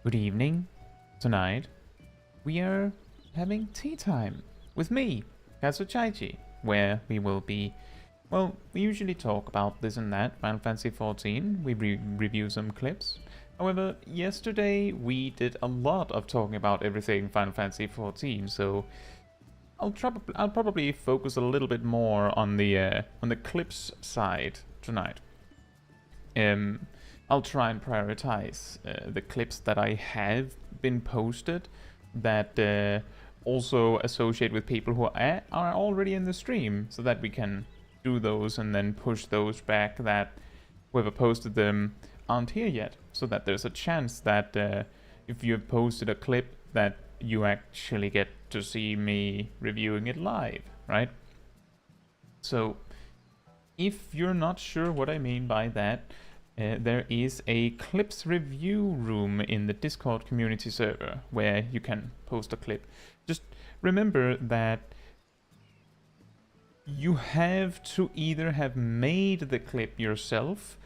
Good evening. Tonight, we are having tea time with me, Caetsu Chaiji, where we will be... Well, we usually talk about this and that, Final Fantasy XIV, we review some clips. However, yesterday we did a lot of talking about everything Final Fantasy XIV, so I'll probably focus a little bit more on the clips side tonight. I'll try and prioritize the clips that I have been posted that also associate with people who are already in the stream, so that we can do those and then push those back that whoever posted them aren't here yet, so that there's a chance that if you have posted a clip that you actually get to see me reviewing it live, right? So if you're not sure what I mean by that, there is a clips review room in the Discord community server where you can post a clip. Just remember that you have to either have made the clip yourself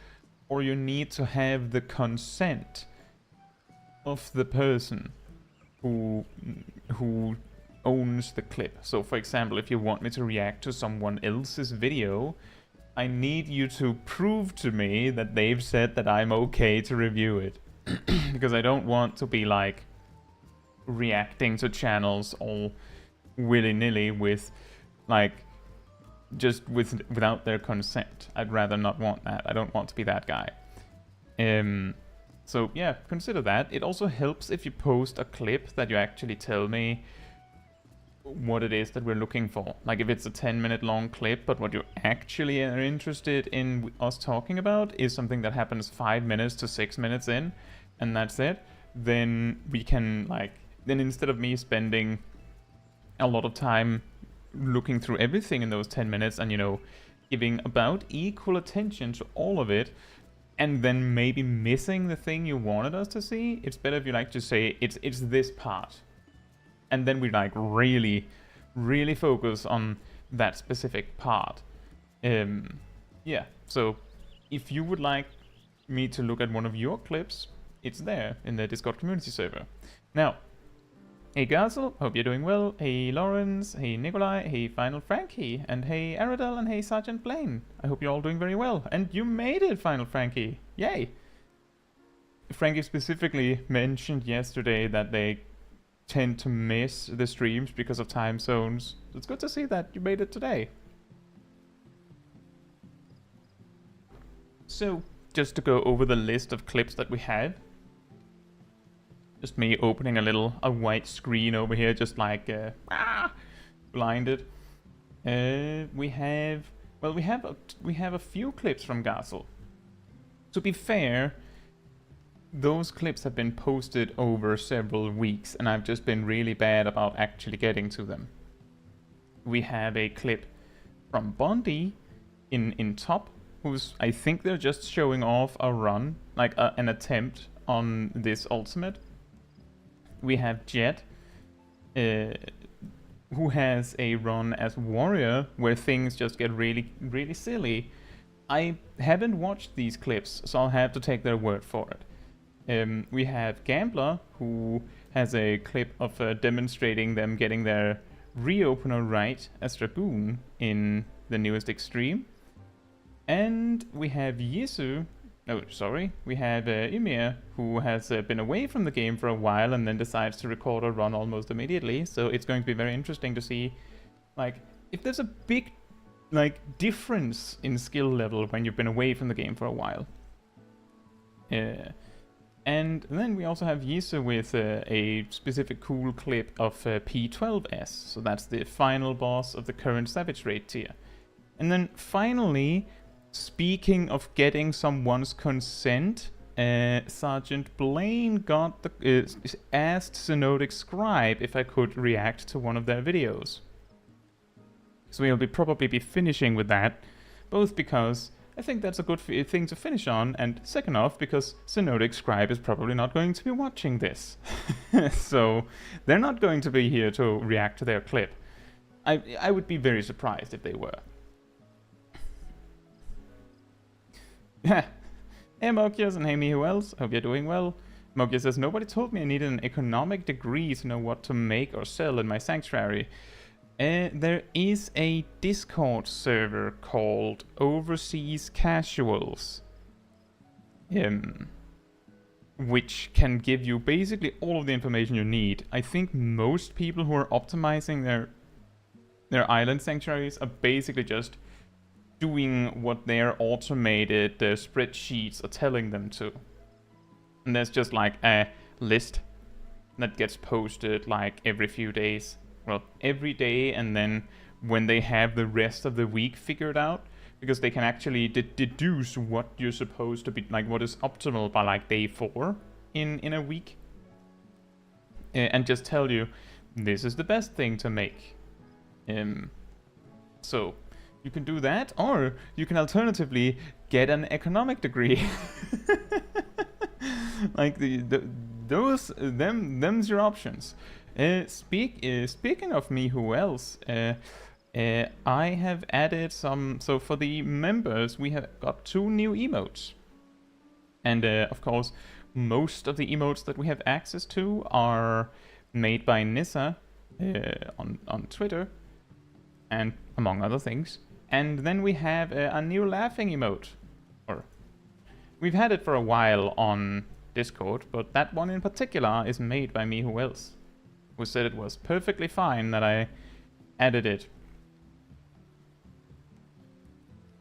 or you need to have the consent of the person who owns the clip. So for example, if you want me to react to someone else's video, I need you to prove to me that they've said that I'm okay to review it. Because I don't want to be like reacting to channels all willy-nilly with like without their consent. I'd rather not want that. I don't want to be that guy. So yeah, consider that. It also helps if you post a clip that you actually tell me what it is that we're looking for. Like if it's a 10-minute long clip, but what you actually are interested in us talking about is something that happens 5 minutes to 6 minutes in, and that's it, then we can then instead of me spending a lot of time looking through everything in those 10 minutes and, you know, giving about equal attention to all of it, and then maybe missing the thing you wanted us to see, it's better if you like to say it's this part. And then we like really focus on that specific part. Yeah, so if you would like me to look at one of your clips, it's there in the Discord community server. Now, hey Gazel, hope you're doing well. Hey Lawrence, hey Nikolai, hey Final Frankie, and hey Aradel, and hey Sergeant Blaine. I hope you're all doing very well. And you made it, Final Frankie. Yay! Frankie specifically mentioned yesterday that they tend to miss the streams because of time zones. It's good to see that you made it today. So, just to go over the list of clips that we had. Just me opening a white screen over here, just like blinded. We have a few clips from Gazel. To be fair, those clips have been posted over several weeks, and I've just been really bad about actually getting to them. We have a clip from Bondi in top, who's, I think they're just showing off a run, like an attempt on this ultimate. We have Jet, who has a run as warrior where things just get really silly. I haven't watched these clips, so I'll have to take their word for it. We have Gambler, who has a clip of demonstrating them getting their reopener right as Dragoon in the newest Extreme. And we have Yisu, we have Ymir, who has been away from the game for a while and then decides to record a run almost immediately. So it's going to be very interesting to see, like, if there's a big, like, difference in skill level when you've been away from the game for a while. And then we also have Yisu with a specific cool clip of P12S, so that's the final boss of the current Savage Raid tier. And then finally, speaking of getting someone's consent, Sergeant Blaine asked Synodic Scribe if I could react to one of their videos. So we'll probably be finishing with that, both because I think that's a good thing to finish on, and second off, because Synodic Scribe is probably not going to be watching this. So they're not going to be here to react to their clip. I would be very surprised if they were. Hey Mokias and hey me who else, hope you're doing well. Mokia says, nobody told me I needed an economic degree to know what to make or sell in my sanctuary. There is a Discord server called Overseas Casuals, which can give you basically all of the information you need. I think most people who are optimizing their island sanctuaries are basically just doing what their automated spreadsheets are telling them to. And there's just like a list that gets posted like every few days. Well, every day, and then when they have the rest of the week figured out, because they can actually deduce what you're supposed to be, like what is optimal by like day 4 in a week. And just tell you, this is the best thing to make. So you can do that, or you can alternatively get an economic degree. Like them's your options. Speaking of me, who else? I have added some. So for the members, we have got 2 new emotes, and of course, most of the emotes that we have access to are made by Nissa on Twitter, and among other things. And then we have a new laughing emote. Or we've had it for a while on Discord, but that one in particular is made by me, who else, who said it was perfectly fine that I added it.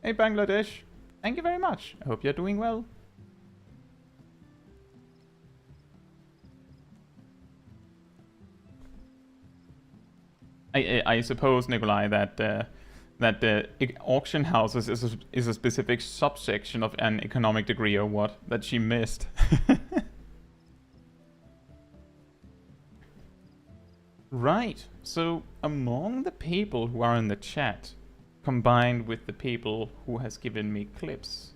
Hey Bangladesh, thank you very much. I hope you're doing well. I suppose, Nikolai, that the auction houses is a specific subsection of an economic degree, or what, that she missed. Right, so among the people who are in the chat, combined with the people who has given me clips,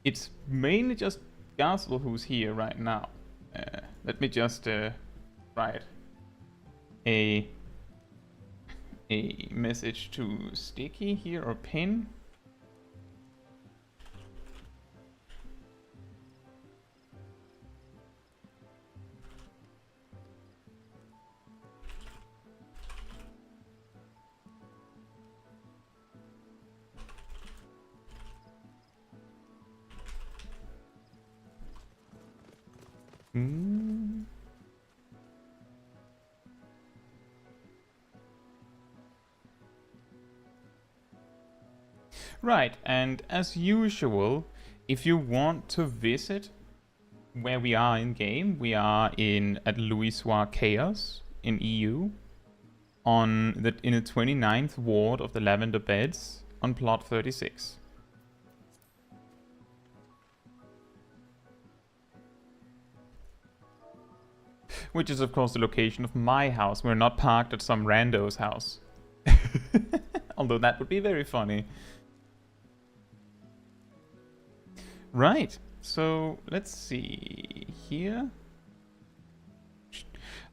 it's mainly just Gazel who's here right now. Let me just write a message to Sticky here, or pin. Right, and as usual, if you want to visit where we are in game, we are at Louisoix Chaos in EU, in the 29th ward of the Lavender Beds on plot 36. Which is of course the location of my house. We're not parked at some rando's house. Although that would be very funny. Right, so let's see here.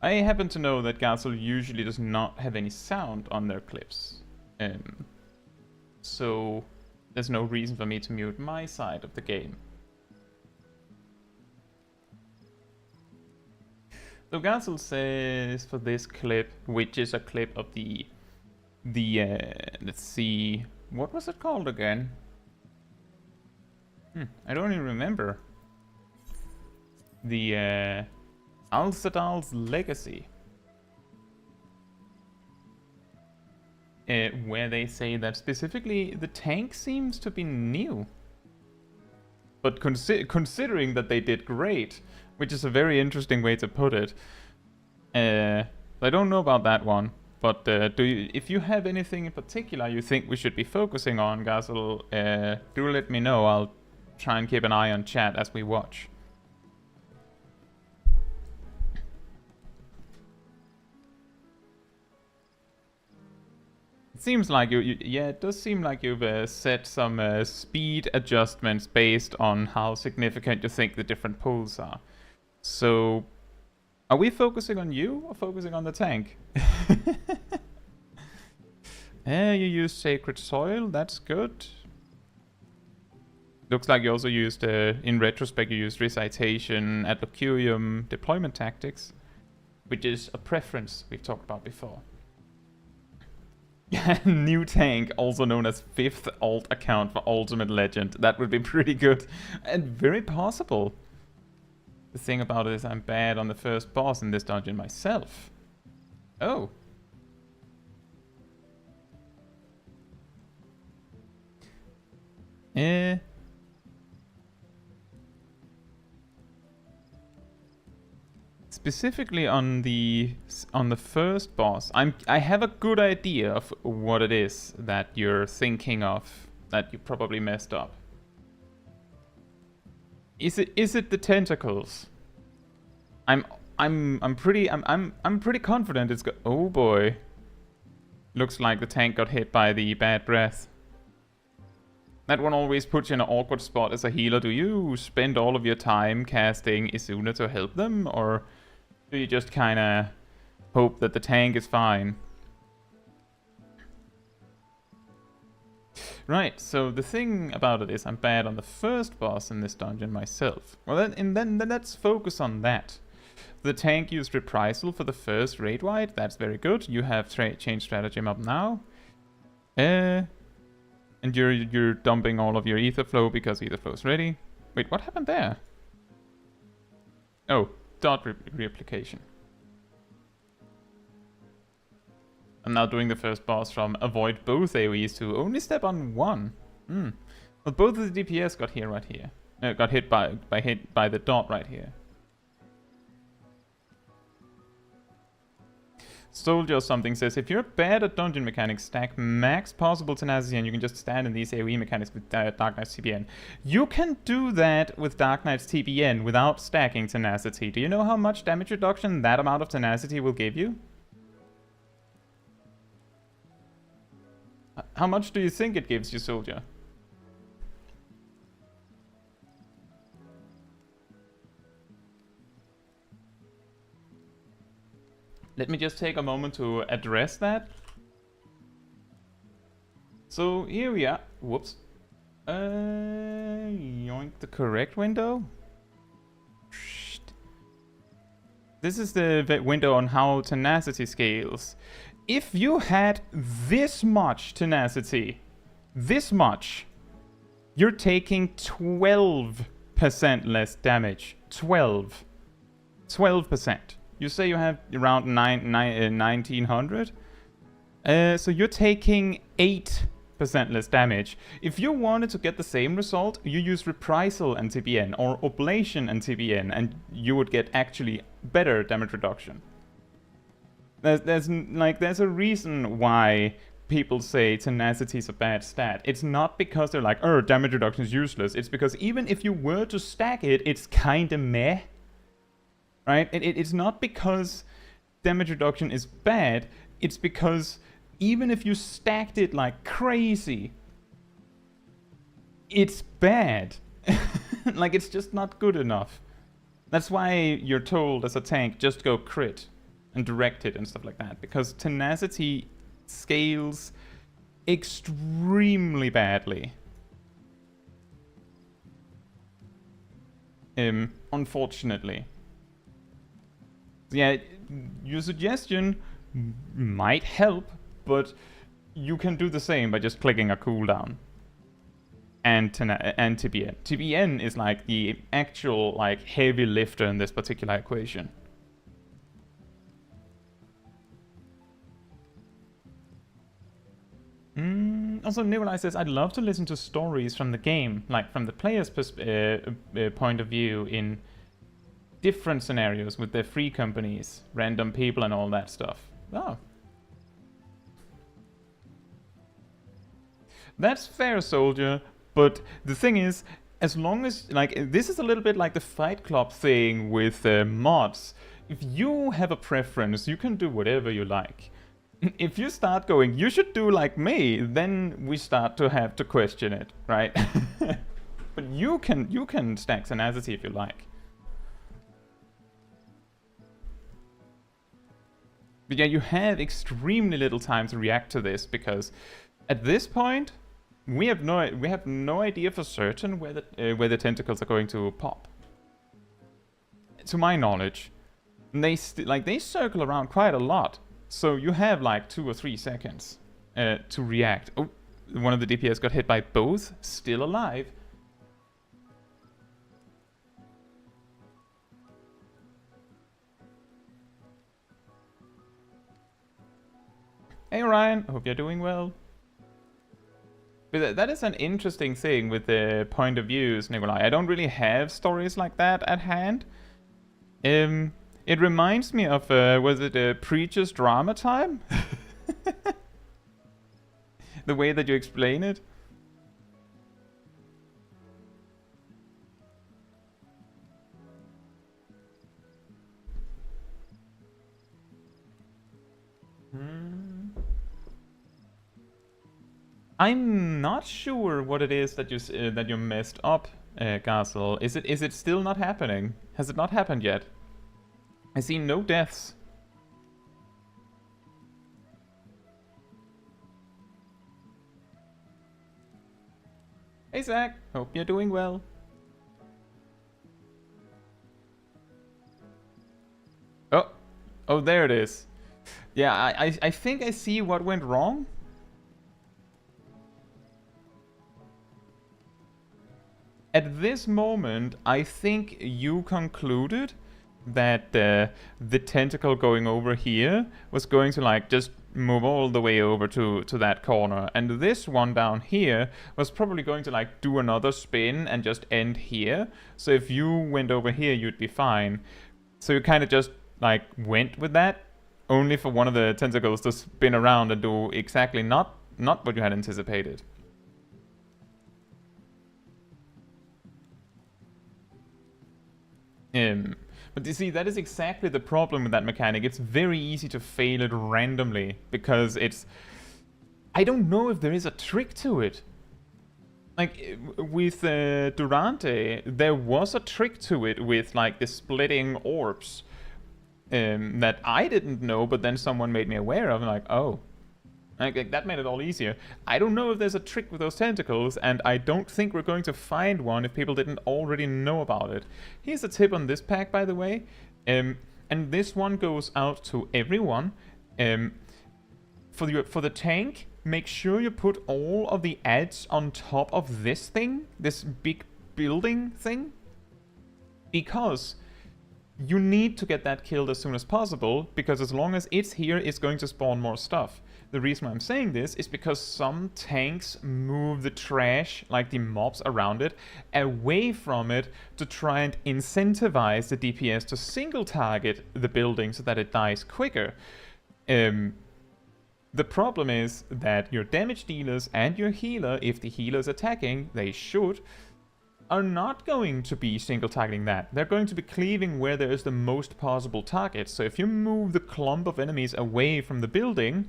I happen to know that Gazel usually does not have any sound on their clips. So there's no reason for me to mute my side of the game. So Gazel says for this clip, which is a clip of the let's see, what was it called again? I don't even remember. The Alsadal's Legacy. Where they say that specifically the tank seems to be new. But considering that they did great, which is a very interesting way to put it. I don't know about that one, but if you have anything in particular you think we should be focusing on, Gazel, do let me know. I'll try and keep an eye on chat as we watch. It seems like yeah, it does seem like you've set some speed adjustments based on how significant you think the different pulls are. So, are we focusing on you or focusing on the tank? You use Sacred Soil, that's good. Looks like you also used, in retrospect, you used recitation, ad locurium, deployment tactics, which is a preference we've talked about before. New tank, also known as 5th alt account for Ultimate Legend. That would be pretty good and very possible. The thing about it is I'm bad on the first boss in this dungeon myself. Oh. Specifically on the first boss, I have a good idea of what it is that you're thinking of that you probably messed up. Is it the tentacles? I'm pretty confident it's oh boy. Looks like the tank got hit by the bad breath. That one always puts you in an awkward spot as a healer. Do you spend all of your time casting Izuna to help them, or do you just kinda hope that the tank is fine? Right, so the thing about it is I'm bad on the first boss in this dungeon myself. Well, then let's focus on that. The tank used Reprisal for the first raid wide. That's very good. You have changed stratagem up now. And you're dumping all of your ether flow because ether flow's ready. Wait, what happened there? Oh, dot reapplication. I'm now doing the first boss from avoid both AoEs to only step on one. Well, both of the DPS got hit right here. Got hit by the dot right here. Soldier or something says, if you're bad at dungeon mechanics, stack max possible tenacity and you can just stand in these AoE mechanics with Dark Knight's TBN. You can do that with Dark Knight's TBN without stacking tenacity. Do you know how much damage reduction that amount of tenacity will give you? How much do you think it gives you, Soldier? Let me just take a moment to address that. So here we are. Whoops. Yoink the correct window. This is the window on how tenacity scales. If you had this much tenacity, this much, you're taking 12% less damage. 12%. You say you have around 1900? So you're taking 8% less damage. If you wanted to get the same result, you use Reprisal and TBN or Oblation and TBN, and you would get actually better damage reduction. There's a reason why people say tenacity is a bad stat. It's not because they're like, oh, damage reduction is useless. It's because even if you were to stack it, it's kinda meh. Right? It's not because damage reduction is bad, it's because even if you stacked it like crazy, it's bad. Like, it's just not good enough. That's why you're told as a tank, just go crit and direct it and stuff like that, because tenacity scales extremely badly. Unfortunately. Yeah, your suggestion might help, but you can do the same by just clicking a cooldown. And TBN. TBN is like the actual like heavy lifter in this particular equation. Also, Nikolai says, I'd love to listen to stories from the game, like from the player's point of view in different scenarios with their free companies, random people and all that stuff. Oh. That's fair, Soldier, but the thing is, as long as, like, this is a little bit like the Fight Club thing with mods. If you have a preference, you can do whatever you like. If you start going, you should do like me, then we start to have to question it, right? But you can stack tenacity if you like. But yeah, you have extremely little time to react to this, because at this point, we have no idea for certain where the tentacles are going to pop. To my knowledge, they they circle around quite a lot. So you have like 2 or 3 seconds to react. Oh, one of the DPS got hit by both, still alive. Hey Ryan, hope you're doing well. But that is an interesting thing with the point of views, Nikolai. I don't really have stories like that at hand. It reminds me of, was it a Preacher's Drama Time? The way that you explain it. I'm not sure what it is that you messed up, Castle. Is it still not happening? Has it not happened yet? I see no deaths. Hey Zach, hope you're doing well. Oh, there it is. Yeah, I think I see what went wrong. At this moment, I think you concluded that the tentacle going over here was going to like just move all the way over to that corner, and this one down here was probably going to like do another spin and just end here. So if you went over here, you'd be fine. So you kind of just like went with that, only for one of the tentacles to spin around and do exactly not what you had anticipated. But you see, that is exactly the problem with that mechanic. It's very easy to fail it randomly, because it's... I don't know if there is a trick to it. Like, with Durante, there was a trick to it with, like, the splitting orbs that I didn't know, but then someone made me aware of, and like, oh. Like, that made it all easier. I don't know if there's a trick with those tentacles, and I don't think we're going to find one if people didn't already know about it. Here's a tip on this pack, by the way. And this one goes out to everyone. For the tank, make sure you put all of the ads on top of this thing, this big building thing. Because you need to get that killed as soon as possible, because as long as it's here, it's going to spawn more stuff. The reason why I'm saying this is because some tanks move the trash, like the mobs around it, away from it to try and incentivize the DPS to single target the building so that it dies quicker. The problem is that your damage dealers and your healer, if the healer's attacking, they should, are not going to be single targeting that. They're going to be cleaving where there is the most possible targets. So if you move the clump of enemies away from the building,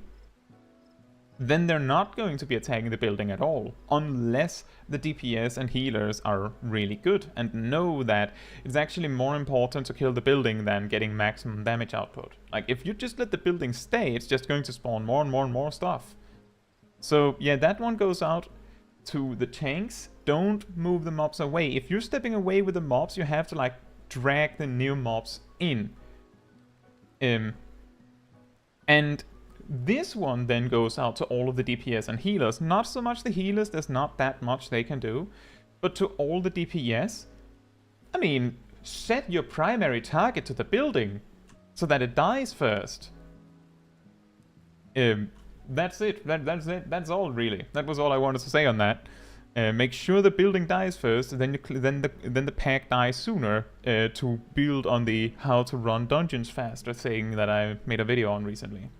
then they're not going to be attacking the building at all, unless the DPS and healers are really good and know that it's actually more important to kill the building than getting maximum damage output. Like, if you just let the building stay, it's just going to spawn more and more and more stuff. So yeah, that one goes out to the tanks. Don't move the mobs away. If you're stepping away with the mobs, you have to like drag the new mobs in. And this one then goes out to all of the DPS and healers. Not so much the healers, there's not that much they can do. But to all the DPS, I mean, set your primary target to the building so that it dies first. That's it. That's it. That's all, really. That was all I wanted to say on that. Make sure the building dies first, then the pack dies sooner, to build on the how to run dungeons faster thing that I made a video on recently.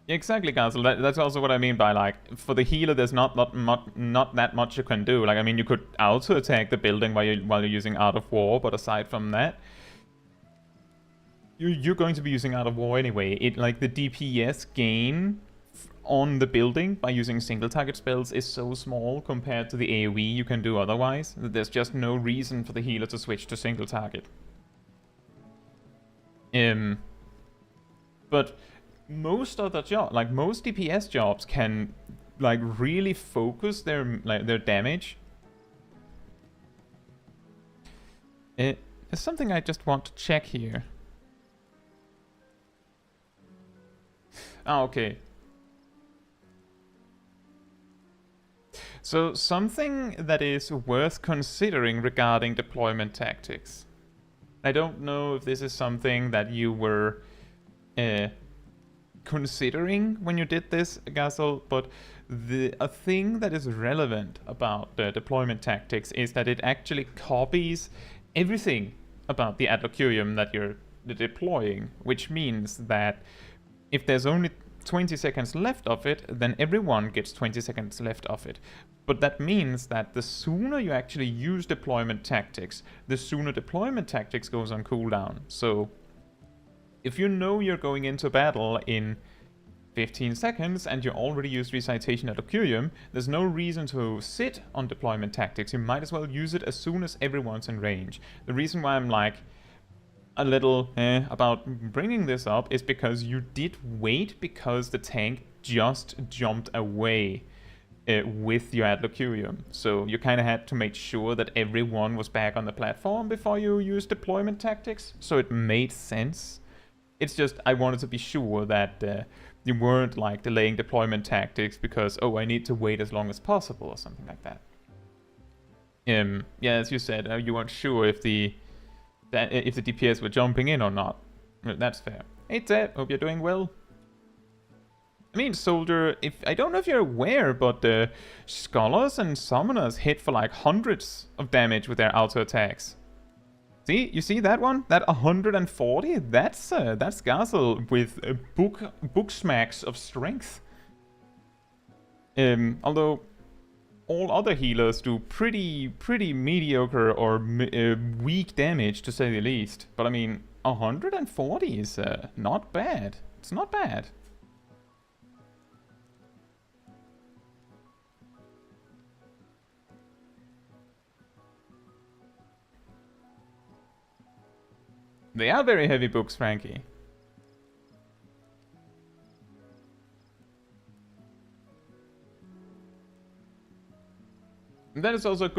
Exactly, Castle. That's also what I mean by, like, for the healer, there's not that much you can do. Like, I mean, you could also attack the building while you're using Art of War, but aside from that, you're going to be using Art of War anyway. Like, the DPS gain on the building by using single target spells is so small compared to the AoE you can do otherwise, that there's just no reason for the healer to switch to single target. But most other jobs, like most DPS jobs, can like really focus their damage. There's something I just want to check here. Okay. So something that is worth considering regarding deployment tactics. I don't know if this is something that you were considering when you did this, Gazel, but a thing that is relevant about the deployment tactics is that it actually copies everything about the Adlocurium that you're deploying, which means that if there's only 20 seconds left of it, then everyone gets 20 seconds left of it. But that means that the sooner you actually use deployment tactics, the sooner deployment tactics goes on cooldown. So if you know you're going into battle in 15 seconds and you already used Recitation at Adlocurium, there's no reason to sit on deployment tactics. You might as well use it as soon as everyone's in range. The reason why I'm like a little about bringing this up is because you did wait because the tank just jumped away with your Adlocurium. So you kind of had to make sure that everyone was back on the platform before you used deployment tactics. So it made sense. It's just I wanted to be sure that you weren't like delaying deployment tactics because, oh, I need to wait as long as possible or something like that. Yeah, as you said, you weren't sure if the DPS were jumping in or not. That's fair. Hey Ted, hope you're doing well. I mean, Soldier, I don't know if you're aware, but the Scholars and Summoners hit for like hundreds of damage with their auto attacks. See, you see that one? That 140? That's Gazel with book smacks of strength. Although all other healers do pretty mediocre or weak damage, to say the least. But I mean, 140 is not bad. It's not bad. They are very heavy books, Frankie. That is also a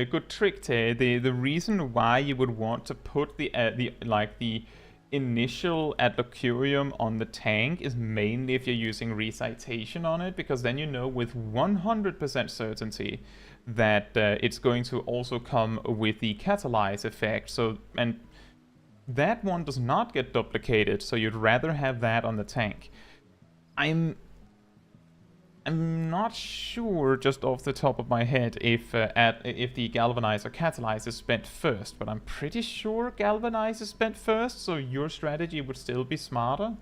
good trick, Tay. The reason why you would want to put the initial Adlocurium on the tank is mainly if you're using Recitation on it, because then you know with 100% certainty that it's going to also come with the Catalyze effect. So, and that one does not get duplicated, so you'd rather have that on the tank. I'm not sure, just off the top of my head, if the Galvanize or Catalyze is spent first, but I'm pretty sure Galvanize is spent first, so your strategy would still be smarter.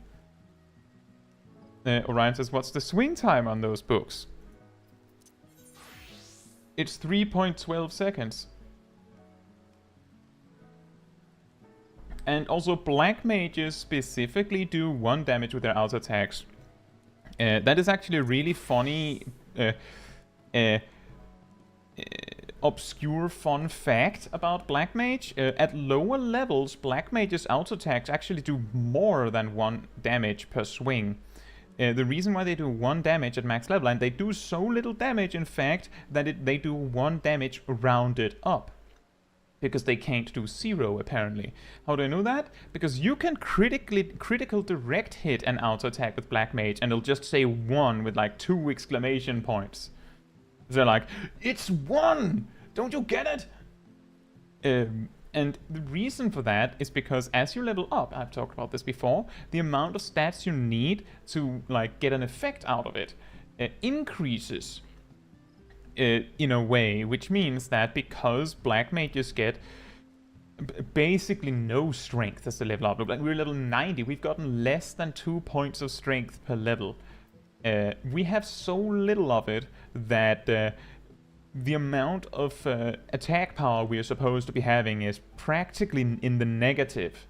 Orion says, what's the swing time on those books? It's 3.12 seconds. And also, Black Mages specifically do 1 damage with their auto attacks. That is actually a really funny, obscure fun fact about Black Mage. At lower levels, Black Mage's auto attacks actually do more than 1 damage per swing. The reason why they do 1 damage at max level, and they do so little damage, in fact, that they do 1 damage rounded up. Because they can't do 0, apparently. How do I know that? Because you can critical direct hit an auto attack with Black Mage, and it'll just say 1 with like 2 exclamation points. They're like, it's 1! Don't you get it? And the reason for that is because as you level up, I've talked about this before, the amount of stats you need to like get an effect out of it increases. In a way, which means that because Black Mages get basically no strength as the level up, like we're level 90, we've gotten less than 2 points of strength per level. We have so little of it that the amount of attack power we are supposed to be having is practically in the negative,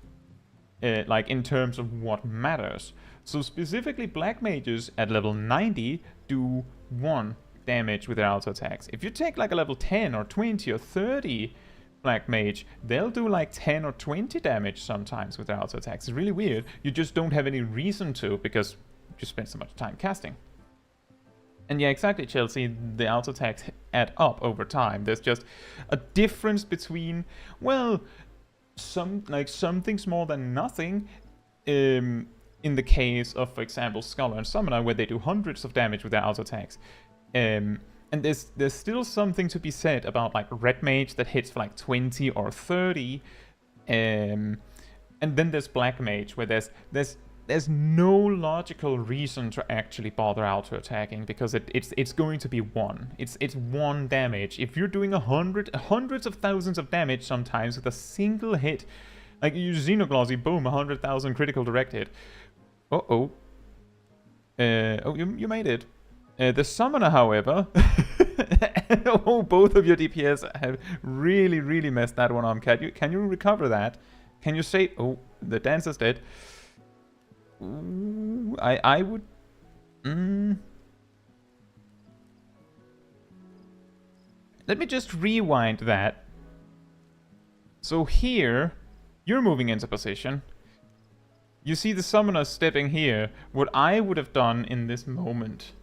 like in terms of what matters. So specifically, Black Mages at level 90 do 1 damage with their auto attacks. If you take like a level 10 or 20 or 30 Black Mage, they'll do like 10 or 20 damage sometimes with their auto attacks. It's really weird. You just don't have any reason to because you spend so much time casting. And yeah, exactly, Chelsea, the auto attacks add up over time. There's just a difference between, well, something's more than nothing. In the case of, for example, Scholar and Summoner, where they do hundreds of damage with their auto attacks. And there's still something to be said about like Red Mage that hits for like 20 or 30. And then there's Black Mage, where there's no logical reason to actually bother auto attacking because it's going to be one. It's one damage. If you're doing hundreds of thousands of damage sometimes with a single hit, like you use Xenoglossy, boom, 100,000 critical direct hit. Oh, you made it. The Summoner, however, oh, both of your DPS have really messed that one up. Can you recover that? Can you say, oh, the Dancer's dead? Ooh, I would. Let me just rewind that. So here, you're moving into position. You see the Summoner stepping here. What I would have done in this moment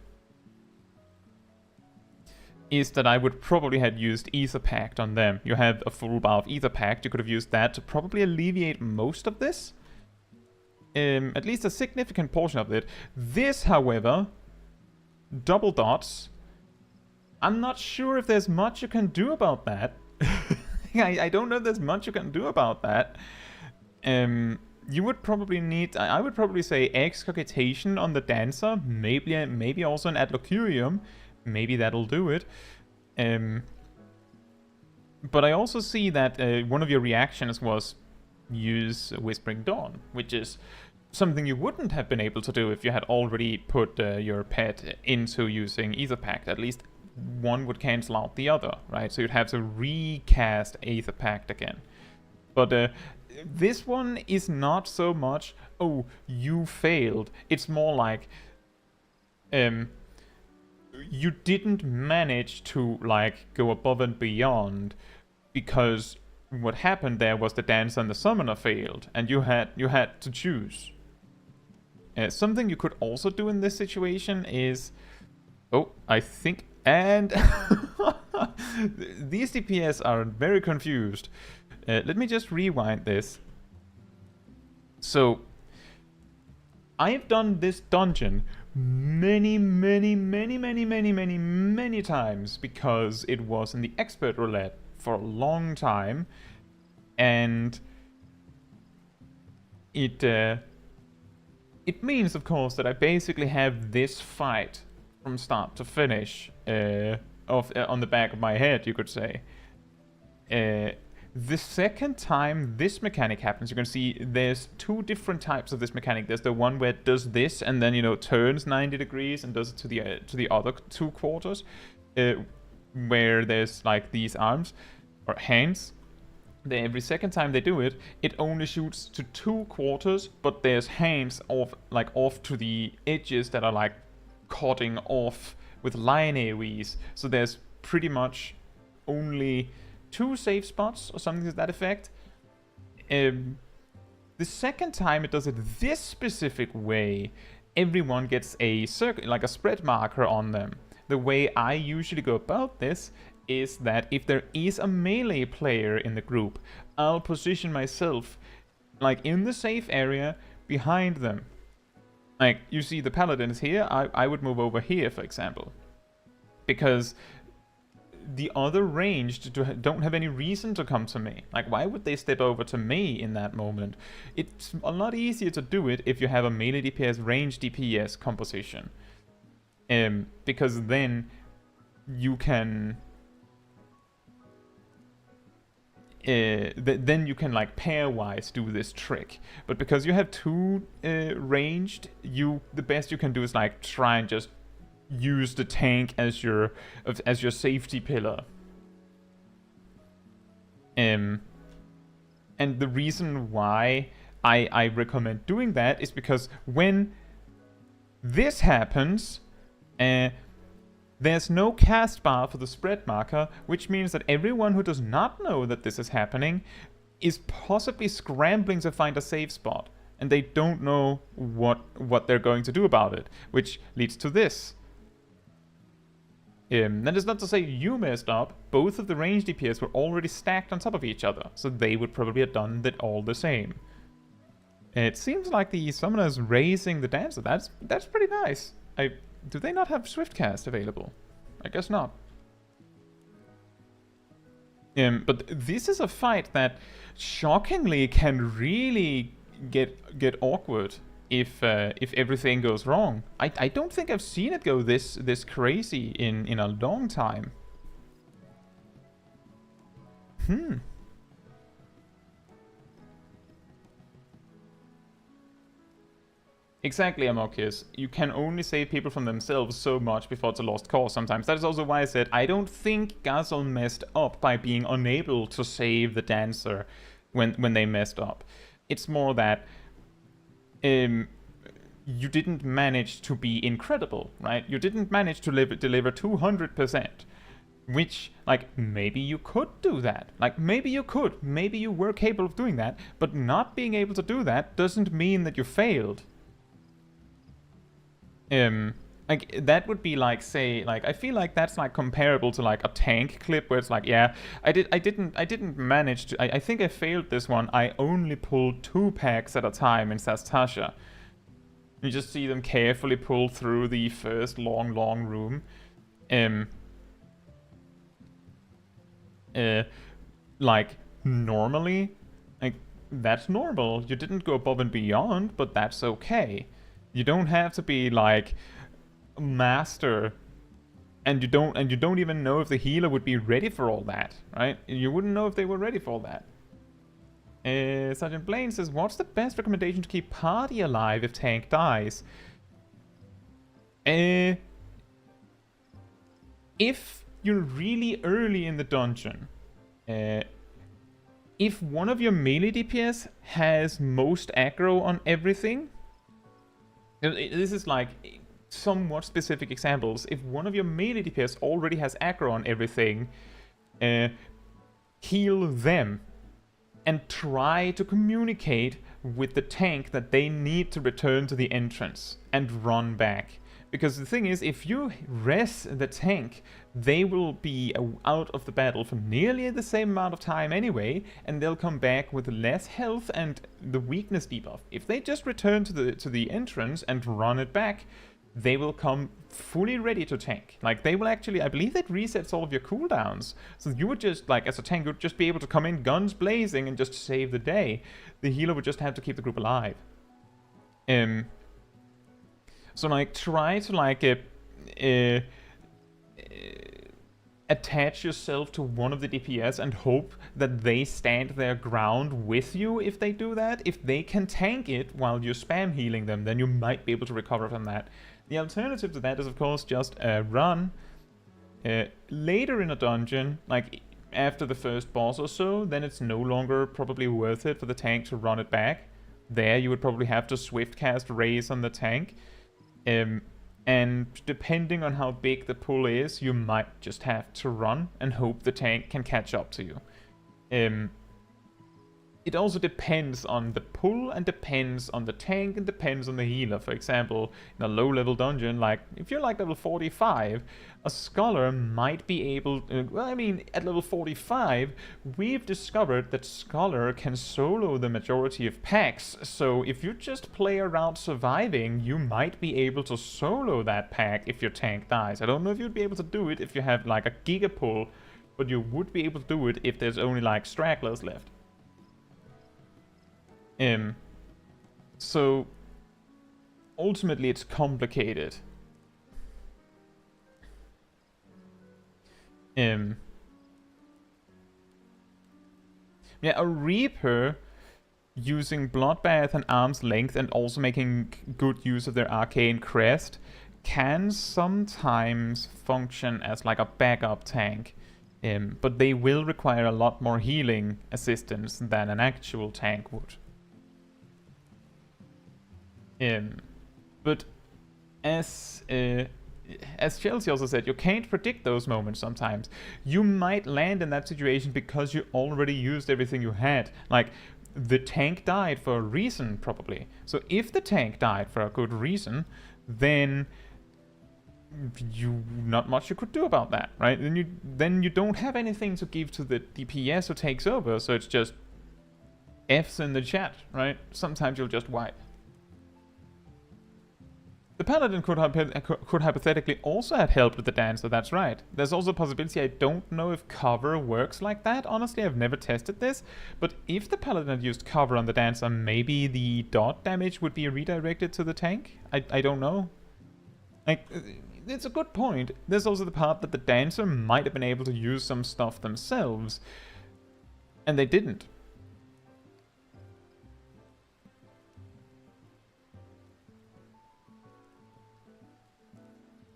is that I would probably have used Ether Pact on them. You have a full bar of Ether Pact. You could have used that to probably alleviate most of this. At least a significant portion of it. This, however, double dots. I'm not sure if there's much you can do about that. I don't know if there's much you can do about that. You would probably need, I would probably say Excogitation on the Dancer, maybe also an Adlocurium. Maybe that'll do it. But I also see that one of your reactions was use Whispering Dawn, which is something you wouldn't have been able to do if you had already put your pet into using Ether Pact. At least one would cancel out the other, right? So you'd have to recast Ether Pact again. But this one is not so much, oh, you failed. It's more like, you didn't manage to, like, go above and beyond because what happened there was the Dancer and the Summoner failed, and you had to choose. Something you could also do in this situation is, oh, I think, and these DPS are very confused. Let me just rewind this. So, I've done this dungeon many times because it was in the Expert Roulette for a long time, and it means, of course, that I basically have this fight from start to finish on the back of my head, you could say. The second time this mechanic happens, you can see there's two different types of this mechanic. There's the one where it does this and then, you know, turns 90 degrees and does it to the other two quarters, where there's like these arms or hands. Every second time they do it, it only shoots to 2 quarters, but there's hands off to the edges that are like cutting off with line AoEs. So there's pretty much only 2 safe spots or something to that effect. The second time it does it this specific way, everyone gets a circle, like a spread marker on them. The way I usually go about this is that if there is a melee player in the group, I'll position myself like in the safe area behind them. Like, you see the paladins here, I would move over here, for example. Because the other ranged don't have any reason to come to me. Like, why would they step over to me in that moment? It's a lot easier to do it if you have a melee DPS, range DPS composition. Because then you can... then you can, like, pairwise do this trick. But because you have 2 ranged, the best you can do is, like, try and just use the tank as your safety pillar. And the reason why I recommend doing that is because when this happens, There's no cast bar for the spread marker, which means that everyone who does not know that this is happening is possibly scrambling to find a safe spot, and they don't know what they're going to do about it, which leads to this. That is not to say you messed up. Both of the range DPS were already stacked on top of each other, so they would probably have done it all the same. It seems like the summoner's raising the dancer. That's pretty nice. Do they not have Swiftcast available? I guess not. But this is a fight that shockingly can really get awkward if everything goes wrong. I don't think I've seen it go this crazy in a long time. Exactly, Amokis. You can only save people from themselves so much before it's a lost cause sometimes. That is also why I said I don't think Gazel messed up by being unable to save the dancer when they messed up. It's more that you didn't manage to be incredible, right? You didn't manage to deliver 200%. Which, like, maybe you could do that. Like, maybe you could. Maybe you were capable of doing that. But not being able to do that doesn't mean that you failed. Like, that would be like, say, like, I feel like that's like comparable to like a tank clip where it's like, yeah, I didn't manage to, I think I failed this one. I only pulled 2 packs at a time in Sastasha. You just see them carefully pull through the first long room. Like, normally, like, that's normal. You didn't go above and beyond, but that's okay. You don't have to be like master, and you don't even know if the healer would be ready for all that, right? You wouldn't know if they were ready for all that. Sergeant Blaine says, what's the best recommendation to keep party alive if tank dies? If you're really early in the dungeon, if one of your melee DPS has most aggro on everything, this is like somewhat specific examples. If one of your melee DPS already has aggro on everything, heal them and try to communicate with the tank that they need to return to the entrance and run back. Because the thing is, if you res the tank, they will be out of the battle for nearly the same amount of time anyway, and they'll come back with less health and the weakness debuff. If they just return to the entrance and run it back, they will come fully ready to tank. Like, they will actually, I believe that resets all of your cooldowns. So you would just, like, as a tank, you would just be able to come in guns blazing and just save the day. The healer would just have to keep the group alive. So, like, try to, like, attach yourself to one of the DPS and hope that they stand their ground with you if they do that. If they can tank it while you're spam healing them, then you might be able to recover from that. The alternative to that is, of course, just run later in a dungeon, like after the first boss or so. Then it's no longer probably worth it for the tank to run it back. There you would probably have to swift cast raise on the tank. And depending on how big the pull is, you might just have to run and hope the tank can catch up to you. It also depends on the pull and depends on the tank and depends on the healer. For example, in a low-level dungeon, like if you're like level 45, a scholar might be able... well, I mean, at level 45, we've discovered that scholar can solo the majority of packs. So if you just play around surviving, you might be able to solo that pack if your tank dies. I don't know if you'd be able to do it if you have like a giga pull, but you would be able to do it if there's only like stragglers left. So ultimately it's complicated. Yeah, a Reaper using Bloodbath and Arm's Length and also making good use of their Arcane Crest can sometimes function as like a backup tank. But they will require a lot more healing assistance than an actual tank would. But as as Chelsea also said, you can't predict those moments sometimes. You might land in that situation because you already used everything you had. Like, the tank died for a reason, probably. So if the tank died for a good reason, then not much you could do about that, right? Then you don't have anything to give to the DPS who takes over, so it's just F's in the chat, right? Sometimes you'll just wipe. The Paladin could hypothetically also have helped with the Dancer, that's right. There's also a possibility, I don't know if cover works like that, honestly, I've never tested this, but if the Paladin had used cover on the Dancer, maybe the dot damage would be redirected to the tank? I don't know. Like, it's a good point. There's also the part that the Dancer might have been able to use some stuff themselves, and they didn't.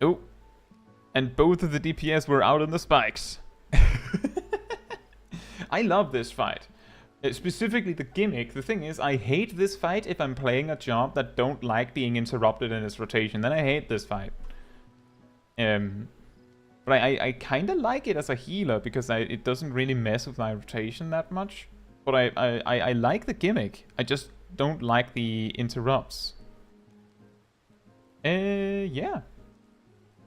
Oh, and both of the DPS were out on the spikes. I love this fight. Specifically the gimmick. The thing is, I hate this fight if I'm playing a job that don't like being interrupted in its rotation. Then I hate this fight. But I kind of like it as a healer because it doesn't really mess with my rotation that much. But I like the gimmick. I just don't like the interrupts. Yeah.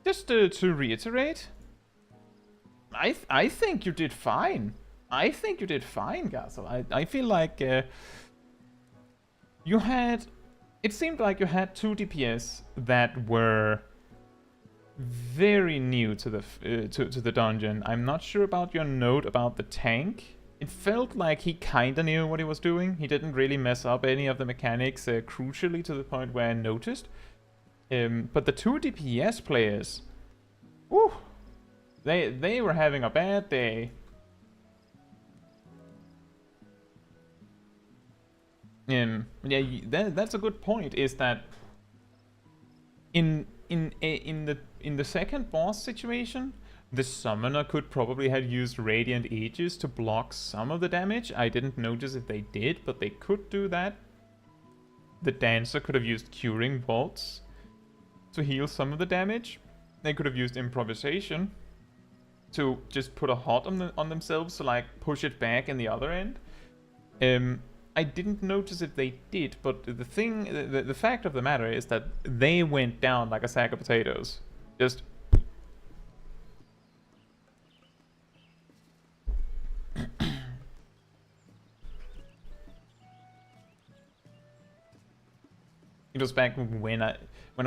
Just to reiterate, I think you did fine. I think you did fine, Gazel. I feel like you had... It seemed like you had two DPS that were very new to the dungeon. I'm not sure about your note about the tank. It felt like he kinda knew what he was doing. He didn't really mess up any of the mechanics crucially to the point where I noticed. But the two DPS players, whew, they were having a bad day. Yeah, that's a good point. Is that in the second boss situation, the summoner could probably have used Radiant Aegis to block some of the damage. I didn't notice if they did, but they could do that. The Dancer could have used Curing Bolts to heal some of the damage. They could have used Improvisation to just put a hot on themselves to like push it back in the other end. I didn't notice if they did, but the fact of the matter is that they went down like a sack of potatoes. Just it was back when I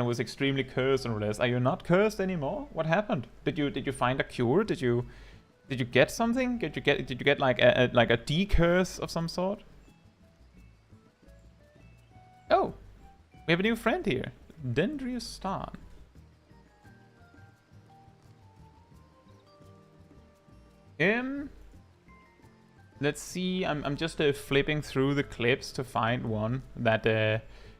was extremely cursed and realized, are you not cursed anymore? What happened? Did you find a cure? Did you get something? Did you get like a decurse of some sort? Oh, we have a new friend here, Dendrius Stan. Let's see. I'm just flipping through the clips to find one that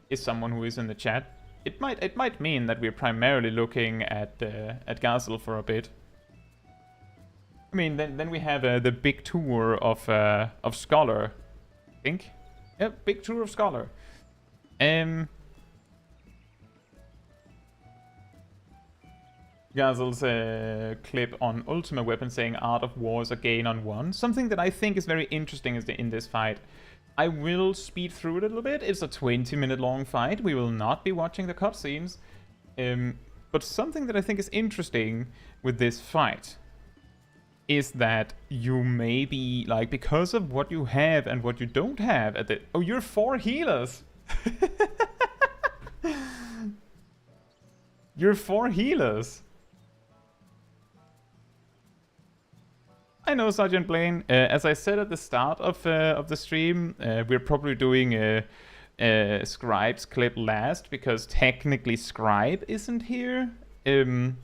is someone who is in the chat. It might mean that we're primarily looking at Gazel for a bit. I mean, then we have the big tour of Scholar, I think. Yep, big tour of Scholar. Gazel's clip on Ultimate Weapon saying Art of War is a gain on 1. Something that I think is very interesting is in this fight. I will speed through it a little bit. It's a 20-minute long fight. We will not be watching the cutscenes. But something that I think is interesting with this fight is that you may be, like, because of what you have and what you don't have at the... Oh, you're 4 healers! You're 4 healers! I know, Sergeant Blaine. As I said at the start of the stream, we're probably doing a Scribe's clip last because technically Scribe isn't here. To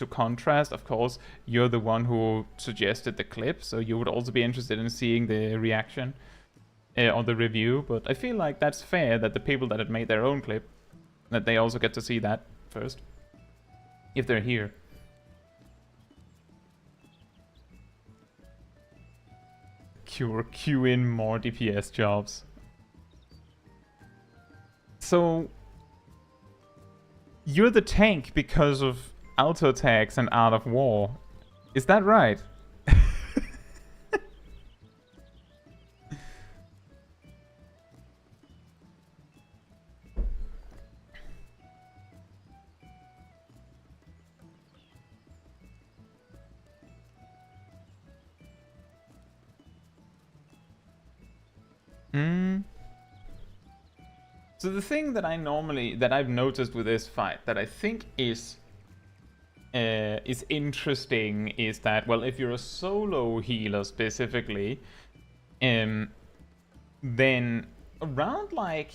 contrast, of course, you're the one who suggested the clip, so you would also be interested in seeing the reaction on the review. But I feel like that's fair that the people that had made their own clip, that they also get to see that first, if they're here. Queue in more DPS jobs. So You're the tank because of auto attacks and Art of War. Is that right? So the thing that I've noticed with this fight that I think is interesting is that, well, if you're a solo healer specifically, then around like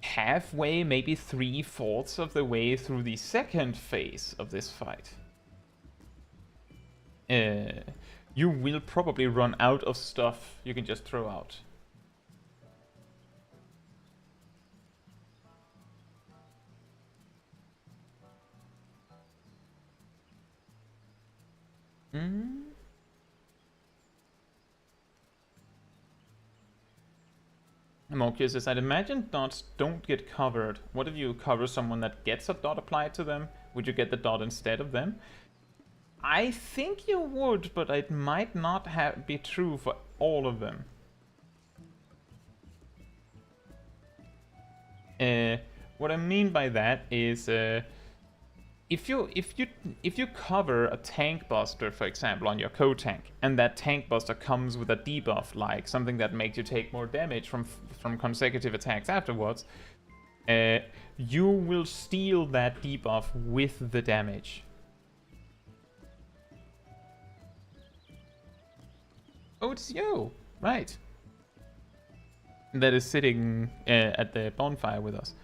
halfway, maybe 3/4 of the way through the second phase of this fight, you will probably run out of stuff you can just throw out. Mokius says, I'd imagine dots don't get covered. What if you cover someone that gets a dot applied to them? Would you get the dot instead of them? I think you would, but it might not be true for all of them. What I mean by that is, if you cover a tank buster, for example, on your co-tank, and that tank buster comes with a debuff, like something that makes you take more damage from consecutive attacks afterwards, you will steal that debuff with the damage. Oh, it's you! Right. That is sitting at the bonfire with us.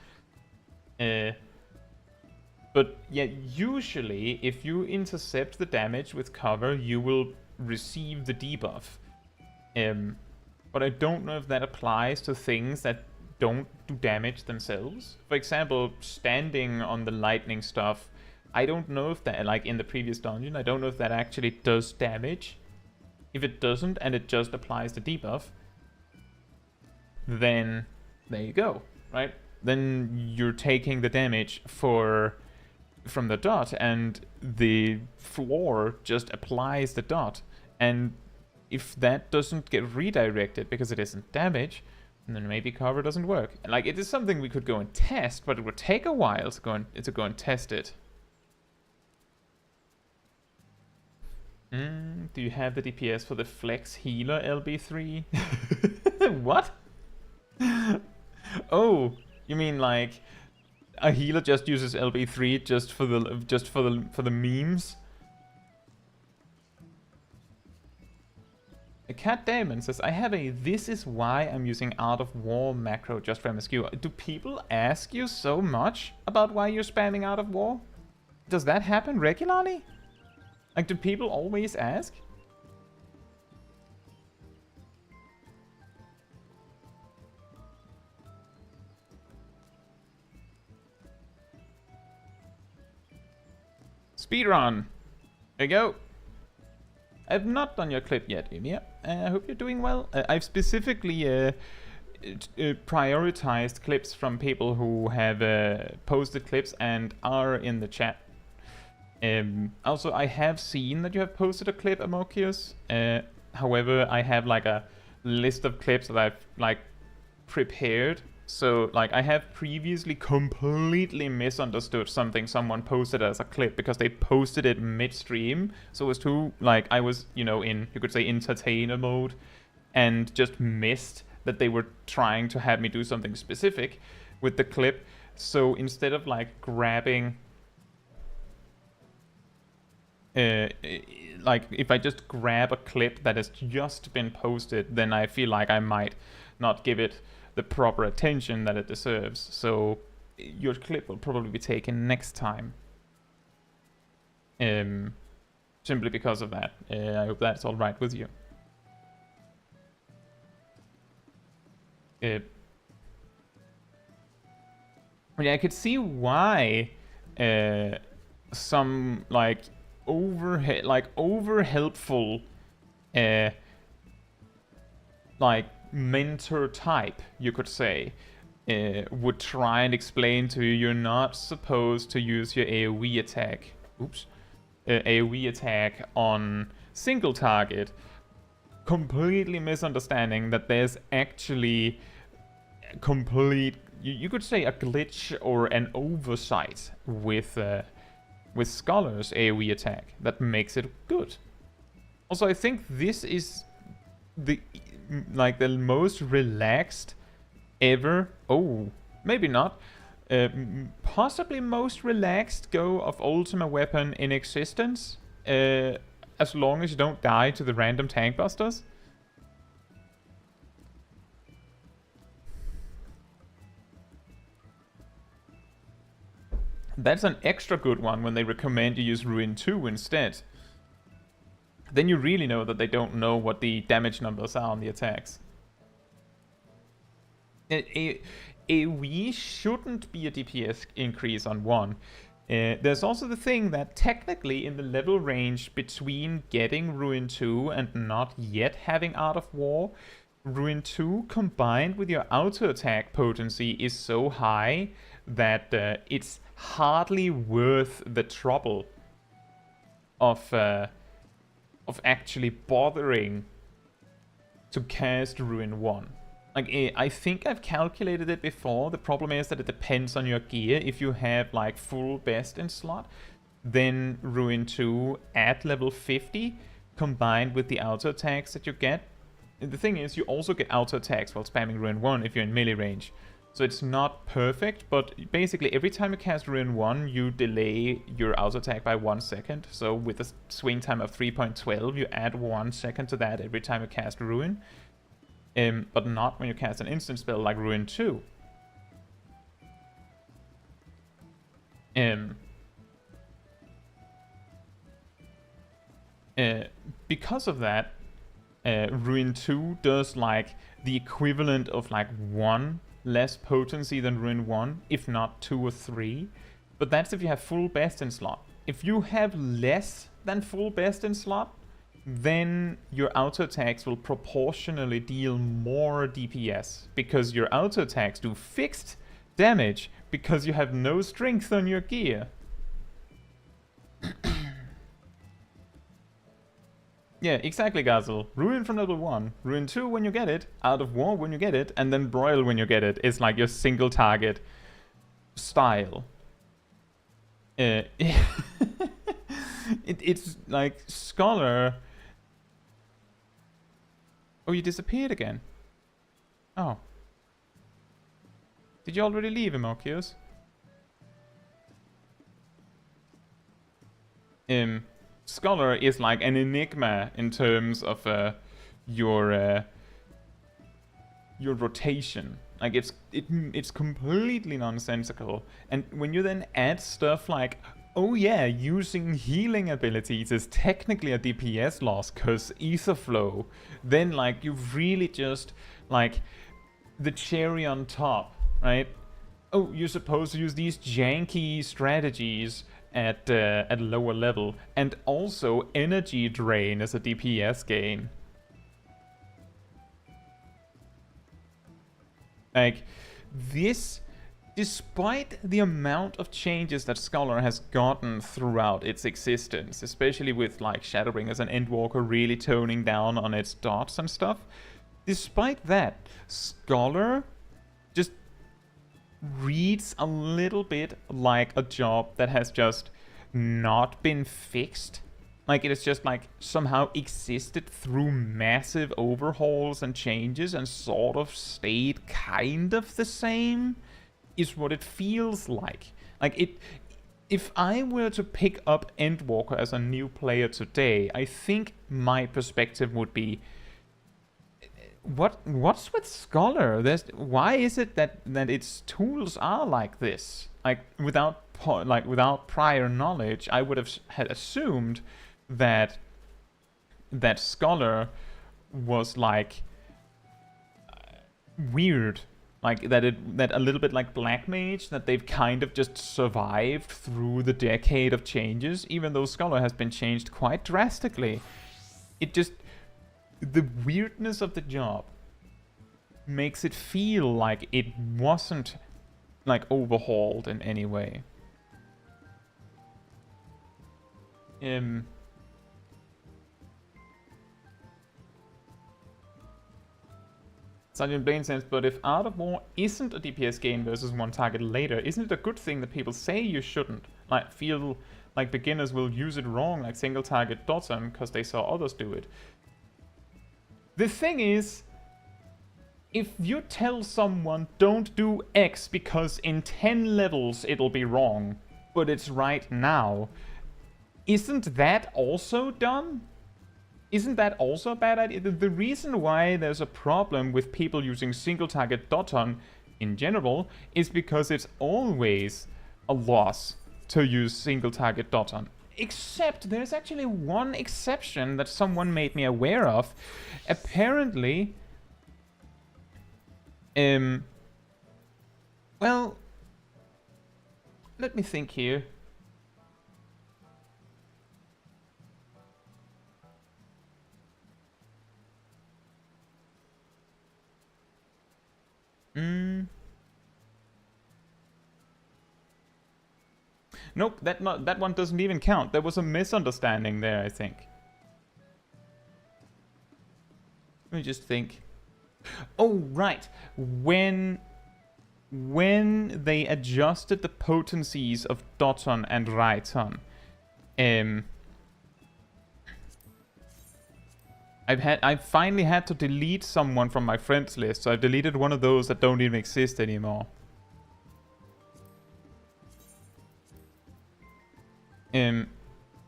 But yeah, usually if you intercept the damage with cover, you will receive the debuff. But I don't know if that applies to things that don't do damage themselves. For example, standing on the lightning stuff, I don't know if that, like in the previous dungeon, I don't know if that actually does damage. If it doesn't and it just applies the debuff, then there you go, right? Then you're taking the damage from the dot, and the floor just applies the dot. And if that doesn't get redirected because it isn't damage, then maybe cover doesn't work. Like, it is something we could go and test, but it would take a while to go and test it. Do you have the DPS for the Flex Healer LB3? What? Oh, you mean like a healer just uses LB3 just for the memes? A Cat Damon says, I have a "this is why I'm using Art of War" macro just for MSQ. Do people ask you so much about why you're spamming Art of War? Does that happen regularly? Like, do people always ask? Speedrun! There you go. I've not done your clip yet, Ymir. I hope you're doing well. I've specifically prioritized clips from people who have posted clips and are in the chat. Also, I have seen that you have posted a clip, Amokius. However, I have like a list of clips that I've like prepared. So like I have previously completely misunderstood something someone posted as a clip because they posted it midstream. So it was too, like, I was, you know, in, you could say, entertainer mode, and just missed that they were trying to have me do something specific with the clip. So instead of like grabbing like, if I just grab a clip that has just been posted, then I feel like I might not give it the proper attention that it deserves. So your clip will probably be taken next time. Simply because of that. I hope that's all right with you. Yeah, I could see why some like over helpful like mentor type, you could say, would try and explain to you you're not supposed to use your AoE attack. Oops. AoE attack on single target. Completely misunderstanding that there's actually complete, you could say, a glitch or an oversight with Scholar's AoE attack that makes it good. Also, I think this is the most relaxed ever. Oh, maybe not. Possibly most relaxed go of Ultima weapon in existence. As long as you don't die to the random tank busters. That's an extra good one when they recommend you use Ruin 2 instead. Then you really know that they don't know what the damage numbers are on the attacks. AoE shouldn't be a DPS increase on 1. There's also the thing that technically in the level range between getting Ruin 2 and not yet having Art of War, Ruin 2 combined with your auto attack potency is so high that it's hardly worth the trouble of actually bothering to cast Ruin 1. Like, I think I've calculated it before. The problem is that it depends on your gear. If you have like full best in slot, then Ruin 2 at level 50 combined with the auto attacks that you get. And the thing is, you also get auto attacks while spamming Ruin 1 if you're in melee range. So it's not perfect, but basically every time you cast Ruin 1, you delay your auto attack by 1 second. So with a swing time of 3.12, you add 1 second to that every time you cast Ruin. But not when you cast an instant spell like Ruin 2. Because of that, Ruin 2 does like the equivalent of like 1 less potency than Ruin 1, if not 2 or 3. But that's if you have full best in slot. If you have less than full best in slot, then your auto attacks will proportionally deal more DPS, because your auto attacks do fixed damage because you have no strength on your gear. Yeah, exactly, Gazel. Ruin from level 1, Ruin 2 when you get it, Art of War when you get it, and then Broil when you get it. It's like your single target style. It's like Scholar. Oh, you disappeared again. Oh. Did you already leave, Emokios? Scholar is like an enigma in terms of your rotation. Like it's completely nonsensical. And when you then add stuff like, oh yeah, using healing abilities is technically a DPS loss because ether flow, then like you've really just like the cherry on top, right? Oh, you're supposed to use these janky strategies at lower level, and also energy drain as a DPS gain. Like this, despite the amount of changes that Scholar has gotten throughout its existence, especially with like Shadowbringers and Endwalker really toning down on its dots and stuff, despite that, Scholar just reads a little bit like a job that has just not been fixed. Like it has just like somehow existed through massive overhauls and changes and sort of stayed kind of the same, is what it feels like. Like it, if I were to pick up Endwalker as a new player today, I think my perspective would be, what's with Scholar? Why is it that its tools are like this? Like without prior knowledge, I would have had assumed that Scholar was like weird, like that a little bit like Black Mage, that they've kind of just survived through the decade of changes, even though Scholar has been changed quite drastically. It just, the weirdness of the job makes it feel like it wasn't like overhauled in any way. Sergeant Blaine says, but if Art of War isn't a DPS game versus one target later, isn't it a good thing that people say you shouldn't? Like, feel like beginners will use it wrong, like single target Dotson, because they saw others do it. The thing is, if you tell someone don't do X because in 10 levels it'll be wrong, but it's right now, isn't that also dumb? Isn't that also a bad idea? The reason why there's a problem with people using single target Dotson in general is because it's always a loss to use single target Dotson. Except there's actually one exception that someone made me aware of. Apparently, well, let me think here. Nope, that one doesn't even count. There was a misunderstanding there, I think. Let me just think. Oh, right. When they adjusted the potencies of Dotson and Raiton, I finally had to delete someone from my friends list, so I deleted one of those that don't even exist anymore.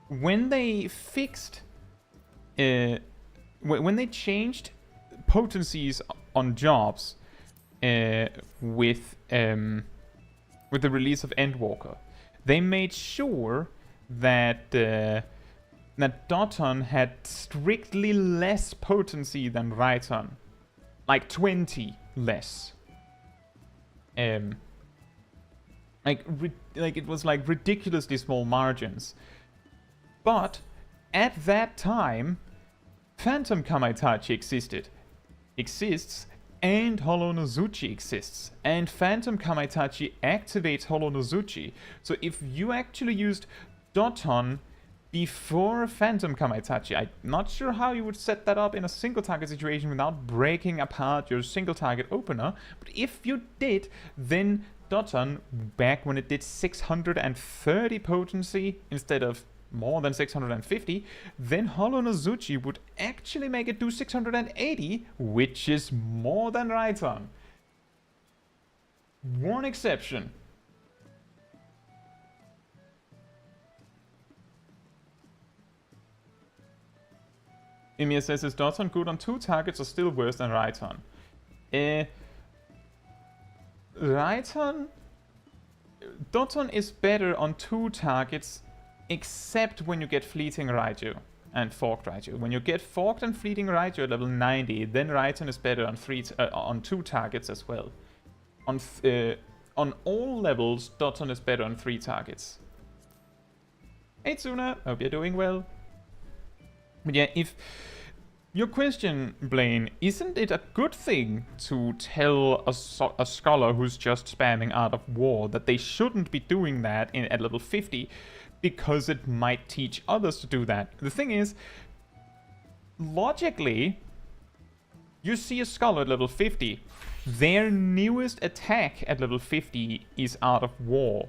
When they fixed, when they changed potencies on jobs with the release of Endwalker, they made sure that that Dotton had strictly less potency than Raiton, like 20 less. Like it was like ridiculously small margins. But at that time, Phantom Kamaitachi exists, and Hollow Nozuchi exists. And Phantom Kamaitachi activates Hollow Nozuchi. So if you actually used Dotton before Phantom Kamaitachi, I'm not sure how you would set that up in a single target situation without breaking apart your single target opener, but if you did, then Dotton, back when it did 630 potency instead of more than 650, then Hollow Nozuchi would actually make it do 680, which is more than Raiton. One exception. Emir says, is Dotson good on 2 targets or still worse than Raiton? Dotson is better on 2 targets, except when you get Fleeting Raiju and Forked Raiju. When you get Forked and Fleeting Raiju at level 90, then Raiton is better on 2 targets as well. On all levels, Dotson is better on 3 targets. Hey Tsuna, hope you're doing well. But yeah, if your question, Blaine, isn't it a good thing to tell a scholar who's just spamming Art of War that they shouldn't be doing that at level 50 because it might teach others to do that? The thing is, logically, you see a scholar at level 50, their newest attack at level 50 is Art of War.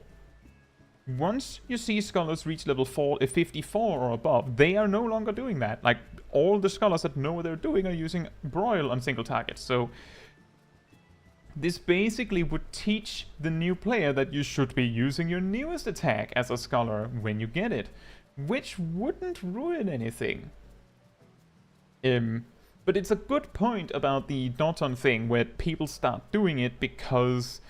Once you see scholars reach level 54 or above, they are no longer doing that. Like, all the scholars that know what they're doing are using Broil on single targets. So this basically would teach the new player that you should be using your newest attack as a scholar when you get it, which wouldn't ruin anything. But it's a good point about the Dotton thing, where people start doing it because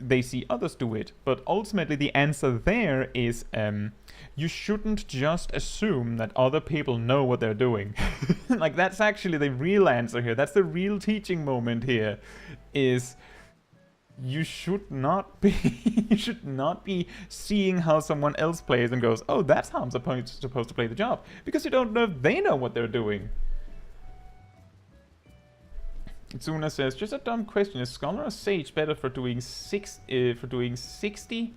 they see others do it. But ultimately the answer there is you shouldn't just assume that other people know what they're doing. Like, that's actually the real answer here. That's the real teaching moment here, is you should not be seeing how someone else plays and goes, oh, that's how I'm supposed to play the job, because you don't know if they know what they're doing. Tsuna says, just a dumb question, is Scholar or Sage better for doing 60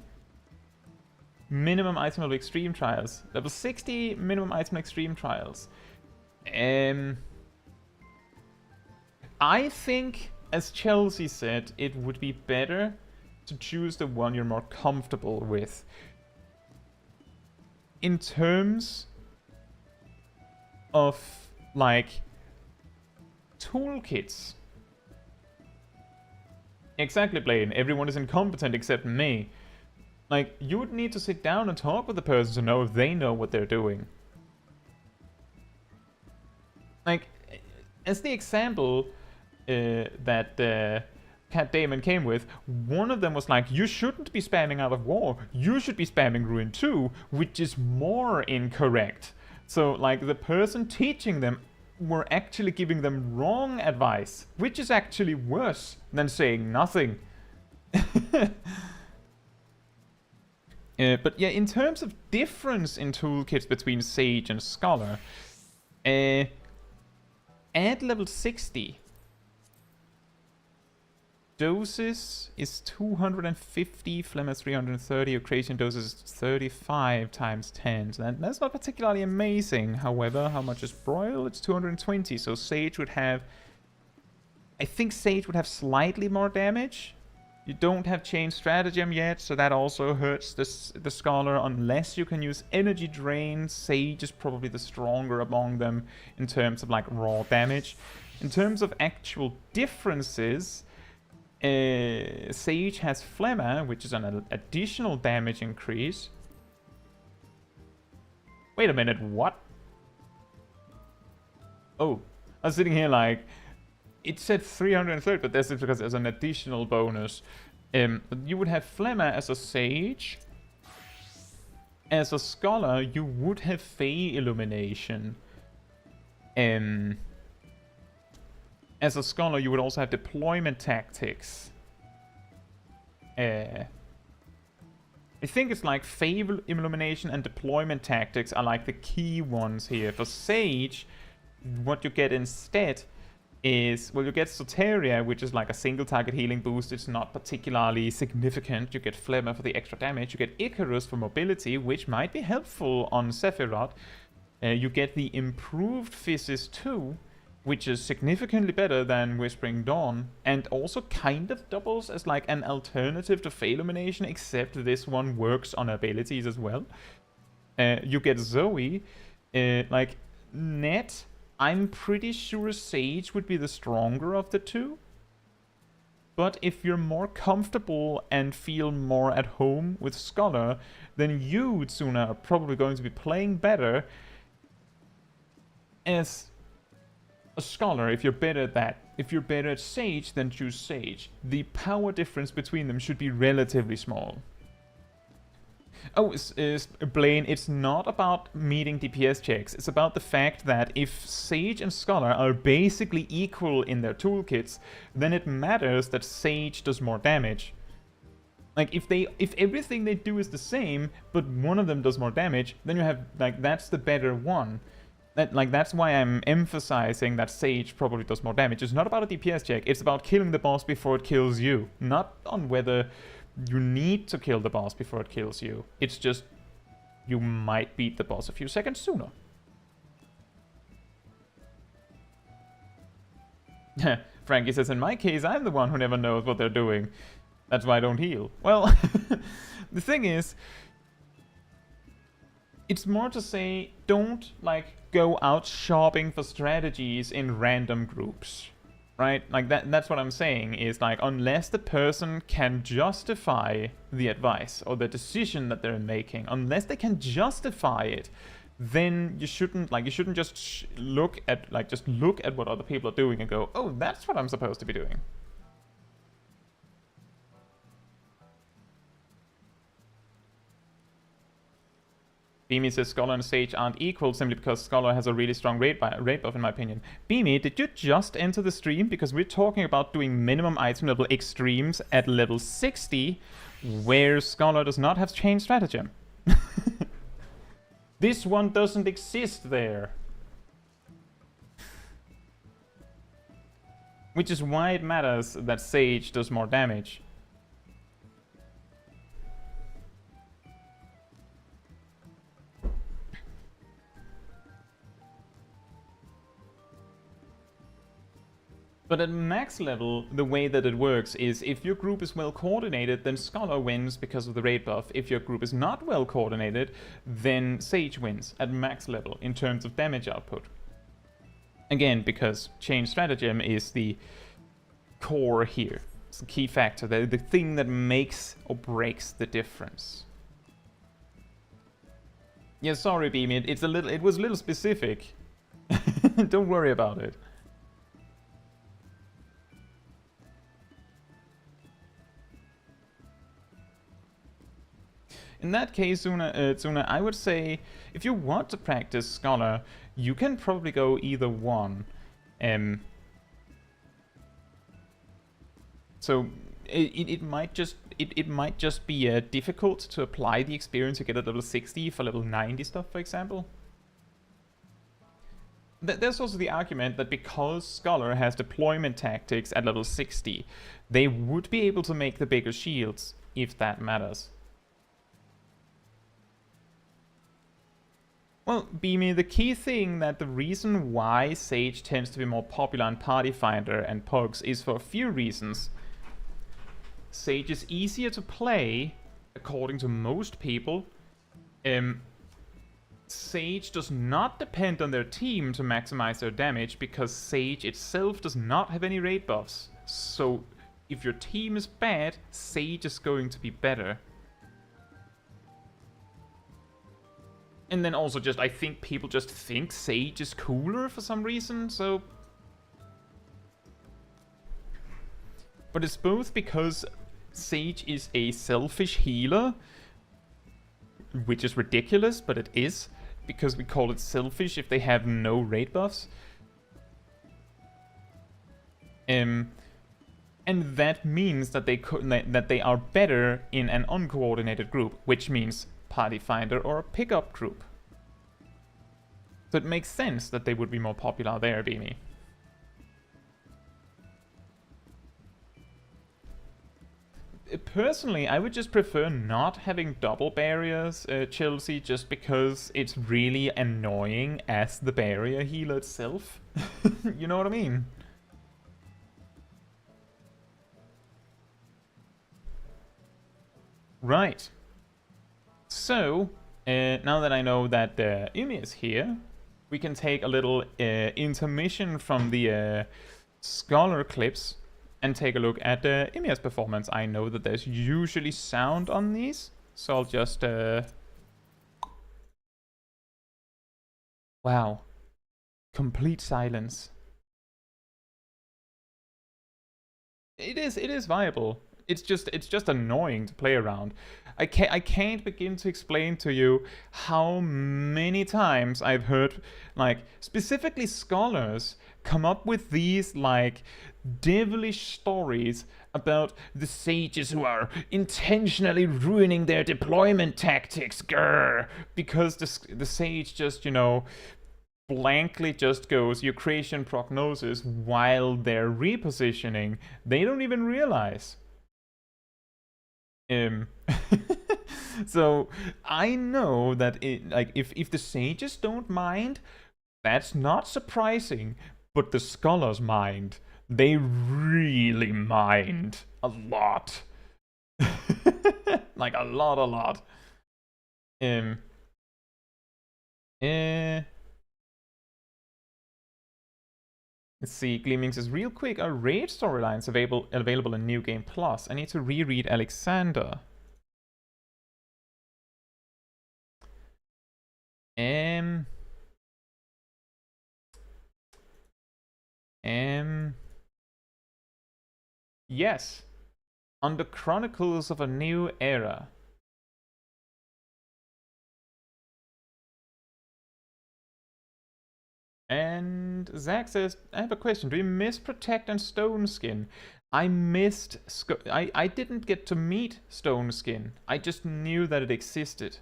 minimum item level extreme trials? Level 60 minimum item extreme trials. I think, as Chelsea said, it would be better to choose the one you're more comfortable with. In terms of, like, toolkits. Exactly, Blaine. Everyone is incompetent except me. Like, you would need to sit down and talk with the person to know if they know what they're doing. Like, as the example that Cat Damon came with, one of them was like, you shouldn't be spamming Out of War, you should be spamming Ruin 2, which is more incorrect. So, like, the person teaching them were actually giving them wrong advice, which is actually worse than saying nothing. But yeah, in terms of difference in toolkits between Sage and Scholar, at level 60, doses is 250, Phlegm is 330, Occasion doses is 35 times 10. So that's not particularly amazing. However, how much is Broil? It's 220. So Sage would have... I think Sage would have slightly more damage. You don't have Chain Stratagem yet, so that also hurts the Scholar unless you can use Energy Drain. Sage is probably the stronger among them in terms of like raw damage. In terms of actual differences... Sage has Phlegma, which is an additional damage increase. Wait a minute, what? Oh, I was sitting here like... It said 330, but that's because there's an additional bonus. You would have Phlegma as a Sage. As a Scholar, you would have Fey Illumination. As a Scholar, you would also have Deployment Tactics. I think it's like Fey Illumination and Deployment Tactics are like the key ones here. For Sage, what you get instead is, well, you get Soteria, which is like a single target healing boost. It's not particularly significant. You get Phlegma for the extra damage. You get Icarus for mobility, which might be helpful on Sephiroth. You get the improved Physis 2, which is significantly better than Whispering Dawn, and also kind of doubles as like an alternative to Fey Illumination, except this one works on abilities as well. You get Zoe, like net, I'm pretty sure Sage would be the stronger of the two. But if you're more comfortable and feel more at home with Scholar, then you, Tsuna, are probably going to be playing better as a Scholar. If you're better at that. If you're better at Sage, then choose Sage. The power difference between them should be relatively small. Oh, Blaine, it's not about meeting DPS checks. It's about the fact that if Sage and Scholar are basically equal in their toolkits, then it matters that Sage does more damage. Like, if everything they do is the same, but one of them does more damage, then you have, like, that's the better one. That's why I'm emphasizing that Sage probably does more damage. It's not about a DPS check, it's about killing the boss before it kills you. Not on whether you need to kill the boss before it kills you. It's just, you might beat the boss a few seconds sooner. Frankie says, in my case, I'm the one who never knows what they're doing. That's why I don't heal. Well, the thing is, it's more to say, don't, like, go out shopping for strategies in random groups. Right? Like, that's what I'm saying, is, like, unless the person can justify the advice or the decision that they're making, unless they can justify it, then you shouldn't just look at what other people are doing and go, oh, that's what I'm supposed to be doing. Beamy says Scholar and Sage aren't equal simply because Scholar has a really strong raid buff in my opinion. Beamy, did you just enter the stream? Because we're talking about doing minimum item level extremes at level 60, where Scholar does not have Chain Stratagem. This one doesn't exist there. Which is why it matters that Sage does more damage. But at max level, the way that it works is if your group is well coordinated, then Scholar wins because of the raid buff. If your group is not well coordinated, then Sage wins at max level in terms of damage output. Again, because chain stratagem is the core here. It's the key factor, the thing that makes or breaks the difference. Yeah, sorry, Beamy, it was a little specific. Don't worry about it. In that case, Tsuna, I would say if you want to practice Scholar, you can probably go either one. So it might just be difficult to apply the experience you get at level 60 for level 90 stuff, for example. There's also the argument that because Scholar has deployment tactics at level 60, they would be able to make the bigger shields, if that matters. Well, Beamy, the key thing that the reason why Sage tends to be more popular in Party Finder and Pugs is for a few reasons. Sage is easier to play, according to most people. Sage does not depend on their team to maximize their damage because Sage itself does not have any raid buffs. So if your team is bad, Sage is going to be better. And then also just, I think people just think Sage is cooler for some reason, so... But it's both because Sage is a selfish healer, which is ridiculous, but it is, because we call it selfish if they have no raid buffs. And that means that they are better in an uncoordinated group, which means Party Finder or a pickup group. So it makes sense that they would be more popular there, Beamy. Personally, I would just prefer not having double barriers, Chelsea, just because it's really annoying as the barrier healer itself. You know what I mean? Right. So, now that I know that Imi is here, we can take a little intermission from the Scholar clips and take a look at Imia's performance. I know that there's usually sound on these, so I'll just... Wow. Complete silence. It is viable. It's just annoying to play around. I can't begin to explain to you how many times I've heard, like, specifically scholars come up with these, like, devilish stories about the sages who are intentionally ruining their deployment tactics, grr, because the sage just, you know, blankly just goes your creation prognosis while they're repositioning. They don't even realize. So I know that if the sages don't mind, that's not surprising, but the scholars mind. They really mind a lot. Like a lot. Let's see, Gleaming says, real quick, are raid storylines available in New Game Plus? I need to reread Alexander. Yes. On the Chronicles of a New Era. And Zach says, I have a question. Do you miss Protect and Stone Skin? I missed... I didn't get to meet Stone Skin. I just knew that it existed.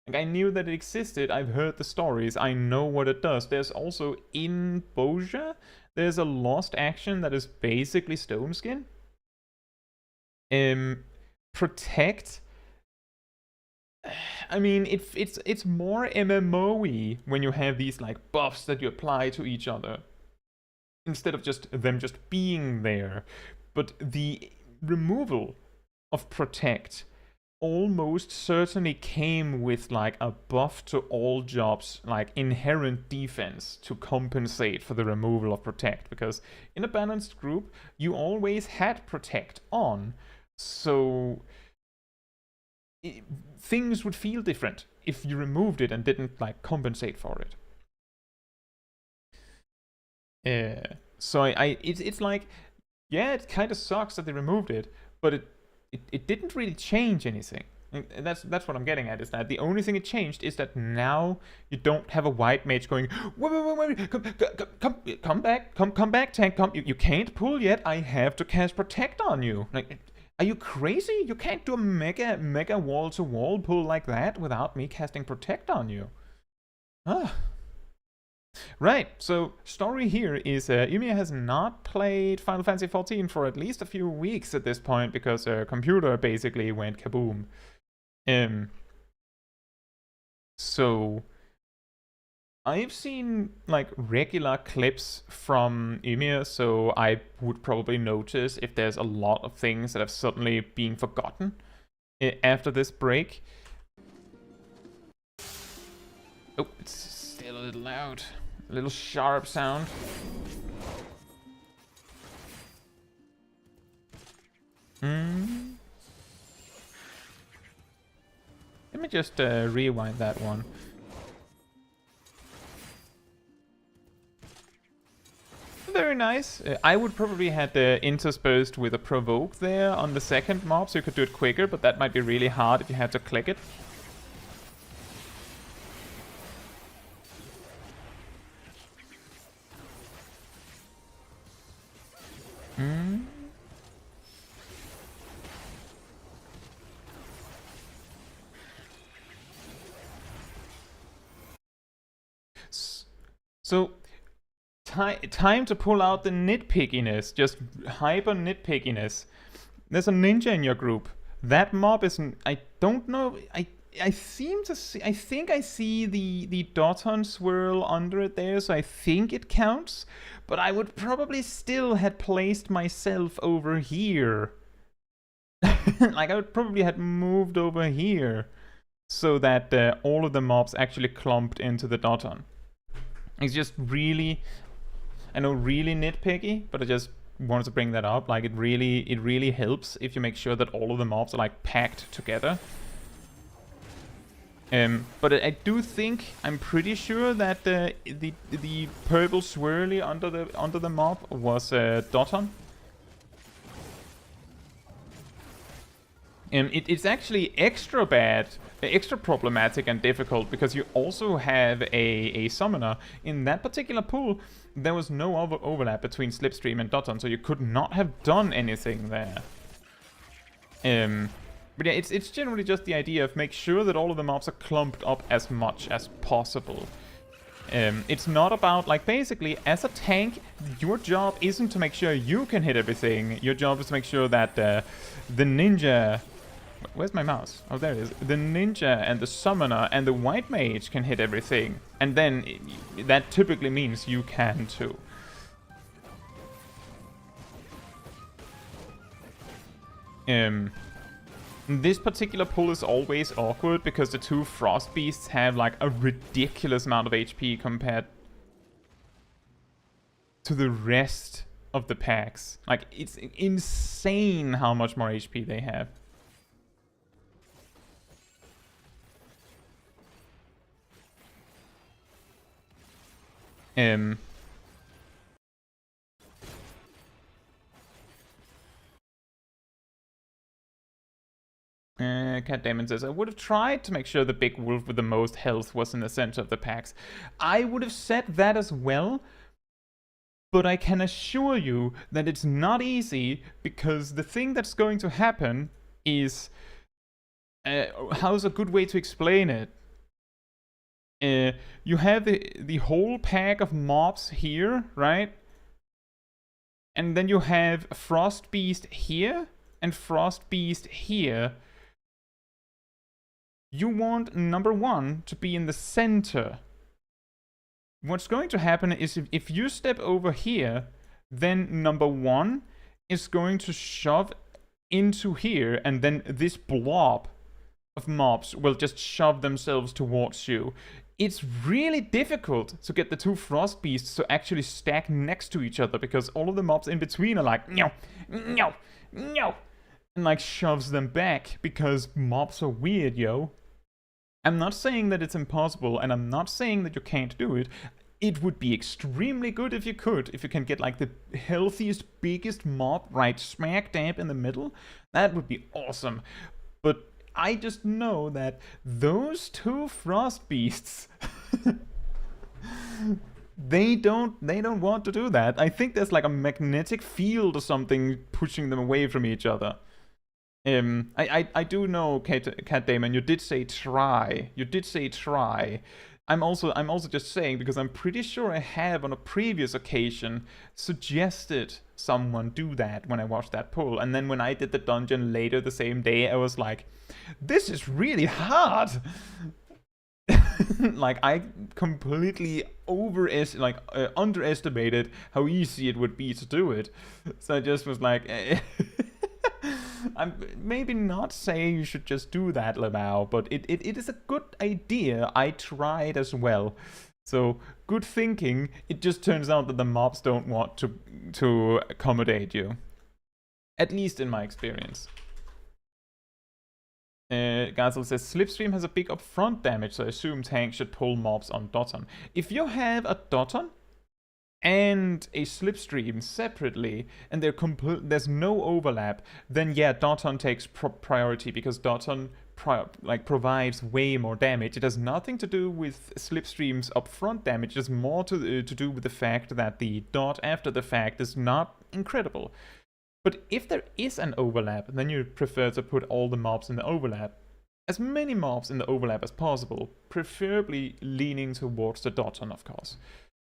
Like, I knew that it existed. I've heard the stories. I know what it does. There's also in Boja, there's a lost action that is basically Stone Skin. Protect. I mean, it's more MMO-y when you have these like buffs that you apply to each other instead of just them just being there. But the removal of Protect almost certainly came with like a buff to all jobs, like inherent defense to compensate for the removal of Protect, because in a balanced group you always had Protect on, so things would feel different if you removed it and didn't like compensate for it. So it's like, yeah, it kind of sucks that they removed it, but it didn't really change anything. And that's what I'm getting at, is that the only thing it changed is that now you don't have a white mage going, wait, come back, tank, you can't pull yet, I have to cast Protect on you. Like, are you crazy? You can't do a mega wall-to-wall pull like that without me casting Protect on you. Right, so story here is Ymir has not played Final Fantasy XIV for at least a few weeks at this point, because her computer basically went kaboom. So I've seen like regular clips from Ymir, so I would probably notice if there's a lot of things that have suddenly been forgotten after this break. Oh, it's still a little loud. A little sharp sound. Let me just rewind that one. Very nice. I would probably have interspersed with a provoke there on the second mob, so you could do it quicker, but that might be really hard if you had to click it. So, time to pull out the nitpickiness, just hyper nitpickiness. There's a ninja in your group. That mob isn't. I don't know. I seem to see. I think I see the Doton swirl under it there, so I think it counts. But I would probably still have placed myself over here. Like, I would probably have moved over here so that all of the mobs actually clumped into the Doton. It's just really, I know, really nitpicky, but I just wanted to bring that up. Like, it really helps if you make sure that all of the mobs are like packed together. But I do think, I'm pretty sure that the purple swirly under the mob was Doton. It's actually extra bad, extra problematic and difficult, because you also have a summoner. In that particular pool, there was no overlap between Slipstream and Doton, so you could not have done anything there. But yeah, it's generally just the idea of make sure that all of the mobs are clumped up as much as possible. It's not about, like, basically, as a tank, your job isn't to make sure you can hit everything. Your job is to make sure that the ninja... Where's my mouse? Oh, there it is. The ninja and the summoner and the white mage can hit everything. And then that typically means you can too. This particular pull is always awkward because the two frost beasts have like a ridiculous amount of HP compared to the rest of the packs. Like, it's insane how much more HP they have. Cat Damon says, I would have tried to make sure the big wolf with the most health was in the center of the packs. I would have said that as well, but I can assure you that it's not easy, because the thing that's going to happen is... how's a good way to explain it? You have the whole pack of mobs here, right? And then you have Frost Beast here and Frost Beast here. You want number 1 to be in the center. What's going to happen is if you step over here, then number 1 is going to shove into here, and then this blob of mobs will just shove themselves towards you. It's really difficult to get the 2 Frost Beasts to actually stack next to each other, because all of the mobs in between are like, no, no, no, and like shoves them back, because mobs are weird, yo. I'm not saying that it's impossible, and I'm not saying that you can't do it. It would be extremely good if you could, if you can get like the healthiest, biggest mob right smack dab in the middle. That would be awesome. But I just know that those 2 Frost Beasts, they don't want to do that. I think there's like a magnetic field or something pushing them away from each other. I do know, Cat Damon, you did say try. You did say try. I'm also just saying, because I'm pretty sure I have on a previous occasion suggested someone do that when I watched that poll. And then when I did the dungeon later the same day, I was like, this is really hard. Like, I completely underestimated how easy it would be to do it. So I just was like, I'm maybe not saying you should just do that, Lamau, but it is a good idea. I tried as well. So, good thinking. It just turns out that the mobs don't want to accommodate you. At least in my experience. Gazel says, Slipstream has a big upfront damage, so I assume tanks should pull mobs on Doton. If you have a Doton and a Slipstream separately, and there's no overlap, then yeah, Doton takes priority, because Doton provides way more damage. It has nothing to do with Slipstream's upfront damage. It has more to do with the fact that the dot after the fact is not incredible. But if there is an overlap, then you prefer to put all the mobs in the overlap. As many mobs in the overlap as possible, preferably leaning towards the Doton, of course.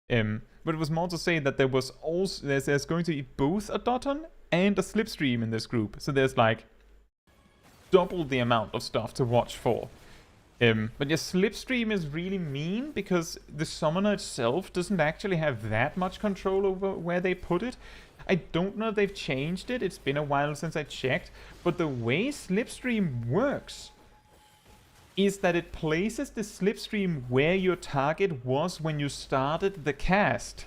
But it was more to say that there was also there's going to be both a Doton and a Slipstream in this group. So there's like double the amount of stuff to watch for. But yeah, Slipstream is really mean, because the summoner itself doesn't actually have that much control over where they put it. I don't know if they've changed it. It's been a while since I checked. But the way Slipstream works is that it places the Slipstream where your target was when you started the cast.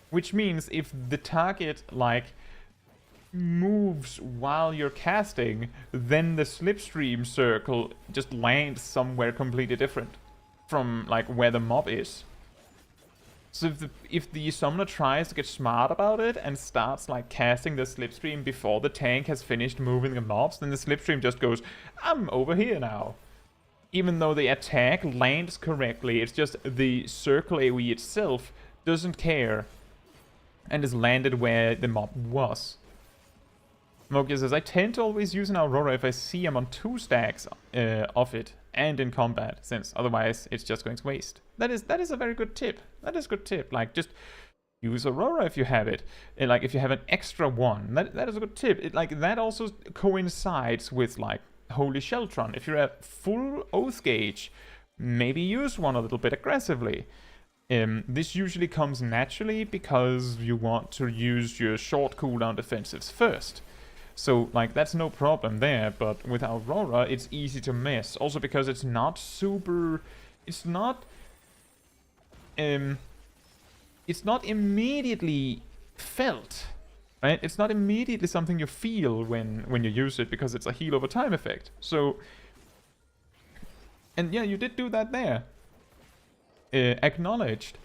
Which means if the target, like, moves while you're casting, then the Slipstream circle just lands somewhere completely different from, like, where the mob is. So if the summoner tries to get smart about it and starts like casting the Slipstream before the tank has finished moving the mobs, then the Slipstream just goes, I'm over here now. Even though the attack lands correctly, it's just the circle AoE itself doesn't care and is landed where the mob was. Mokia says, I tend to always use an Aurora if I see I'm on 2 stacks of it and in combat, since otherwise it's just going to waste. That is a very good tip. That is a good tip. Like, just use Aurora if you have it. And, like, if you have an extra one, that is a good tip. That also coincides with, like, Holy Sheltron. If you're at full Oath Gauge, maybe use one a little bit aggressively. This usually comes naturally because you want to use your short cooldown defensives first. So, like, that's no problem there, but with Aurora, it's easy to miss. Also because it's not super... It's not immediately felt, right? It's not immediately something you feel when you use it, because it's a heal over time effect. So... And yeah, you did do that there. Acknowledged.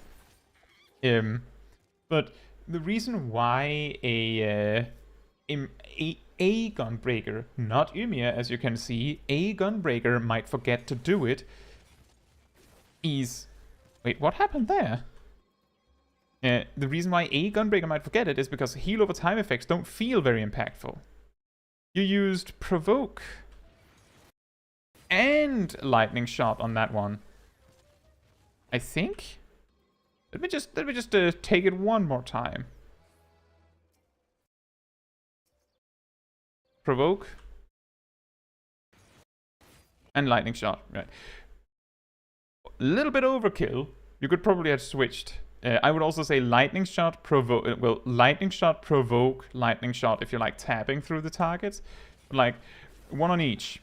But the reason why a Gunbreaker, not Ymir, as you can see, a Gunbreaker might forget to do it is... Wait, what happened there? The reason why a Gunbreaker might forget it is because heal over time effects don't feel very impactful. You used Provoke and Lightning Shot on that one, I think. Let me just take it one more time. provoke, and lightning shot. Right. A little bit overkill. You could probably have switched. I would also say lightning shot, provoke. Well, lightning shot, provoke, lightning shot if you're like tapping through the targets. Like, one on each.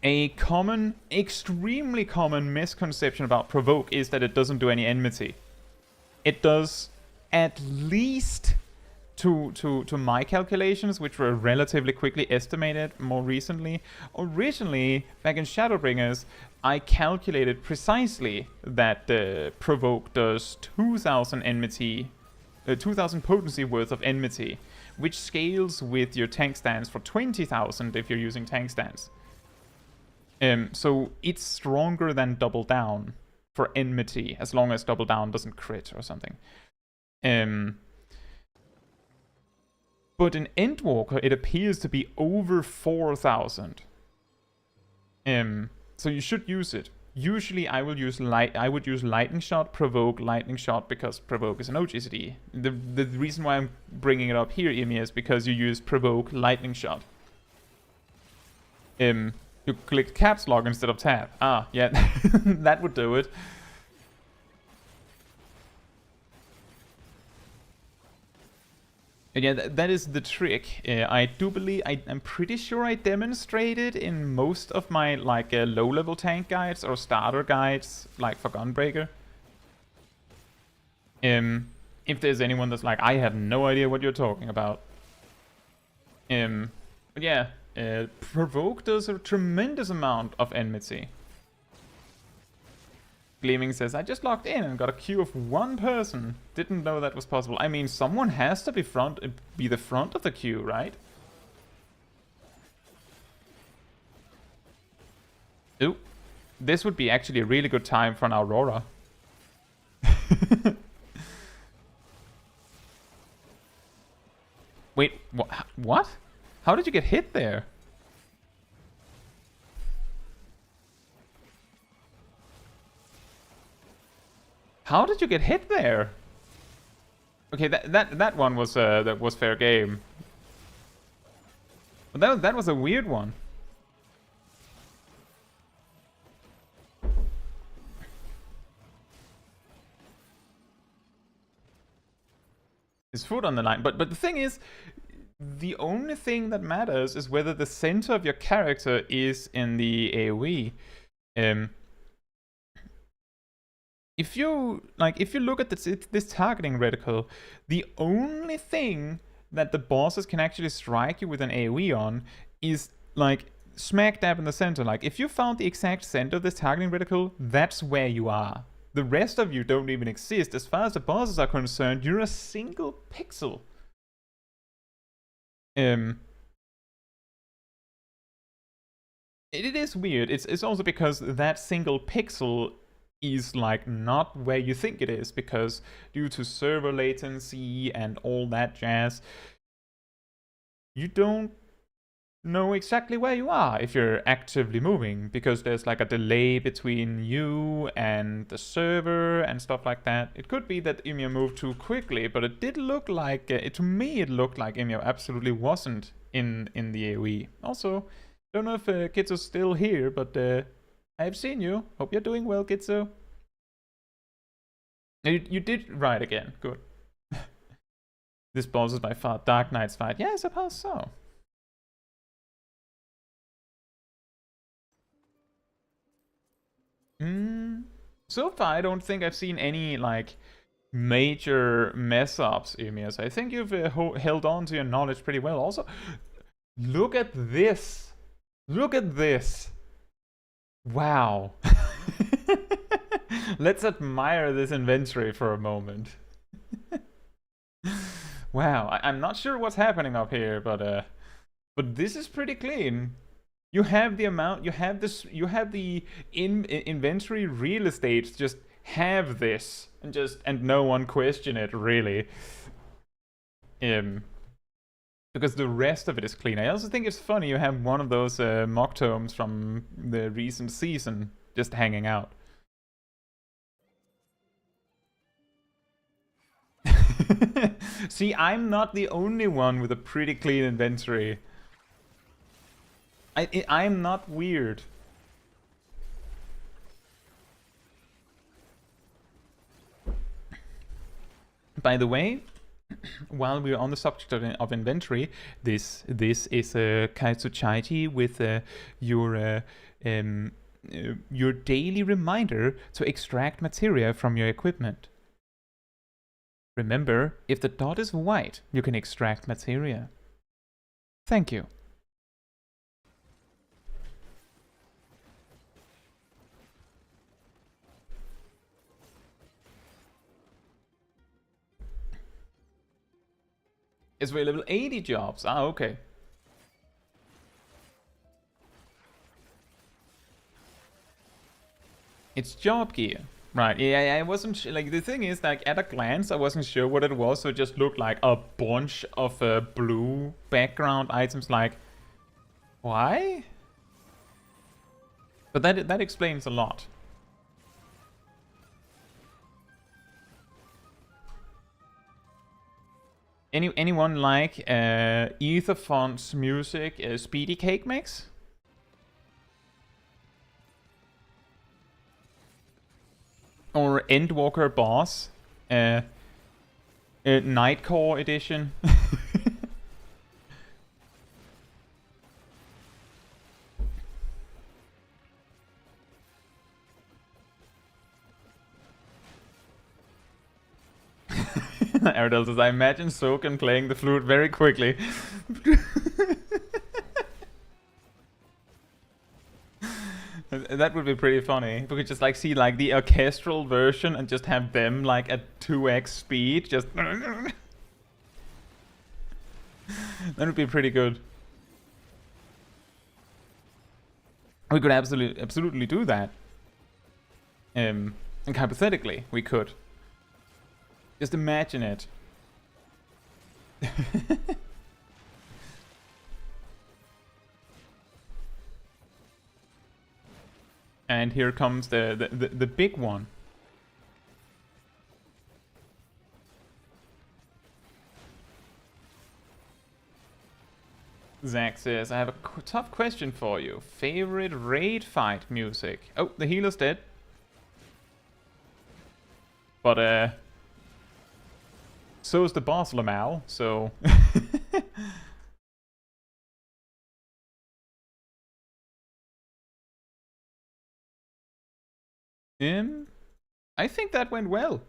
A common, extremely common misconception about provoke is that it doesn't do any enmity. It does, at least to my calculations, which were relatively quickly estimated more recently. Originally, back in Shadowbringers, I calculated precisely that provoke does 2,000 enmity, 2,000 potency worth of enmity, which scales with your tank stance for 20,000 if you're using tank stance. So it's stronger than double down for enmity, as long as double down doesn't crit or something. But in Endwalker, it appears to be over 4,000. So you should use it. Usually, I would use lightning shot, provoke, lightning shot, because provoke is an OGCD. The reason why I'm bringing it up here, Imi, is because you use provoke, lightning shot. You clicked caps lock instead of tab. Ah, yeah, that would do it. Yeah, that is the trick. I do believe, I'm pretty sure I demonstrated in most of my like low-level tank guides or starter guides, like for Gunbreaker. If there's anyone that's like, I have no idea what you're talking about. But yeah, provoke does a tremendous amount of enmity. Gleaming says, I just logged in and got a queue of one person. Didn't know that was possible. I mean, someone has to be the front of the queue, right? Ooh. This would be actually a really good time for an Aurora. Wait, what? How did you get hit there? How did you get hit there? Okay, that one was fair game. But that was a weird one. His foot on the line, but the thing is, the only thing that matters is whether the center of your character is in the AoE. If you look at this targeting reticle, the only thing that the bosses can actually strike you with an AoE on is like smack dab in the center. Like if you found the exact center of this targeting reticle, that's where you are. The rest of you don't even exist. As far as the bosses are concerned, you're a single pixel. It is weird. It's also because that single pixel is like not where you think it is, because due to server latency and all that jazz, you don't know exactly where you are if you're actively moving, because there's like a delay between you and the server and stuff like that. It could be that Ymir moved too quickly, but it did look like, to me it looked like Ymir absolutely wasn't in the AoE. Also, don't know if Caetsu's still here, but I've seen you. Hope you're doing well, Caetsu. You did right again. Good. This boss is by far Dark Knight's fight. Yeah, I suppose so. So far, I don't think I've seen any like major mess ups, Ymir. So I think you've held on to your knowledge pretty well. Also, look at this. Look at this. Wow. Let's admire this inventory for a moment. Wow, I'm not sure what's happening up here, but this is pretty clean. You have the amount, you have the inventory real estate. Just have this and no one question it really. Because the rest of it is clean. I also think it's funny you have one of those mock tomes from the recent season just hanging out. See, I'm not the only one with a pretty clean inventory. I'm not weird. By the way, while we're on the subject of inventory, this is a Caetsu Chaiji with your daily reminder to extract materia from your equipment. Remember, if the dot is white, you can extract materia. Thank you. It's for level 80 jobs. Ah, okay. It's job gear. Right, yeah, I wasn't like, the thing is, like, at a glance, I wasn't sure what it was, so it just looked like a bunch of blue background items, like, why? But that explains a lot. Anyone like Etherfont's music, Speedy Cake Mix? Or Endwalker Boss, Nightcore Edition. Aerodel says, I imagine Soken playing the flute very quickly. That would be pretty funny. If we could just like see like the orchestral version and just have them like at 2x speed, just that would be pretty good. We could absolutely do that. And hypothetically, we could. Just imagine it. And here comes the big one. Zach says, I have a tough question for you. Favorite raid fight music? Oh, the healer's dead. But, so is the boss Lamal, so... I think that went well.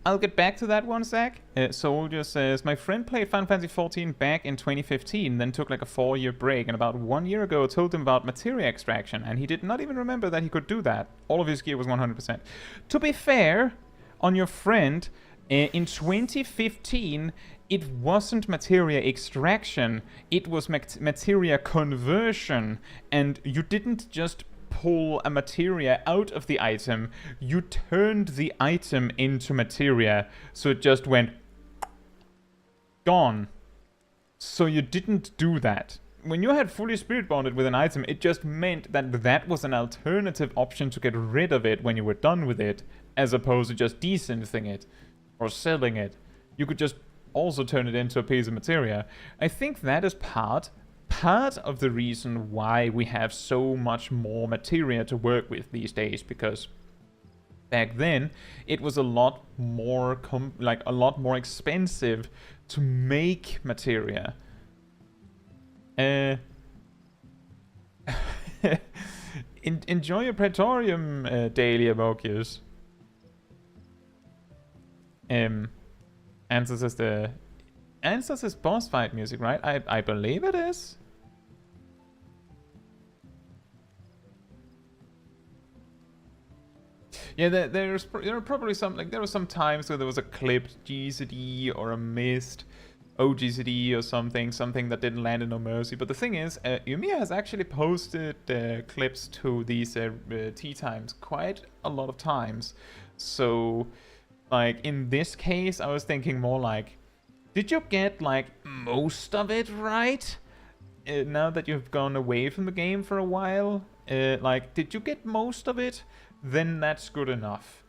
I'll get back to that one, Zach. Soldier says, my friend played Final Fantasy XIV back in 2015, then took like a 4-year break, and about 1 year ago told him about materia extraction, and he did not even remember that he could do that. All of his gear was 100%. To be fair, on your friend, in 2015, it wasn't materia extraction, it was materia conversion, and you didn't just pull a materia out of the item, you turned the item into materia, so it just went gone. So you didn't do that. When you had fully spirit bonded with an item, it just meant that that was an alternative option to get rid of it when you were done with it, as opposed to just desynthing it or selling it. You could just also turn it into a piece of materia. I think that is part of the reason why we have so much more materia to work with these days, because back then it was a lot more expensive to make materia. Enjoy your Praetorium, Daily Amocius. Answers is boss fight music, right? I believe it is. Yeah, there are probably some, like, there were some times where there was a clipped GCD or a missed OGCD or something that didn't land in No Mercy. But the thing is, Yumiya has actually posted clips to these tea times quite a lot of times. So, like, in this case, I was thinking more like, did you get, like, most of it right? Now that you've gone away from the game for a while? Like, did you get most of it? then that's good enough.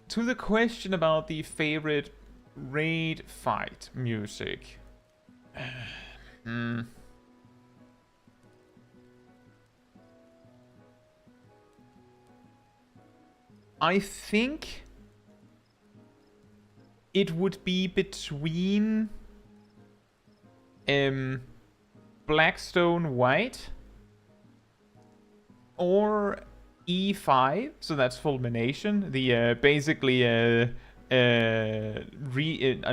To the question about the favorite raid fight music. I think it would be between Blackstone White or E5, so that's Fulmination, the basically a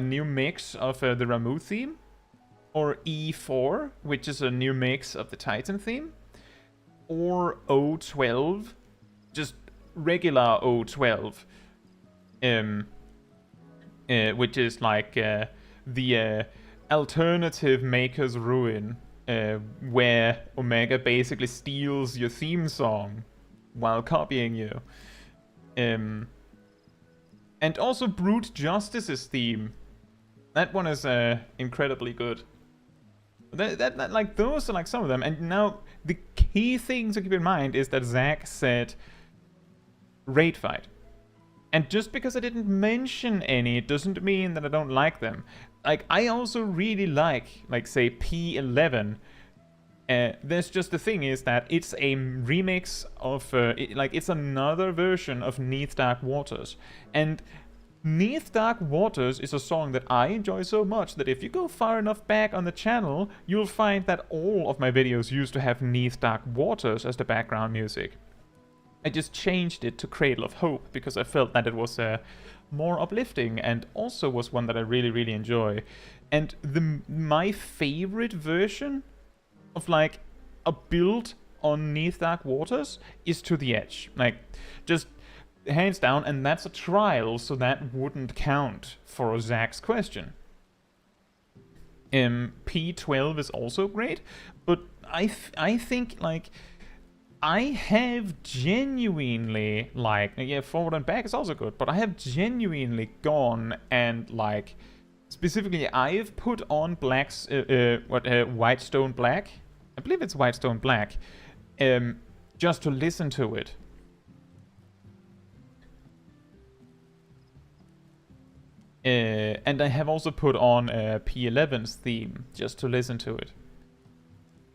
new mix of the Ramuh theme, or E4, which is a new mix of the Titan theme, or O12, just regular O12, which is like the alternative Maker's Ruin, where Omega basically steals your theme song while copying you. And also Brute Justice's theme. That one is incredibly good. That like those are like some of them. And now the key thing to keep in mind is that Zach said raid fight. And just because I didn't mention any doesn't mean that I don't like them. Like, I also really like say P11. There's just the thing is that it's a remix of it's another version of 'Neath Dark Waters, and 'Neath Dark Waters is a song that I enjoy so much that if you go far enough back on the channel, you'll find that all of my videos used to have 'Neath Dark Waters as the background music. I just changed it to Cradle of Hope because I felt that it was more uplifting and also was one that I really, really enjoy. And my favorite version of like a build on 'Neath Dark Waters is To the Edge. Like, just hands down, and that's a trial, so that wouldn't count for Zach's question. P12 is also great, but I think like I have genuinely, like, yeah, Forward and Back is also good, but I have genuinely gone and, like, specifically, I've put on Whitestone Black, I believe it's Whitestone Black, just to listen to it. And I have also put on P11's theme, just to listen to it.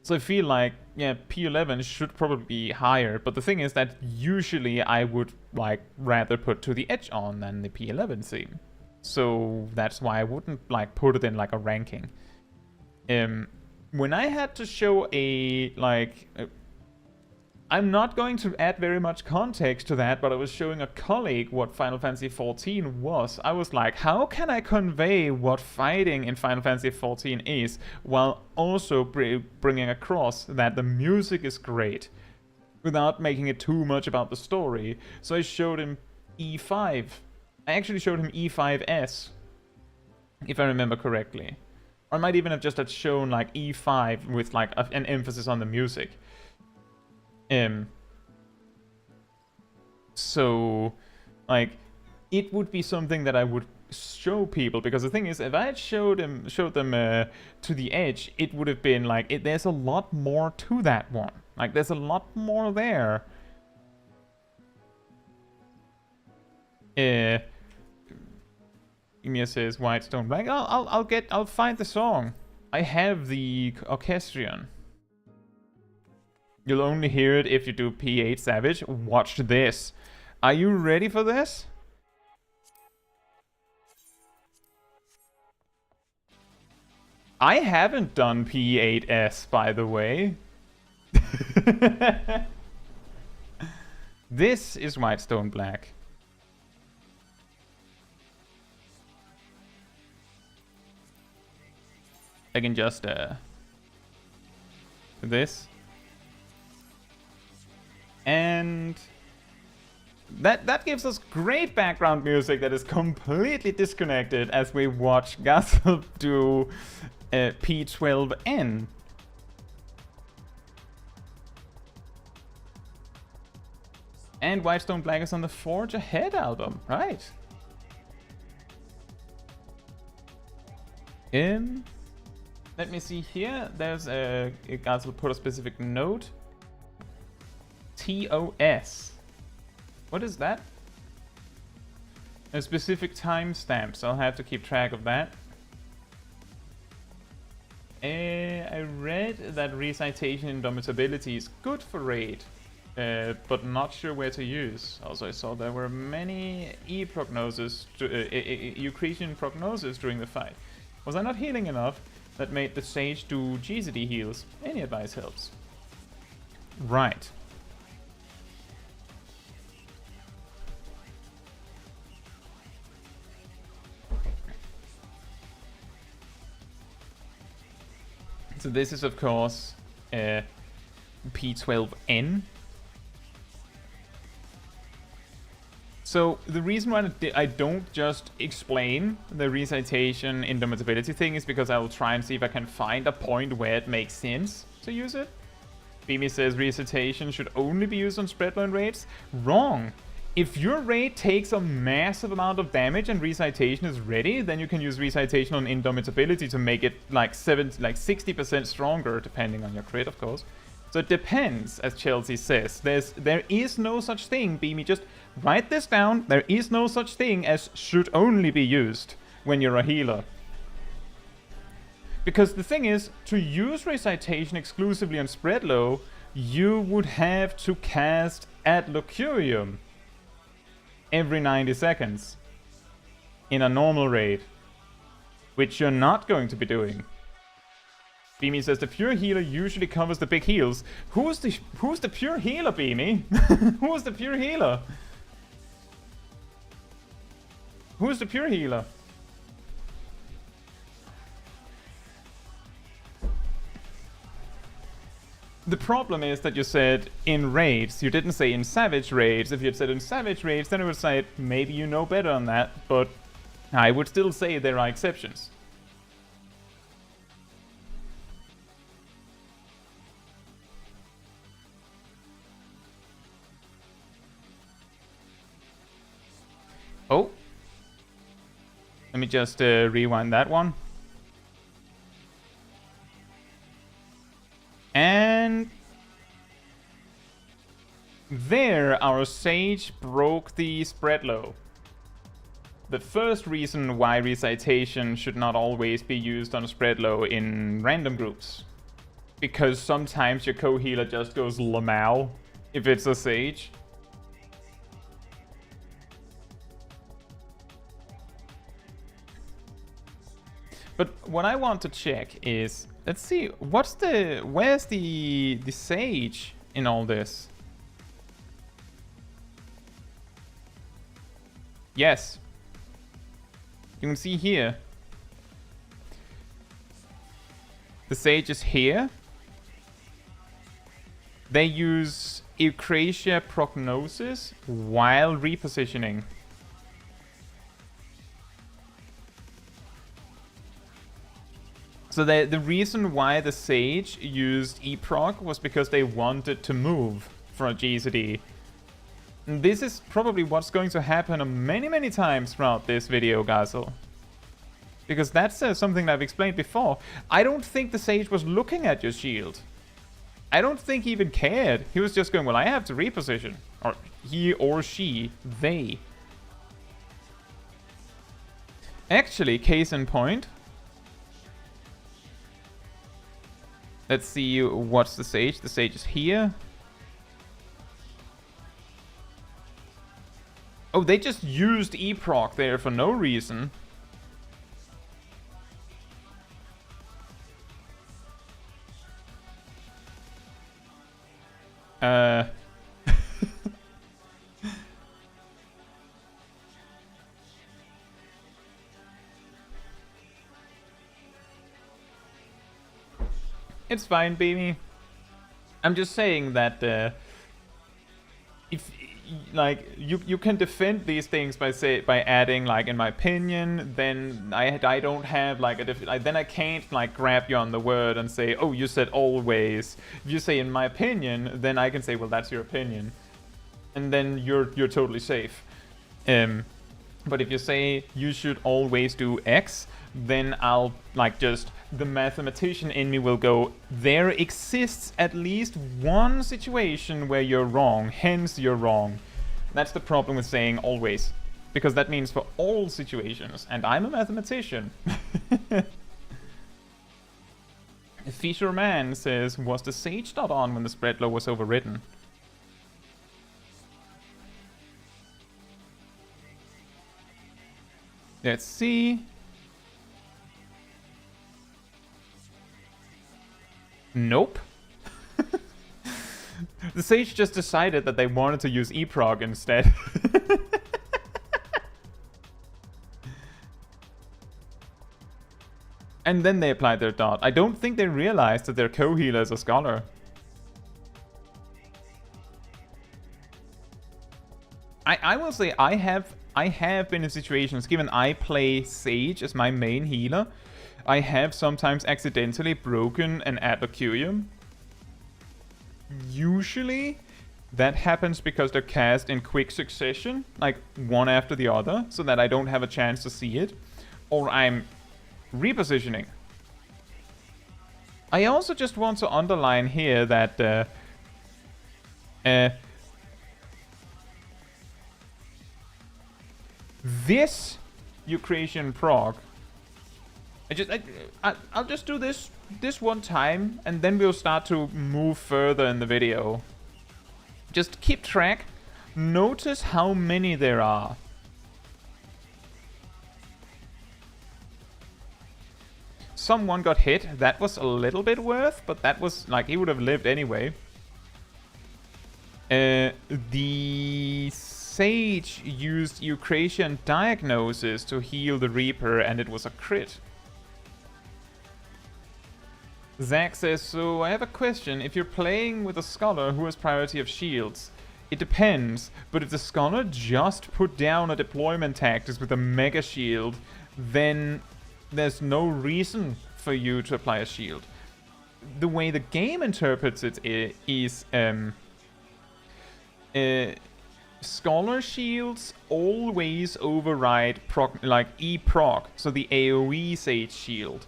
So I feel like, yeah, P11 should probably be higher, but the thing is that usually I would like rather put To the Edge on than the P11 theme. So that's why I wouldn't like put it in like a ranking. When I had to show I'm not going to add very much context to that, but I was showing a colleague what Final Fantasy XIV was. I was like, how can I convey what fighting in Final Fantasy XIV is, while also bringing across that the music is great, without making it too much about the story? So I showed him E5. I actually showed him E5S, if I remember correctly. Or I might even have just had shown like E5 with like an emphasis on the music. So, like, it would be something that I would show people, because the thing is, if I had showed them To the Edge, it would have been like, there's a lot more to that one. Like, there's a lot more there. Emia says Whitestone Black. I'll find the song. I have the orchestrion. You'll only hear it if you do P8 Savage. Watch this. Are you ready for this? I haven't done P8S, by the way. This is Whitestone Black. I can just this. And that gives us great background music that is completely disconnected as we watch Gathel do P12N. And Whitestone Black is on the Forge Ahead album, right? Let me see here. There's a guys will put a specific note. TOS. What is that? A specific timestamp, so I'll have to keep track of that. I read that recitation indomitability is good for raid, but not sure where to use. Also, I saw there were many Eucratian prognosis during the fight. Was I not healing enough that made the Sage do GCD heals? Any advice helps. Right. So this is of course P12N. So the reason why I don't just explain the recitation indomitability thing is because I will try and see if I can find a point where it makes sense to use it. Bimi says recitation should only be used on spreadline raids. Wrong! If your raid takes a massive amount of damage and recitation is ready, then you can use recitation on indomitability to make it like 60% stronger, depending on your crit, of course. So it depends, as Chelsea says. There is no such thing, Beamy. Just write this down. There is no such thing as should only be used when you're a healer. Because the thing is, to use recitation exclusively on spread low, you would have to cast Ad Locurium every 90 seconds in a normal raid, which you're not going to be doing. Beamy says the pure healer usually covers the big heals. Who's the pure healer, Beamy? Who's the pure healer? Who's the pure healer? The problem is that you said in raids, you didn't say in savage raids. If you had said in savage raids, then I would say maybe you know better on that, but I would still say there are exceptions. Oh. Let me just rewind that one. And there, our Sage broke the spread low. The first reason why recitation should not always be used on spread low in random groups. Because sometimes your co-healer just goes lamau if it's a Sage. But what I want to check is, let's see, where's the Sage in all this? Yes. You can see here. The Sage is here. They use Eucratia Prognosis while repositioning. So the reason why the Sage used E-Proc was because they wanted to move for a GCD. And this is probably what's going to happen many times throughout this video, Gazel. Because that's something that I've explained before. I don't think the Sage was looking at your shield. I don't think he even cared. He was just going, well, I have to reposition. Or he or she, they. Actually, case in point. Let's see what's the Sage. The Sage is here. Oh, they just used E-Proc there for no reason. It's fine, baby. I'm just saying that if like you can defend these things by adding like in my opinion, then I don't have like then I can't like grab you on the word and say, oh, you said always. If you say in my opinion, then I can say, well, that's your opinion, and then you're totally safe. But if you say you should always do X, then I'll like just the mathematician in me will go, there exists at least one situation where you're wrong, hence you're wrong. That's the problem with saying always, because that means for all situations, and I'm a mathematician. Fisherman says, was the sage dot on when the spread law was overridden? Let's see. Nope. The sage just decided that they wanted to use eprog instead. And then they applied their dot. I don't think they realized that their co-healer is a scholar. I will say I have been in situations, given I play Sage as my main healer, I have sometimes accidentally broken an Adlocurium. Usually that happens because they're cast in quick succession, like one after the other, so that I don't have a chance to see it. Or I'm repositioning. I also just want to underline here that this Eucratian proc, I'll just do this one time, and then we'll start to move further in the video. Just keep track. Notice how many there are. Someone got hit. That was a little bit worth, but that was like he would have lived anyway. The Sage used Eucratian Diagnosis to heal the Reaper, and it was a crit. Zach says, so I have a question. If you're playing with a Scholar who has priority of shields, it depends, but if the Scholar just put down a deployment tactics with a Mega Shield, then there's no reason for you to apply a shield. The way the game interprets it is Scholar shields always override proc, like E-proc, so the AoE Sage shield.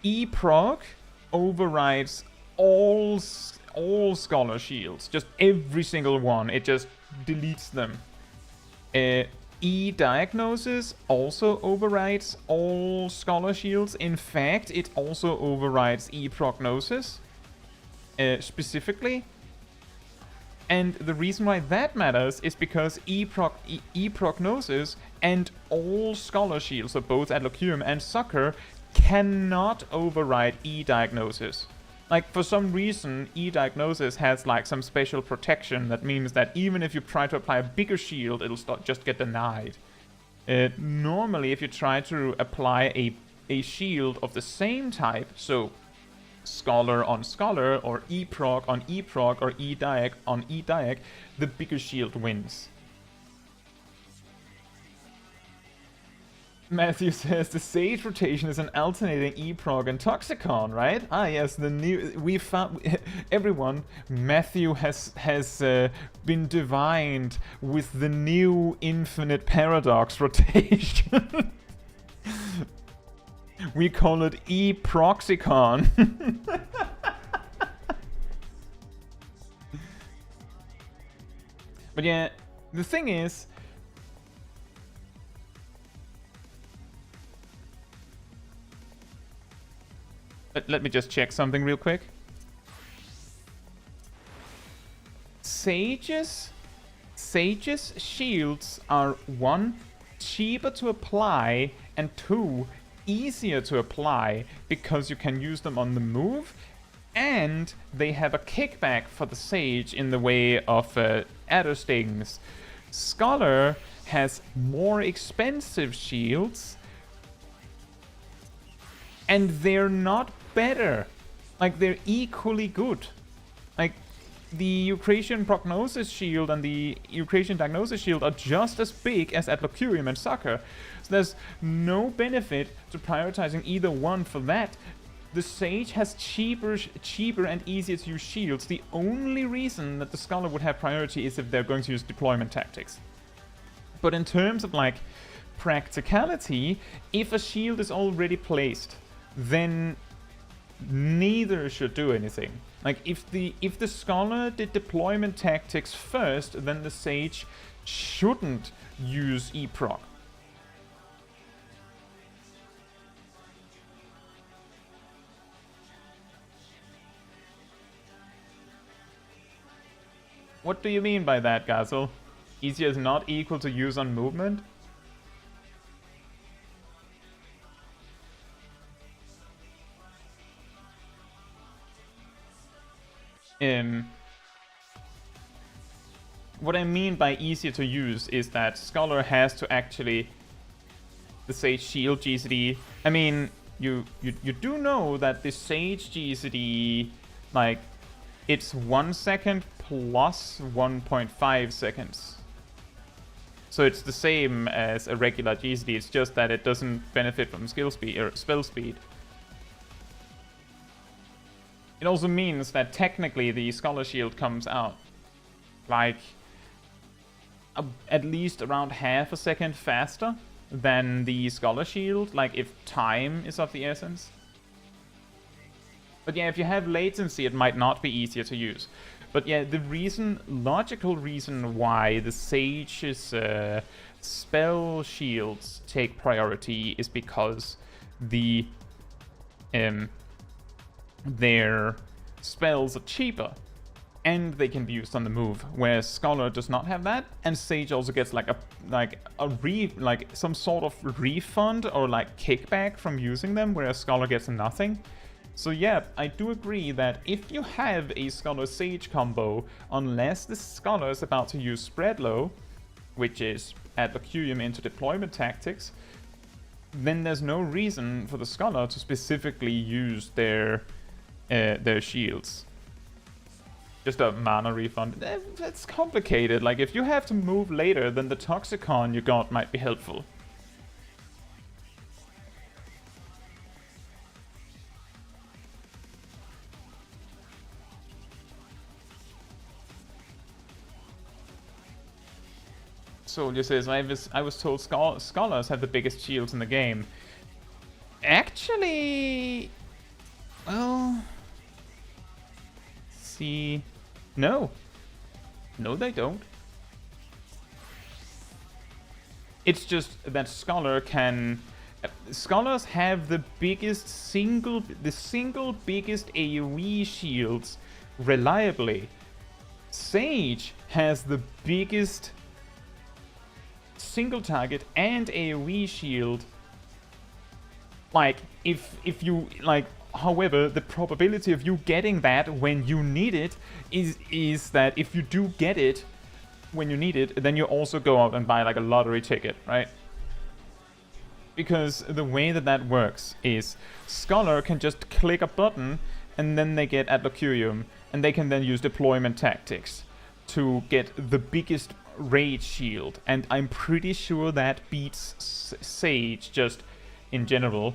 E-proc overrides all Scholar shields, just every single one. It just deletes them. E-diagnosis also overrides all Scholar shields. In fact, it also overrides E-prognosis specifically. And the reason why that matters is because E-prognosis and all Scholar shields, so both Adlocurium and Succor, cannot override E-diagnosis. Like, for some reason, E-diagnosis has like some special protection that means that even if you try to apply a bigger shield, it'll just get denied. Normally, if you try to apply a shield of the same type, so Scholar on Scholar, or E-proc on E-proc, or E-diag on E-diag, the bigger shield wins. Matthew says the Sage rotation is an alternating E-prog and Toxicon, right? Ah, yes, the new... We found... Everyone, Matthew has been divined with the new infinite paradox rotation. We call it E-proxicon. But yeah, the thing is... Let me just check something real quick. Sage's shields are 1, cheaper to apply, and 2, easier to apply because you can use them on the move, and they have a kickback for the Sage in the way of adder stings. Scholar has more expensive shields, and they're not better. Like, they're equally good. Like, the Eucratian Prognosis Shield and the Eucratian Diagnosis Shield are just as big as Adlocurium and Succor. So there's no benefit to prioritizing either one for that. The Sage has cheaper and easier to use shields. The only reason that the Scholar would have priority is if they're going to use deployment tactics. But in terms of, like, practicality, if a shield is already placed, then neither should do anything. Like, if the Scholar did deployment tactics first, then the Sage shouldn't use E-proc. What do you mean by that, Gazel? Easier is not equal to use on movement? What I mean by easier to use is that Scholar has to actually, the Sage Shield GCD. I mean, you do know that the Sage GCD, like, it's 1 second plus 1.5 seconds. So it's the same as a regular GCD, it's just that it doesn't benefit from skill speed or spell speed. It also means that technically the Scholar Shield comes out like at least around half a second faster than the Scholar Shield, like if time is of the essence. But yeah, if you have latency, it might not be easier to use. But yeah, the logical reason why the Sage's spell shields take priority is because their spells are cheaper and they can be used on the move, whereas Scholar does not have that, and Sage also gets like some sort of refund or like kickback from using them, whereas Scholar gets nothing. So yeah, I do agree that if you have a Scholar-Sage combo, unless the Scholar is about to use Spread Low, which is add Vacuum into deployment tactics, then there's no reason for the Scholar to specifically use their shields. Just a mana refund. That's complicated. Like, if you have to move later, then the Toxicon you got might be helpful. Soldier says, I was told Scholars have the biggest shields in the game. Actually, well, see, no, they don't. It's just that Scholars have the single biggest AoE shields reliably. Sage has the biggest single target and AoE shield. Like, if you like, however, the probability of you getting that when you need it is that if you do get it when you need it, then you also go out and buy like a lottery ticket, right? Because the way that works is Scholar can just click a button and then they get Adlocurium, and they can then use deployment tactics to get the biggest rage shield, and I'm pretty sure that beats Sage just in general.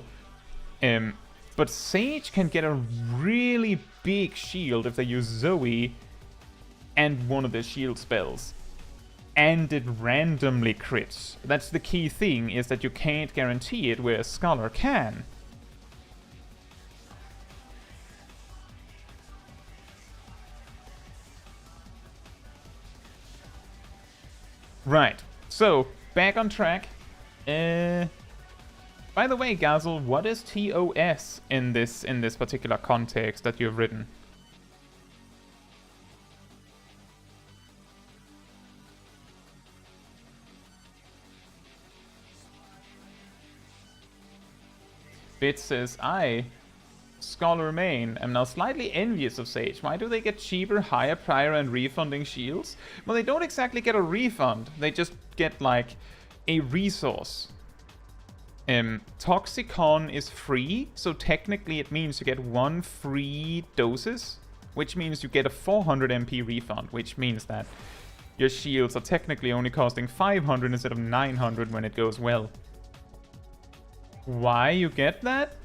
But Sage can get a really big shield if they use Zoe and one of the shield spells, and it randomly crits. That's the key thing, is that you can't guarantee it, whereas Scholar can. Right, so back on track. By the way, Gazel, what is TOS in this particular context that you've written? Bit says, I, Scholar main, am now slightly envious of Sage. Why do they get cheaper, higher prior and refunding shields? Well, they don't exactly get a refund. They just get, like, a resource. Toxicon is free, so technically it means you get 1 free doses, which means you get a 400 MP refund, which means that your shields are technically only costing 500 instead of 900 when it goes well. Why you get that?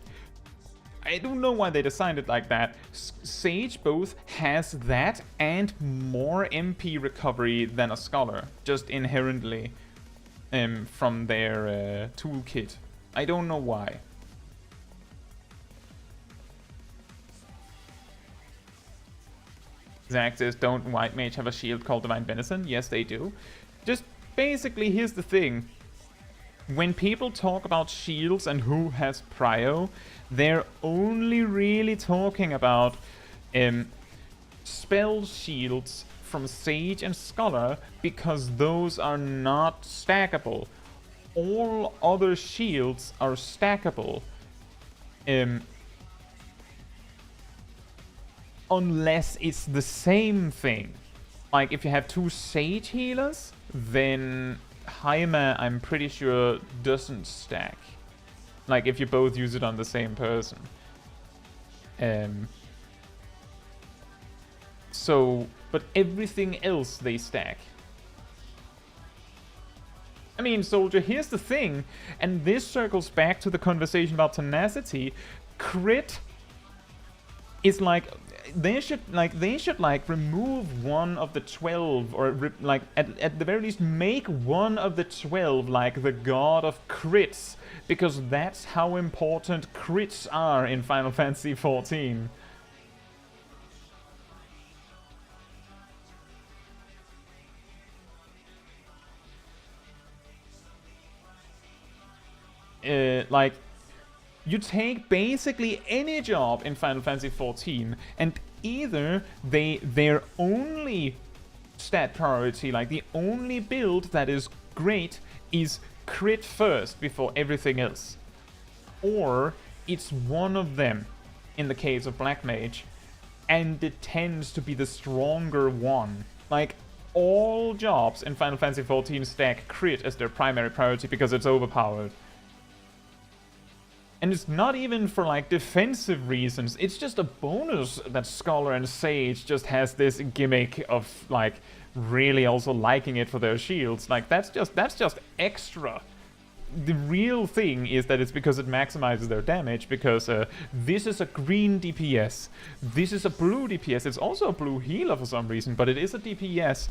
I don't know why they designed it like that. Sage both has that and more MP recovery than a Scholar, just inherently. from their toolkit. I don't know why. Zach says, don't White Mage have a shield called Divine Venison? Yes, they do. Just basically, here's the thing. When people talk about shields and who has prio, they're only really talking about spell shields from Sage and Scholar because those are not stackable. All other shields are stackable. Unless it's the same thing. Like, if you have two Sage healers, then Jaime, I'm pretty sure, doesn't stack. Like, if you both use it on the same person. But everything else they stack. I mean, Soldier, here's the thing, and this circles back to the conversation about tenacity. Crit is like... They should remove one of the 12, or at the very least make one of the 12 like the god of crits, because that's how important crits are in Final Fantasy XIV. You take basically any job in Final Fantasy XIV, and either their only stat priority, like the only build that is great, is crit first before everything else. Or it's one of them, in the case of Black Mage, and it tends to be the stronger one. Like, all jobs in Final Fantasy XIV stack crit as their primary priority because it's overpowered. And it's not even for, like, defensive reasons. It's just a bonus that Scholar and Sage just has this gimmick of, like, really also liking it for their shields. Like, that's just extra. The real thing is that it's because it maximizes their damage, because this is a green DPS. This is a blue DPS. It's also a blue healer for some reason, but it is a DPS.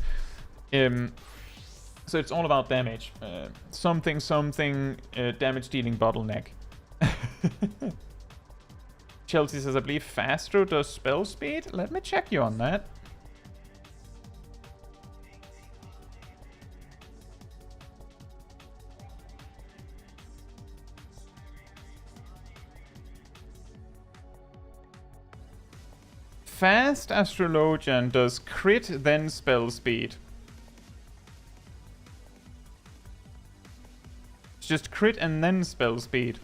So it's all about damage. Something, damage-dealing bottleneck. Chelsea says, I believe Fastro does spell speed. Let me check you on that. Fast Astrologian does crit, then spell speed. It's just crit and then spell speed.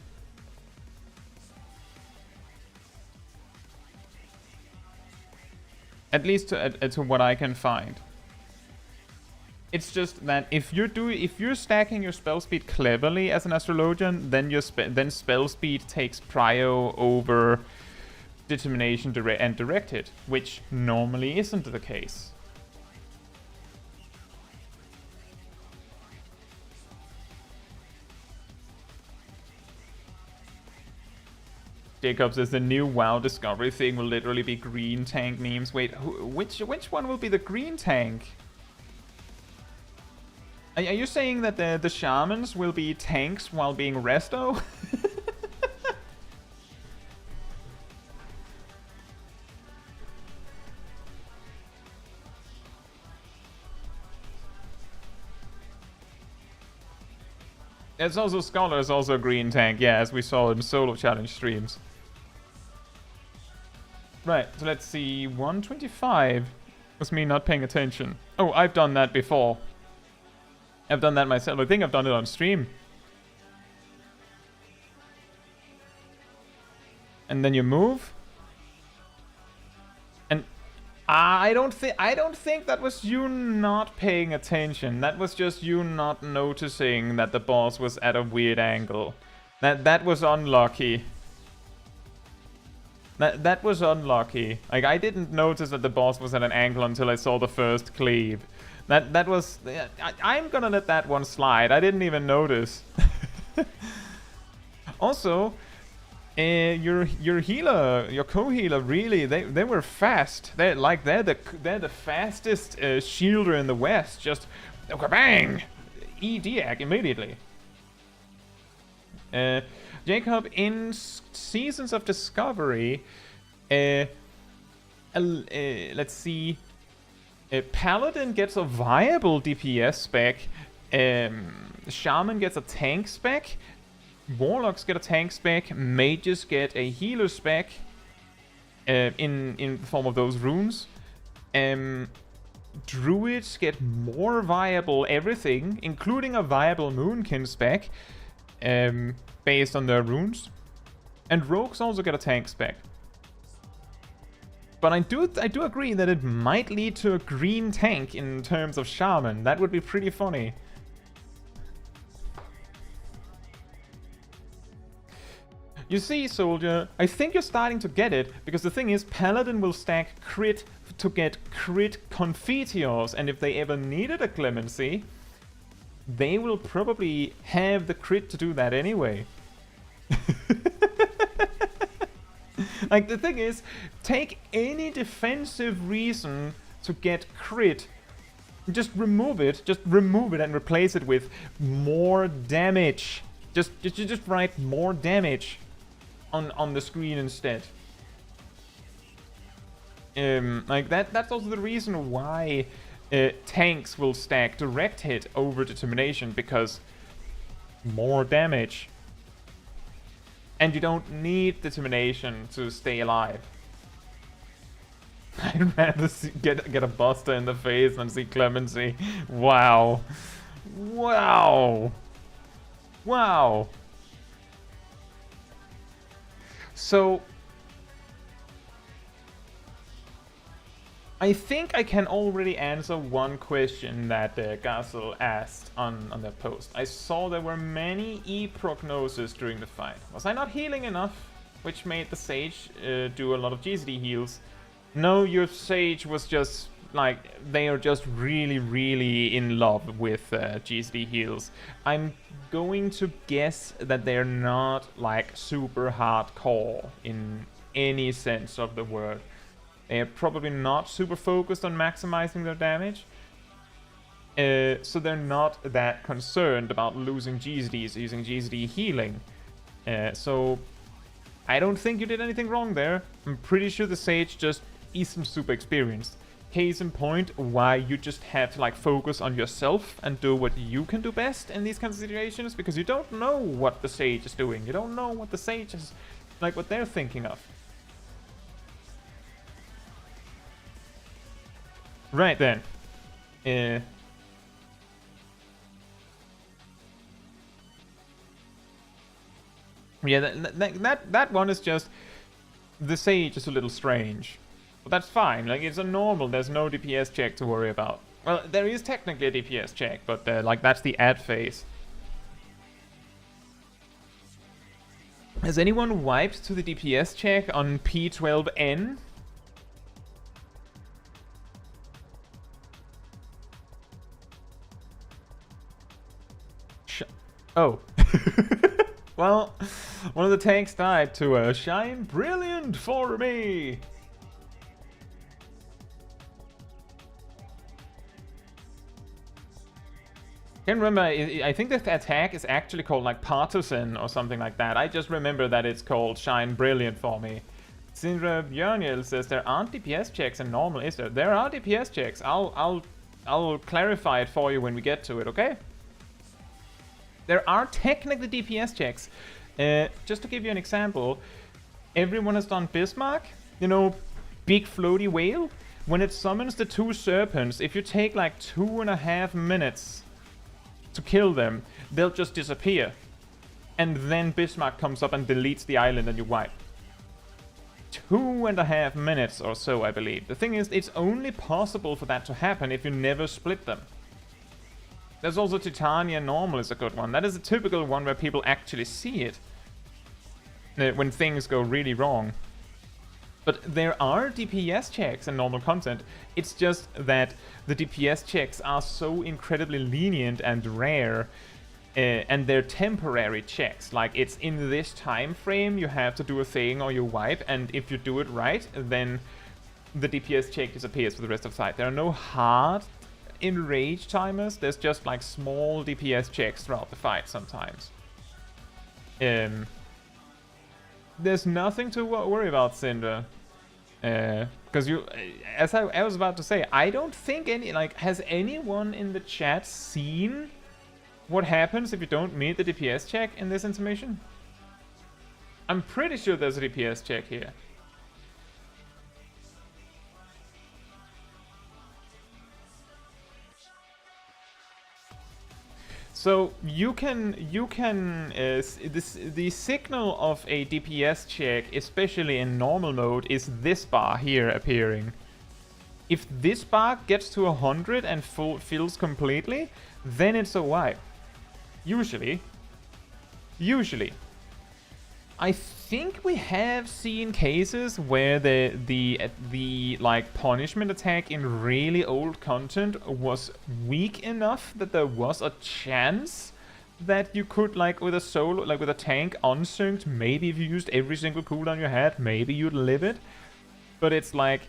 At least to what I can find. It's just that if you're stacking your spell speed cleverly as an Astrologian, then spell speed takes prio over determination and directed, which normally isn't the case. Jacob says the new WoW Discovery thing will literally be green tank memes. Wait, which one will be the green tank? Are you saying that the shamans will be tanks while being resto? It's also Scholar is also a green tank, yeah, as we saw in solo challenge streams. Right, so let's see, 125 was me not paying attention. Oh, I've done that before. I've done that myself. I think I've done it on stream. And then you move. And I don't think that was you not paying attention. That was just you not noticing that the boss was at a weird angle. That was unlucky. That was unlucky. Like, I didn't notice that the boss was at an angle until I saw the first cleave. That was... I'm gonna let that one slide. I didn't even notice. Also, your healer, your co-healer, really, they were fast. They're the fastest shielder in the West. Just bang! EDAC immediately. Jacob, in Seasons of Discovery, let's see, Paladin gets a viable DPS spec, Shaman gets a tank spec, Warlocks get a tank spec, Mages get a healer spec, in the form of those runes. Druids get more viable everything, including a viable Moonkin spec, based on their runes. And Rogues also get a tank spec. But I do agree that it might lead to a green tank in terms of Shaman. That would be pretty funny. You see, Soldier, I think you're starting to get it, because the thing is, Paladin will stack crit to get crit Confiteors, and if they ever needed a Clemency, they will probably have the crit to do that anyway. Like, the thing is, take any defensive reason to get crit, just remove it and replace it with more damage. Just write more damage on the screen instead. Like that's also the reason why tanks will stack direct hit over determination, because more damage. And you don't need determination to stay alive. I'd rather get a buster in the face than see Clemency. Wow. Wow. Wow. So I think I can already answer one question that Gazel asked on their post. I saw there were many E-prognosis during the fight. Was I not healing enough? Which made the Sage do a lot of GCD heals. No, your Sage was just like, they are just really, really in love with GCD heals. I'm going to guess that they're not like super hardcore in any sense of the word. They're probably not super focused on maximizing their damage. So they're not that concerned about losing GCDs using GCD healing. So I don't think you did anything wrong there. I'm pretty sure the Sage just isn't super experienced. Case in point, why you just have to like focus on yourself and do what you can do best in these kinds of situations, because you don't know what the Sage is doing. You don't know what the Sage is, like what they're thinking of. Right then. Yeah, that one is just, the Sage is a little strange. But that's fine, like it's a normal, there's no DPS check to worry about. Well, there is technically a DPS check, but like that's the ad phase. Has anyone wiped to the DPS check on P12N? Oh. Well, one of the tanks died to shine brilliant for me. Can't remember, I think the attack is actually called like Partisan or something like that. I just remember that it's called Shine Brilliant for me. Sindra Björniel says there aren't DPS checks in normal, is there? There are DPS checks. I'll clarify it for you when we get to it, okay? There are technically DPS checks. Just to give you an example, everyone has done Bismarck, you know, big floaty whale. When it summons the two serpents, if you take like 2.5 minutes to kill them, they'll just disappear. And then Bismarck comes up and deletes the island and you wipe. 2.5 minutes or so, I believe. The thing is, it's only possible for that to happen if you never split them. There's also Titania Normal is a good one. That is a typical one where people actually see it when things go really wrong. But there are DPS checks in normal content. It's just that the DPS checks are so incredibly lenient and rare, and they're temporary checks. Like, it's in this time frame you have to do a thing or you wipe, and if you do it right, then the DPS check disappears for the rest of the fight. There are no hard enrage timers. There's just like small DPS checks throughout the fight sometimes. There's nothing to worry about, Cinder. Because as I was about to say, I don't think has anyone in the chat seen what happens if you don't meet the DPS check in this intermission? I'm pretty sure there's a DPS check here. So the signal of a DPS check, especially in normal mode, is this bar here appearing. If this bar gets to 100 and fills completely, then it's a wipe. Usually. I think we have seen cases where the like punishment attack in really old content was weak enough that there was a chance that you could, like with a solo, like with a tank unsynced, maybe if you used every single cooldown you had, maybe you'd live it. But it's like,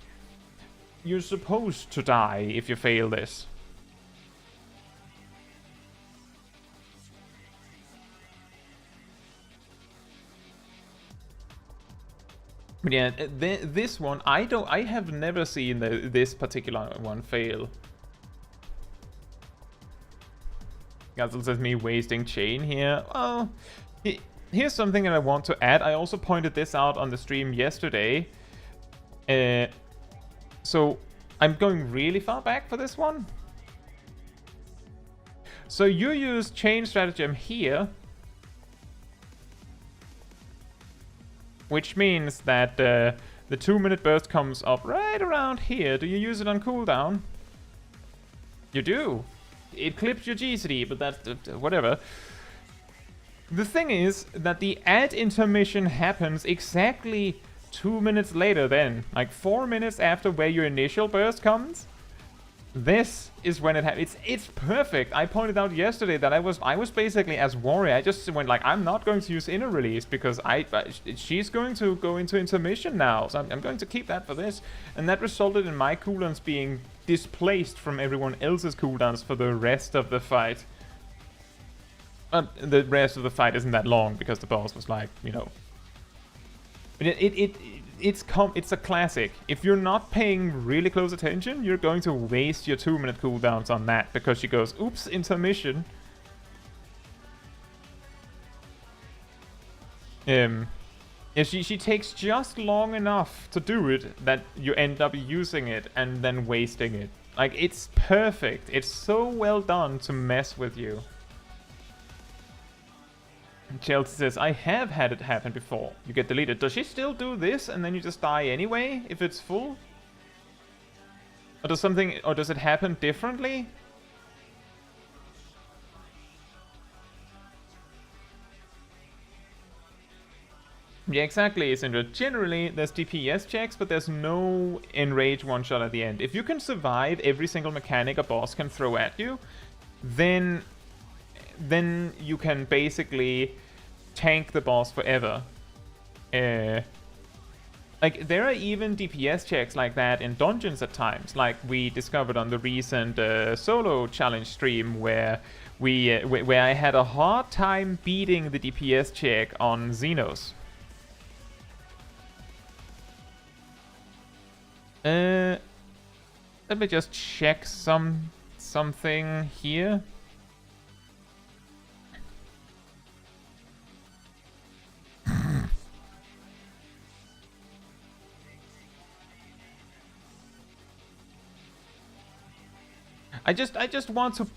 you're supposed to die if you fail this. But yeah, this one, I have never seen this particular one fail. Gazel says me wasting chain here. Well, here's something that I want to add. I also pointed this out on the stream yesterday. So I'm going really far back for this one. So you use chain stratagem here, which means that the 2-minute burst comes up right around here. Do you use it on cooldown? You do. It clips your GCD, but that's whatever. The thing is that the add intermission happens exactly 2 minutes later then. Like 4 minutes after where your initial burst comes. This is when it happens. It's perfect. I pointed out yesterday that I was basically as warrior. I just went like, I'm not going to use inner release because she's going to go into intermission now. So I'm going to keep that for this. And that resulted in my cooldowns being displaced from everyone else's cooldowns for the rest of the fight. The rest of the fight isn't that long because the boss was like, you know. But it's a classic. If you're not paying really close attention, you're going to waste your 2-minute cooldowns on that because she goes, oops, intermission. Yeah, she takes just long enough to do it that you end up using it and then wasting it. Like, it's perfect. It's so well done to mess with you. Chelsea says, I have had it happen before. You get deleted. Does she still do this and then you just die anyway if it's full? Or does it happen differently? Yeah, exactly, Sindra. Generally, there's DPS checks, but there's no enrage one-shot at the end. If you can survive every single mechanic a boss can throw at you, then you can basically tank the boss forever. Like, there are even DPS checks like that in dungeons at times, like we discovered on the recent solo challenge stream where where I had a hard time beating the DPS check on Xenos. Let me just check something here. I just want to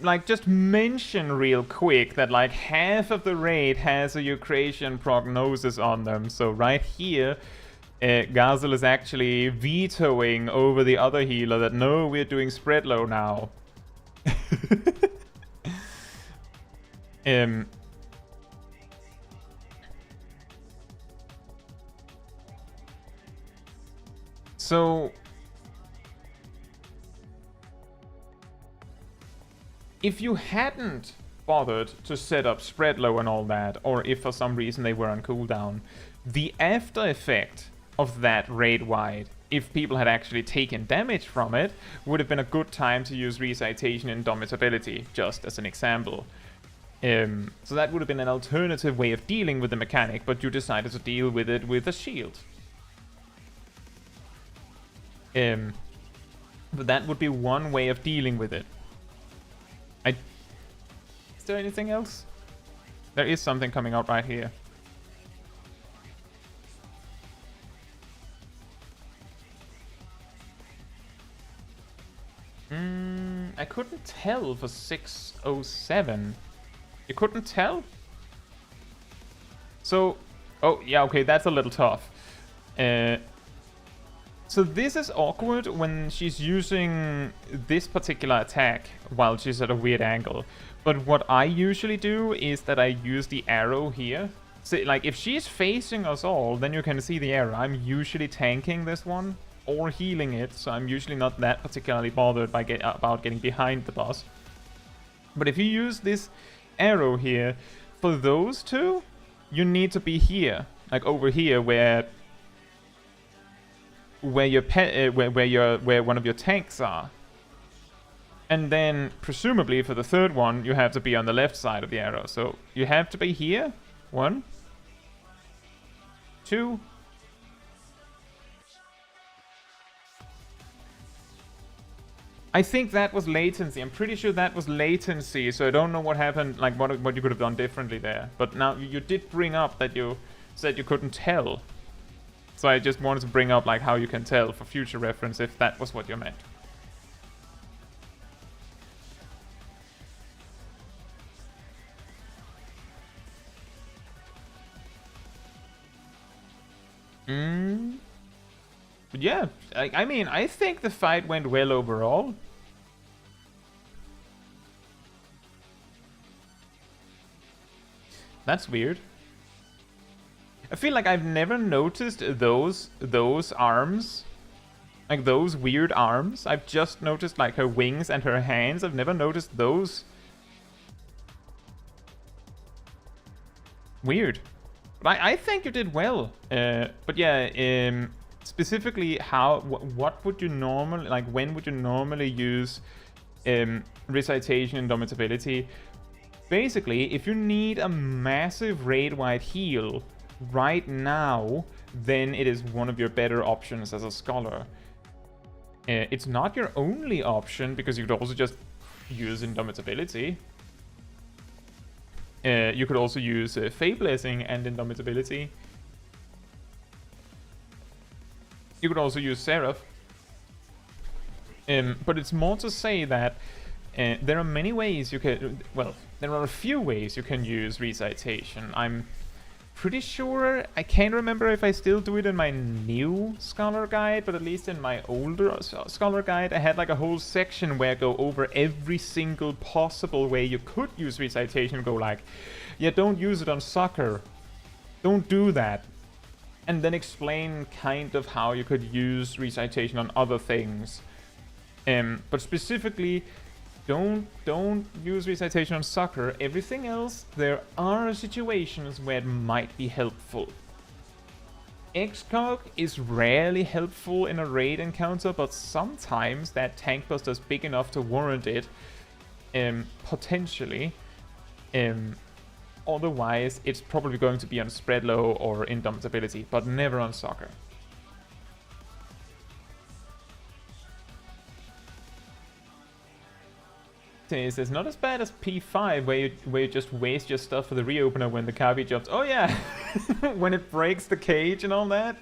like just mention real quick that like half of the raid has a Eucratian prognosis on them. So right here, Gazel is actually vetoing over the other healer that no, we're doing spread low now. So if you hadn't bothered to set up spread low and all that, or if for some reason they were on cooldown, the after effect of that raid wide if people had actually taken damage from it, would have been a good time to use Recitation Indomitability, just as an example. So that would have been an alternative way of dealing with the mechanic, but you decided to deal with it with a shield. But that would be one way of dealing with it. Is there anything else? There is something coming out right here. I couldn't tell for 607. You couldn't tell? So, oh yeah, okay, that's a little tough. So this is awkward when she's using this particular attack while she's at a weird angle. But what I usually do is that I use the arrow here. So, like, if she's facing us all, then you can see the arrow. I'm usually tanking this one or healing it, so I'm usually not that particularly bothered by about getting behind the boss. But if you use this arrow here, for those two, you need to be here, like over here, where one of your tanks are. And then, presumably for the third one, you have to be on the left side of the arrow. So you have to be here. 1, 2. I think that was latency. I'm pretty sure that was latency. So I don't know what happened, like what you could have done differently there. But now you did bring up that you said you couldn't tell. So I just wanted to bring up like how you can tell for future reference if that was what you meant. But yeah, I mean, I think the fight went well overall. That's weird. I feel like I've never noticed those arms. Like those weird arms. I've just noticed like her wings and her hands. I've never noticed those. Weird. But I think you did well. But yeah, specifically what would you normally, like when would you normally use Recitation Indomitability? Basically, if you need a massive raid-wide heal right now, then it is one of your better options as a scholar. It's not your only option, because you could also just use Indomitability. You could also use Fey Blessing and Indomitability. You could also use Seraph. But it's more to say that there are many ways you can... Well, there are a few ways you can use Recitation. I'm pretty sure... I can't remember if I still do it in my new Scholar Guide, but at least in my older Scholar Guide, I had like a whole section where I go over every single possible way you could use Recitation. Go like, yeah, don't use it on soccer. Don't do that. And then explain kind of how you could use Recitation on other things. But specifically, don't use Recitation on soccer. Everything else, there are situations where it might be helpful. Excog is rarely helpful in a raid encounter, but sometimes that tank buster is big enough to warrant it. Potentially. Otherwise, it's probably going to be on Spread Low or Indomitability, but never on Soccer. It's not as bad as P5, where you just waste your stuff for the reopener when the Kabi jumps. Oh yeah, when it breaks the cage and all that.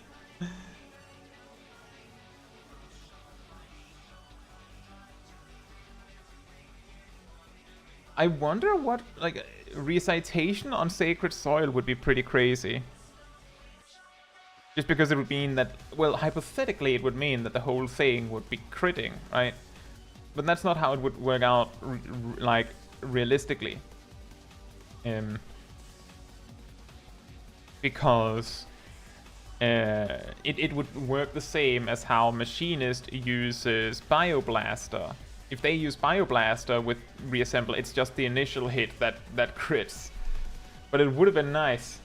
I wonder what, like, Recitation on Sacred Soil would be pretty crazy. Just because it would mean that, well, hypothetically it would mean that the whole thing would be critting, right? But that's not how it would work out, like, realistically. Because it would work the same as how Machinist uses Bioblaster. If they use Bioblaster with Reassemble, it's just the initial hit that crits. But it would have been nice.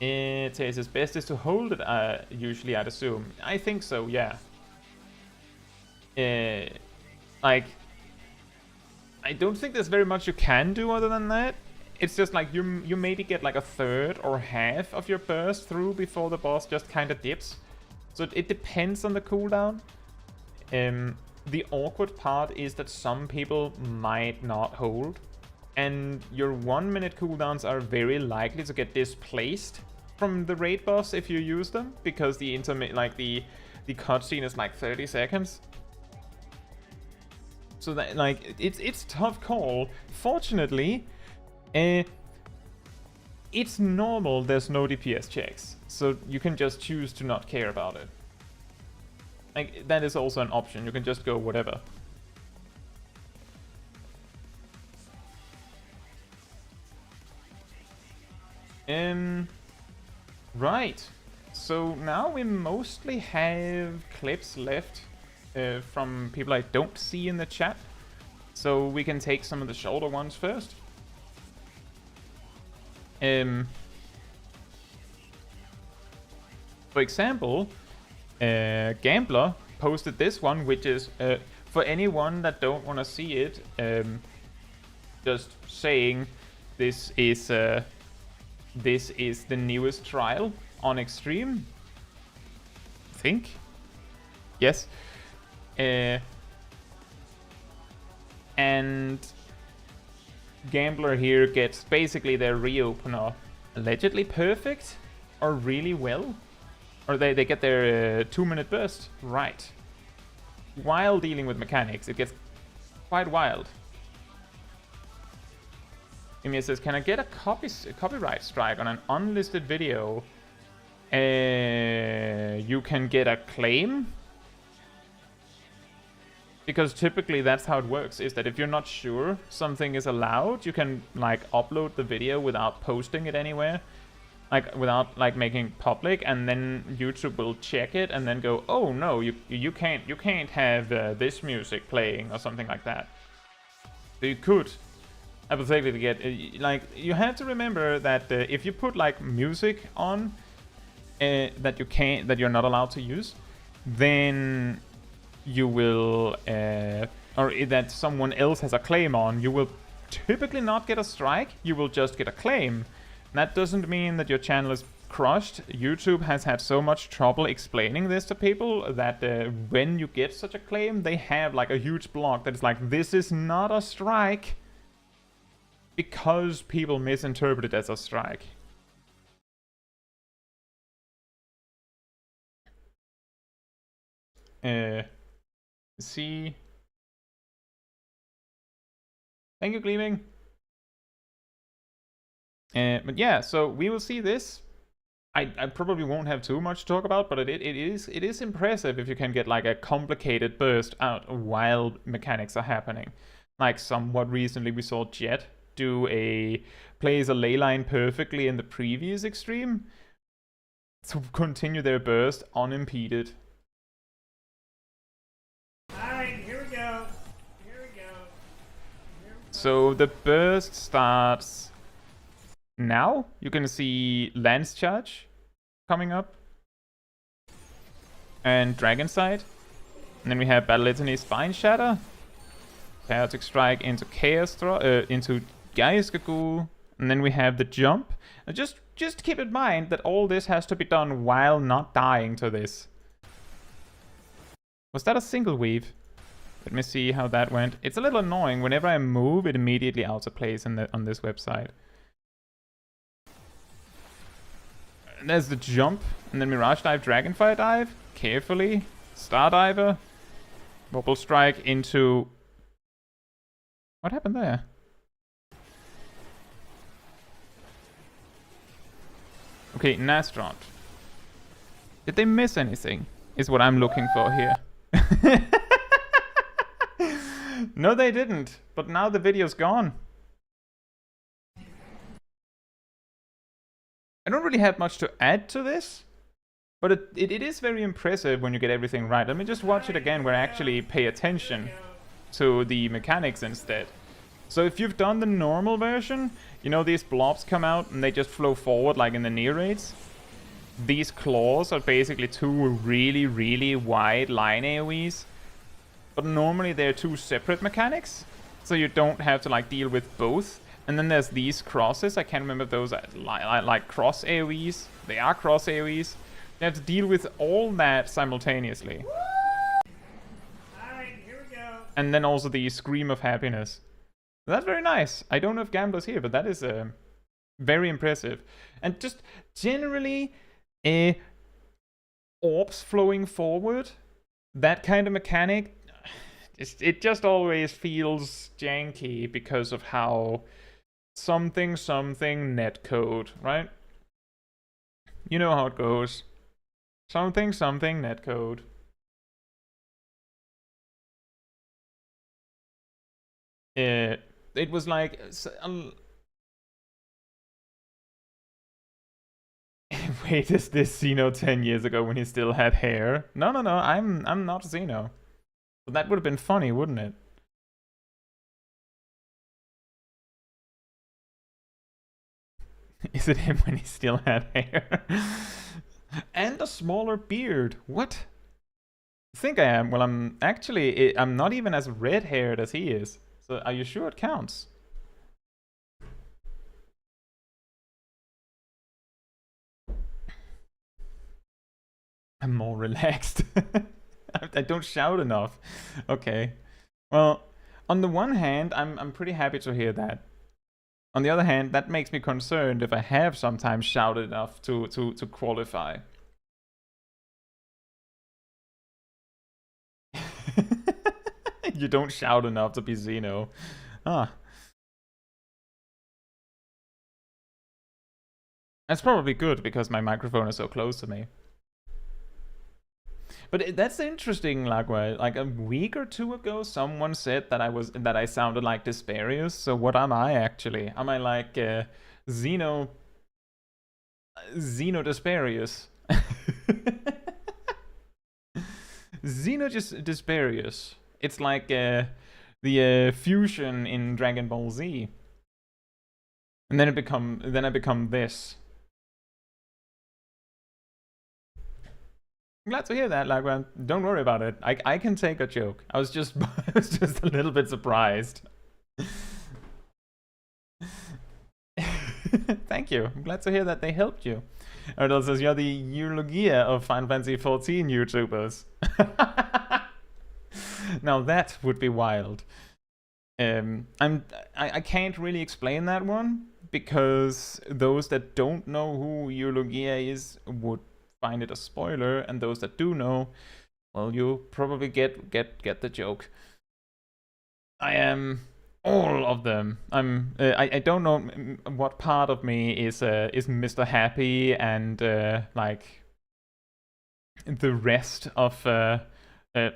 It says his best is to hold it, usually, I'd assume. I think so, yeah. Like, I don't think there's very much you can do other than that. It's just like you maybe get like a third or half of your burst through before the boss just kind of dips. So it depends on the cooldown. The awkward part is that some people might not hold, and your 1 minute cooldowns are very likely to get displaced from the raid boss if you use them, because the cutscene is like 30 seconds. So that, like, it's a tough call. Fortunately, it's normal there's no DPS checks, so you can just choose to not care about it. Like, that is also an option. You can just go whatever. Right. So now we mostly have clips left from people I don't see in the chat. So we can take some of the shorter ones first. For example, Gambler posted this one, which is for anyone that don't want to see it, just saying this is the newest trial on Extreme. I think. Yes. And Gambler here gets basically their reopener allegedly perfect or really well. Or they get their 2 minute burst right. While dealing with mechanics, it gets quite wild. Emir says, can I get a copyright strike on an unlisted video? You can get a claim? Because typically that's how it works, is that if you're not sure something is allowed, you can like upload the video without posting it anywhere. Like without like making it public, and then YouTube will check it and then go, oh no, you can't have this music playing or something like that. So you could hypothetically get like, you have to remember that if you put like music on that you're not allowed to use, then you will or that someone else has a claim on, you will typically not get a strike, you will just get a claim. That doesn't mean that your channel is crushed. YouTube has had so much trouble explaining this to people that when you get such a claim, they have like a huge block that is like, this is not a strike, because people misinterpret it as a strike. See. Thank you, Gleaming. But yeah, so we will see this. I probably won't have too much to talk about, but it is impressive if you can get like a complicated burst out while mechanics are happening. Like somewhat recently we saw Jet plays a ley line perfectly in the previous Extreme to continue their burst unimpeded. Alright, here we go. So the burst starts now. You can see Lance Charge coming up. And Dragon Sight. And then we have Battle Litany Spine Shatter. Chaotic Strike into Chaos into Geistgegul. And then we have the jump. And just keep in mind that all this has to be done while not dying to this. Was that a single weave? Let me see how that went. It's a little annoying. Whenever I move, it immediately auto-plays on this website. There's the jump, and then Mirage Dive, Dragonfire Dive, carefully, Star Diver, Bubble Strike into... What happened there? Okay, Nastront. Did they miss anything? Is what I'm looking for here. No, they didn't, but now the video's gone. I don't really have much to add to this, but it is very impressive when you get everything right. Let me just watch it again where I actually pay attention to the mechanics instead. So if you've done the normal version, you know these blobs come out and they just flow forward like in the near raids? These claws are basically two really, really wide line AoEs. But normally they're two separate mechanics. So you don't have to like deal with both. And then there's these crosses. I can't remember if those are like cross AoEs. They are cross AoEs. You have to deal with all that simultaneously. Alright, here we go. And then also the scream of happiness. That's very nice. I don't know if Gambler's here, but that is very impressive. And just generally, orbs flowing forward, that kind of mechanic, it just always feels janky because of how something netcode, right? You know how it goes. Something netcode. It was like wait, is this Xeno 10 years ago when he still had hair? No, I'm not Xeno. But that would have been funny, wouldn't it? Is it him when he still had hair? And a smaller beard. What? I think I am. Well, I'm not even as red-haired as he is. So are you sure it counts? I'm more relaxed. I don't shout enough. Okay. Well, on the one hand, I'm pretty happy to hear that. On the other hand, that makes me concerned if I have sometimes shouted enough to qualify. You don't shout enough to be Xeno. Ah. That's probably good because my microphone is so close to me. But that's interesting, Lagua. Like a week or two ago, someone said that I sounded like Desperius. So what am I actually? Am I like Xeno Desperius? Xeno Desperius. It's like the fusion in Dragon Ball Z. And then I become this. I'm glad to hear that, Lagran. Don't worry about it. I can take a joke. I was just a little bit surprised. Thank you. I'm glad to hear that they helped you. Erdal says you're the eulogia of Final Fantasy XIV YouTubers. Now that would be wild. I can't really explain that one because those that don't know who eulogia is would find it a spoiler, and those that do know, well, you probably get the joke. I am all of them. I don't know what part of me is Mr. Happy and like the rest of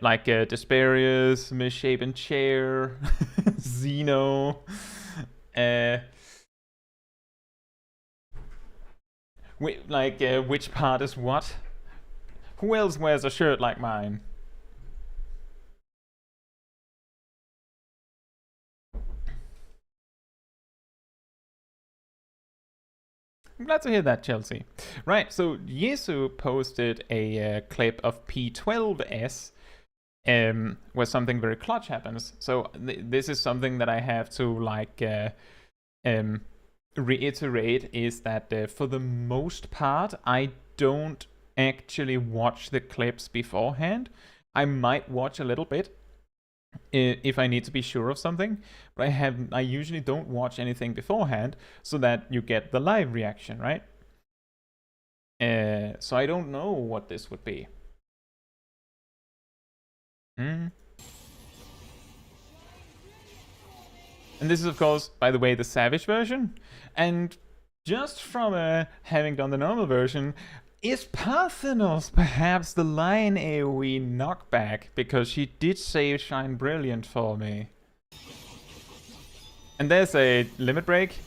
like Desperius, Misshapen Chair, Xeno, like which part is what? Who else wears a shirt like mine? I'm glad to hear that, Chelsea. Right, so Yesu posted a clip of P12S where something very clutch happens. So this is something that I have to like reiterate, is that for the most part, I don't actually watch the clips beforehand. I might watch a little bit if I need to be sure of something, but I usually don't watch anything beforehand so that you get the live reaction, right? So I don't know what this would be. And this is, of course, by the way, the Savage version. And just from having done the normal version, is Parthenos perhaps the line AoE knockback? Because she did say Shine Brilliant for me. And there's a limit break.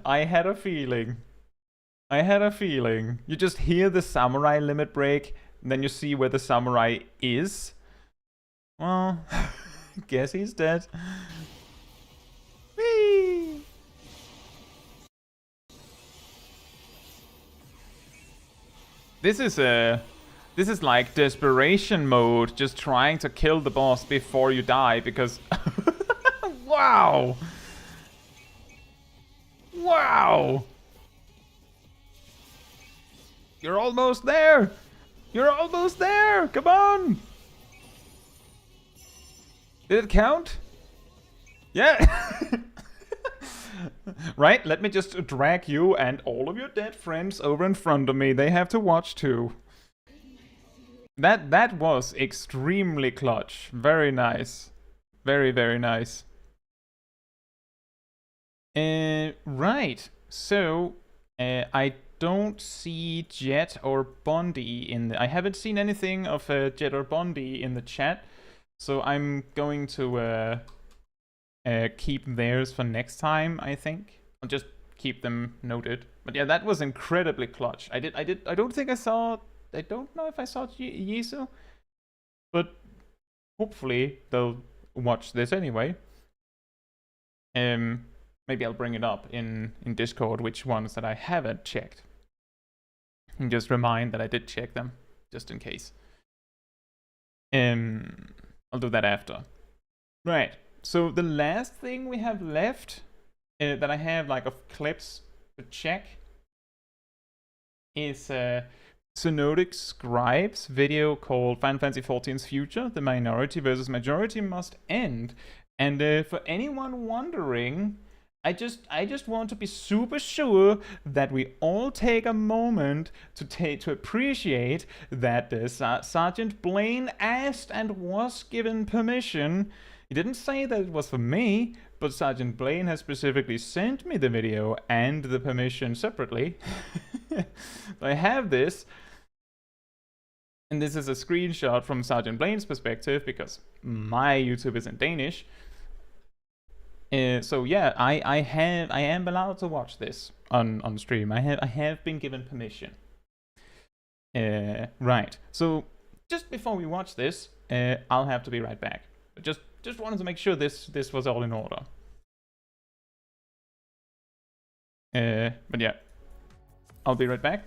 I had a feeling. You just hear the samurai limit break, and then you see where the samurai is. Well, guess he's dead. Whee! This is like desperation mode, just trying to kill the boss before you die, because wow! Wow! You're almost there! You're almost there! Come on! Did it count? Yeah! Right, let me just drag you and all of your dead friends over in front of me. They have to watch too. That was extremely clutch. Very nice. Very, very nice. Right. So, I don't see Jet or Bondi in the... I haven't seen anything of Jet or Bondi in the chat. So I'm going to keep theirs for next time, I think. I'll just keep them noted. But yeah, that was incredibly clutch. I don't think I saw... I don't know if I saw Yisu. But hopefully they'll watch this anyway. Maybe I'll bring it up in Discord, which ones that I haven't checked. And just remind that I did check them, just in case. I'll do that after. Right, so the last thing we have left that I have like of clips to check is Synodic Scribe's video called Final Fantasy XIV's Future, the minority versus majority must end. And for anyone wondering, I just want to be super sure that we all take a moment to appreciate that Sergeant Blaine asked and was given permission. He didn't say that it was for me, but Sergeant Blaine has specifically sent me the video and the permission separately. I have this. And this is a screenshot from Sergeant Blaine's perspective, because my YouTube is in Danish. So yeah, I am allowed to watch this on stream. I have been given permission. Right. So just before we watch this, I'll have to be right back. Just wanted to make sure this was all in order. But yeah, I'll be right back.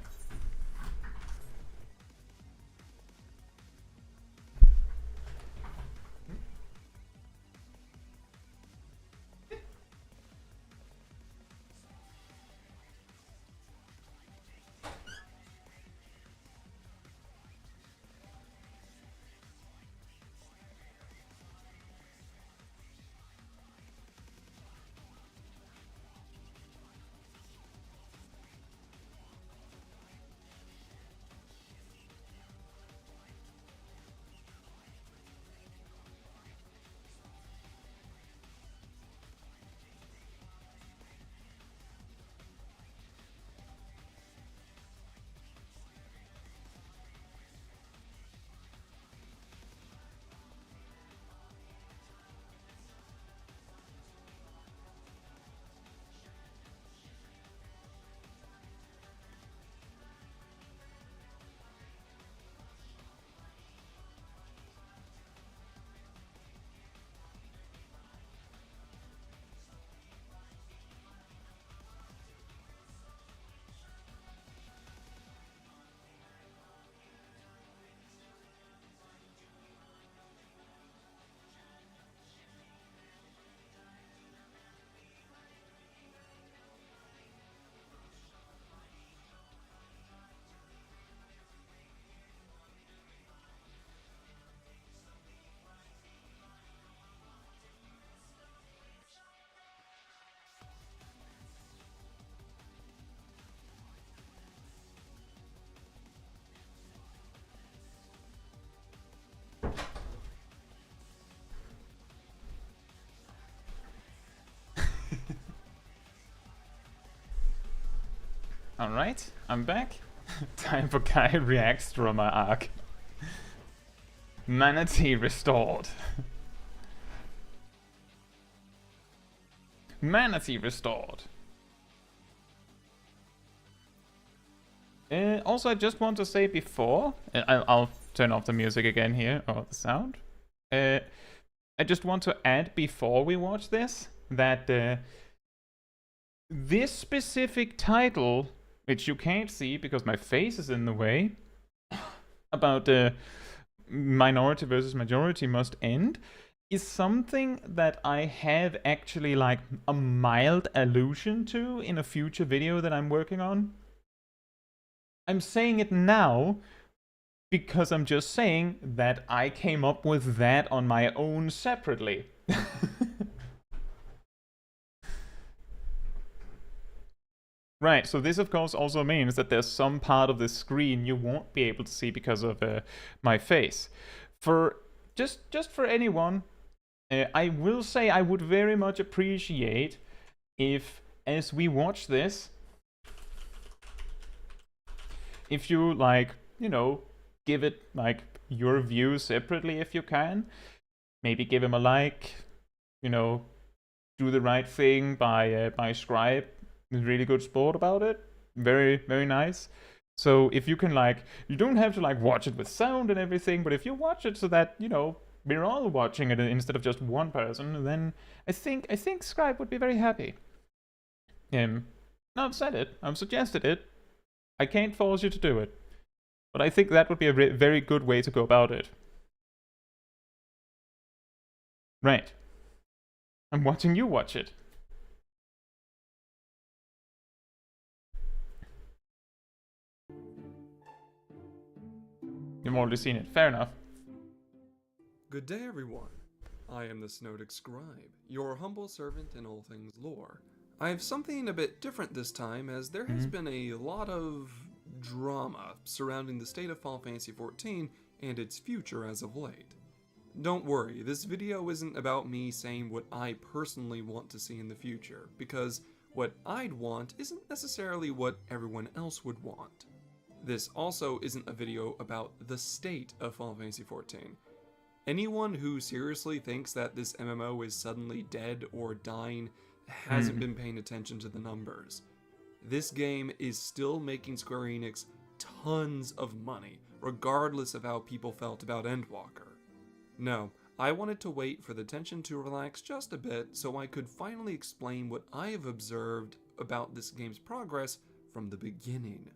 Alright, I'm back. Time for Kai reacts from my arc. Manatee restored. Manatee restored. Also, I just want to say before, I'll turn off the music again here, or the sound. I just want to add before we watch this that this specific title, which you can't see because my face is in the way, about minority versus majority must end, is something that I have actually like a mild allusion to in a future video that I'm working on. I'm saying it now because I'm just saying that I came up with that on my own separately. Right, so this of course also means that there's some part of the screen you won't be able to see because of my face. For just for anyone, I will say I would very much appreciate if, as we watch this, if you like, you know, give it like your view separately if you can. Maybe give him a like, you know, do the right thing by Scribe. He's really good sport about it. Very, very nice. So if you can like, you don't have to like watch it with sound and everything, but if you watch it so that, you know, we're all watching it instead of just one person, then I think Scribe would be very happy. No, I've said it. I've suggested it. I can't force you to do it. But I think that would be a very good way to go about it. Right. I'm watching you watch it. You've already seen it. Fair enough. Good day, everyone. I am the Snowdic Scribe, your humble servant in all things lore. I have something a bit different this time, as there has been a lot of drama surrounding the state of Final Fantasy XIV and its future as of late. Don't worry, this video isn't about me saying what I personally want to see in the future, because what I'd want isn't necessarily what everyone else would want. This also isn't a video about the state of Final Fantasy XIV. Anyone who seriously thinks that this MMO is suddenly dead or dying hasn't been paying attention to the numbers. This game is still making Square Enix tons of money, regardless of how people felt about Endwalker. No, I wanted to wait for the tension to relax just a bit so I could finally explain what I have observed about this game's progress from the beginning.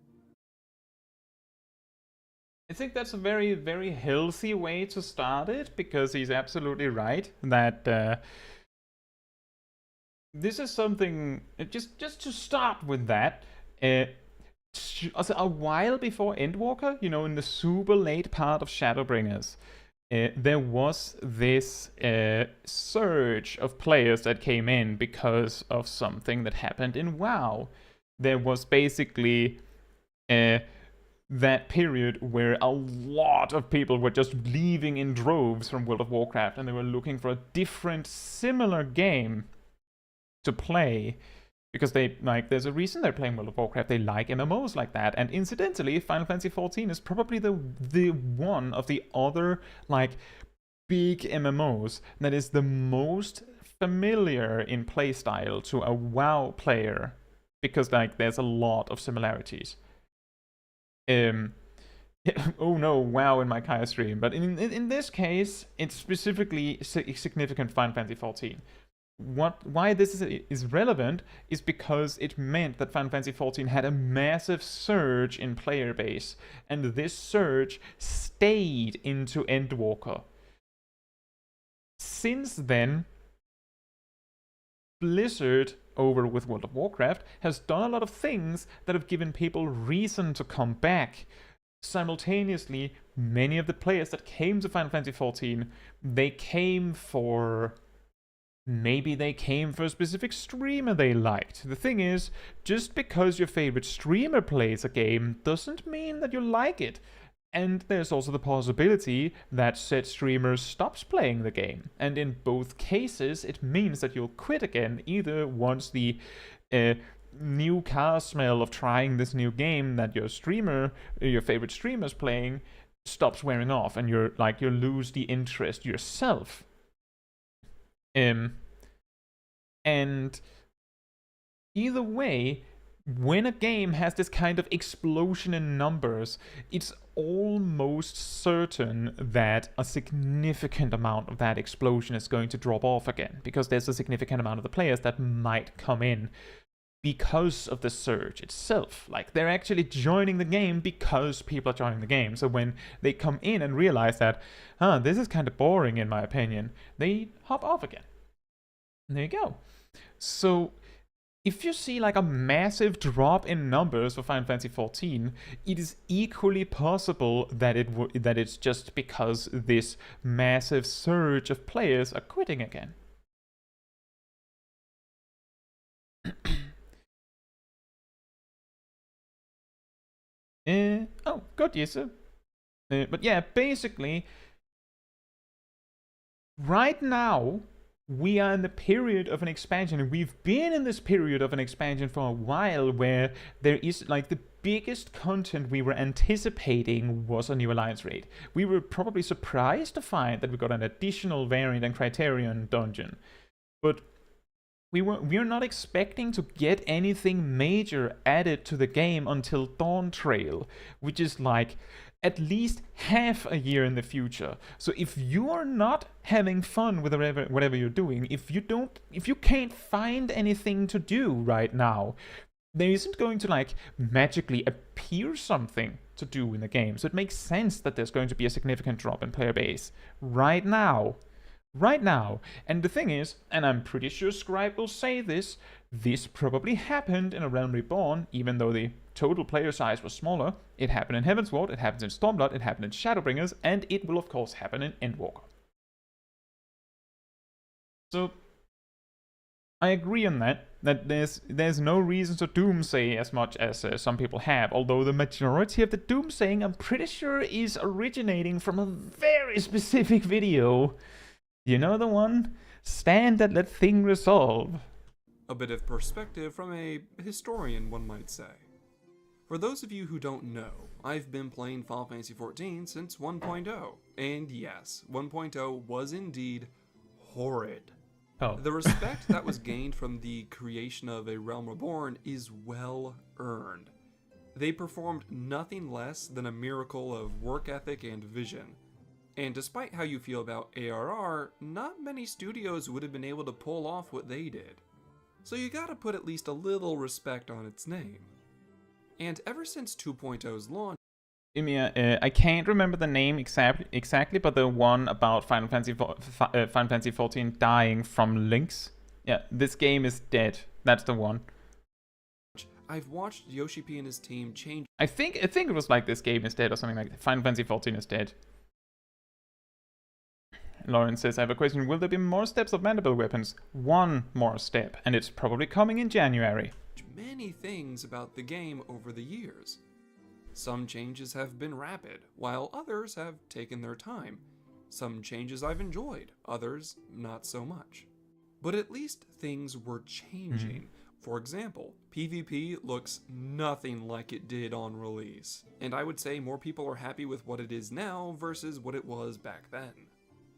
I think that's a very, very healthy way to start it, because he's absolutely right that this is something, just to start with that, a while before Endwalker, you know, in the super late part of Shadowbringers, there was this surge of players that came in because of something that happened in WoW. There was basically that period where a lot of people were just leaving in droves from World of Warcraft, and they were looking for a different, similar game to play, because they like, there's a reason they're playing World of Warcraft. They like MMOs like that. And incidentally, Final Fantasy XIV is probably the one of the other like big MMOs that is the most familiar in playstyle to a WoW player, because like there's a lot of similarities. Oh no, WoW in my Kaya stream, but in this case, it's specifically significant Final Fantasy XIV. Why this is relevant is because it meant that Final Fantasy XIV had a massive surge in player base, and this surge stayed into Endwalker. Since then, Blizzard, over with World of Warcraft, has done a lot of things that have given people reason to come back. Simultaneously, many of the players that came to Final Fantasy XIV, they came for... Maybe they came for a specific streamer they liked. The thing is, just because your favorite streamer plays a game doesn't mean that you like it. And there's also the possibility that said streamer stops playing the game. And in both cases, it means that you'll quit again, either once the new car smell of trying this new game that your favorite streamer's playing, stops wearing off, and you lose the interest yourself. And either way, when a game has this kind of explosion in numbers, it's almost certain that a significant amount of that explosion is going to drop off again, because there's a significant amount of the players that might come in because of the surge itself. Like, they're actually joining the game because people are joining the game. So when they come in and realize that, this is kind of boring in my opinion, they hop off again. And there you go. So if you see like a massive drop in numbers for Final Fantasy XIV, it is equally possible that it's just because this massive surge of players are quitting again. Oh, good, yes, sir. But yeah, basically, right now, we are in the period of an expansion, and we've been in this period of an expansion for a while, where there is like the biggest content we were anticipating was a new Alliance raid. We were probably surprised to find that we got an additional variant and criterion dungeon, but we're not expecting to get anything major added to the game until Dawn Trail, which is like at least half a year in the future. So if you are not having fun with whatever you're doing, if you can't find anything to do right now, there isn't going to like magically appear something to do in the game. So it makes sense that there's going to be a significant drop in player base right now. And the thing is, and I'm pretty sure Scribe will say this probably happened in A Realm Reborn, even though the total player size was smaller. It happened in Heavensward, it happens in Stormblood, it happened in Shadowbringers, and it will of course happen in Endwalker. So I agree on that there's no reason to doomsay as much as some people have, although the majority of the doomsaying, I'm pretty sure, is originating from a very specific video. You know the one? Stand and let thing resolve. A bit of perspective from a historian, one might say. For those of you who don't know, I've been playing Final Fantasy XIV since 1.0, and yes, 1.0 was indeed horrid. Oh. The respect that was gained from the creation of A Realm Reborn is well earned. They performed nothing less than a miracle of work ethic and vision. And despite how you feel about ARR, not many studios would have been able to pull off what they did. So you gotta put at least a little respect on its name. And ever since 2.0's launch, I can't remember the name exactly, but the one about Final Fantasy XIV dying from links. Yeah, this game is dead. That's the one. I've watched Yoshi P and his team change. I think it was like this game is dead or something like that. Final Fantasy XIV is dead. Lauren says, I have a question. Will there be more steps of mandible weapons? One more step, and it's probably coming in January. Many things about the game over the years. Some changes have been rapid, while others have taken their time. Some changes I've enjoyed, others not so much. But at least things were changing. For example, PvP looks nothing like it did on release, and I would say more people are happy with what it is now versus what it was back then.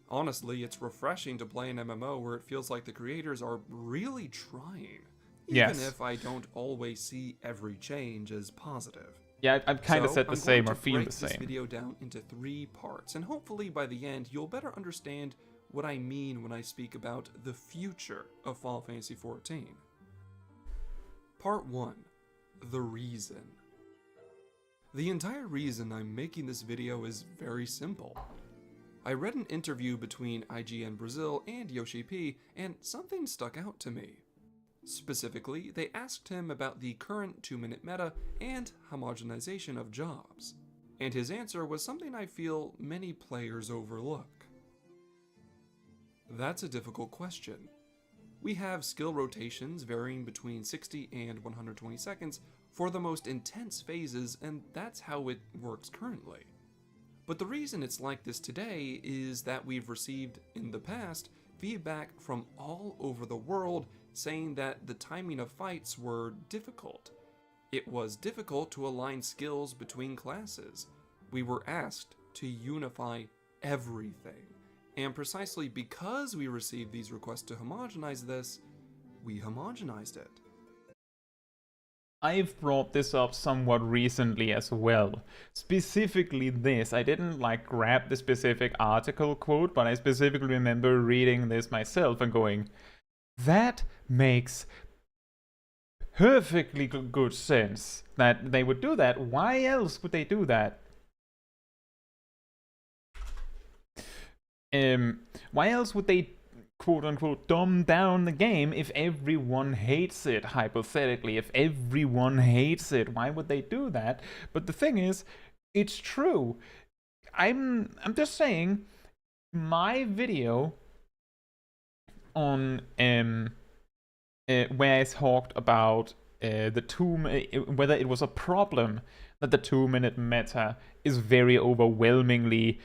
Honestly, it's refreshing to play an MMO where it feels like the creators are really trying, even if I don't always see every change as positive. Yeah, I've kind of said the same or feel the I'm going to break same. this video down into 3 parts, and hopefully by the end you'll better understand what I mean when I speak about the future of Final Fantasy XIV. Part 1. The reason. The entire reason I'm making this video is very simple. I read an interview between IGN Brazil and Yoshi P, and something stuck out to me. Specifically, they asked him about the current 2-minute meta and homogenization of jobs, and his answer was something I feel many players overlook. That's a difficult question. We have skill rotations varying between 60 and 120 seconds for the most intense phases, and that's how it works currently. But the reason it's like this today is that we've received, in the past, feedback from all over the world saying that the timing of fights were difficult. It was difficult to align skills between classes. We were asked to unify everything. And precisely because we received these requests to homogenize this, we homogenized it. I've brought this up somewhat recently as well. Specifically this, I didn't like grab the specific article quote, but I specifically remember reading this myself and going, that makes perfectly good sense that they would do that. Why else would they do that? Why else would they quote unquote dumb down the game if everyone hates it? Hypothetically, if everyone hates it, why would they do that? But the thing is, it's true. I'm just saying, my video on where I talked about whether it was a problem that the 2-minute meta is very overwhelmingly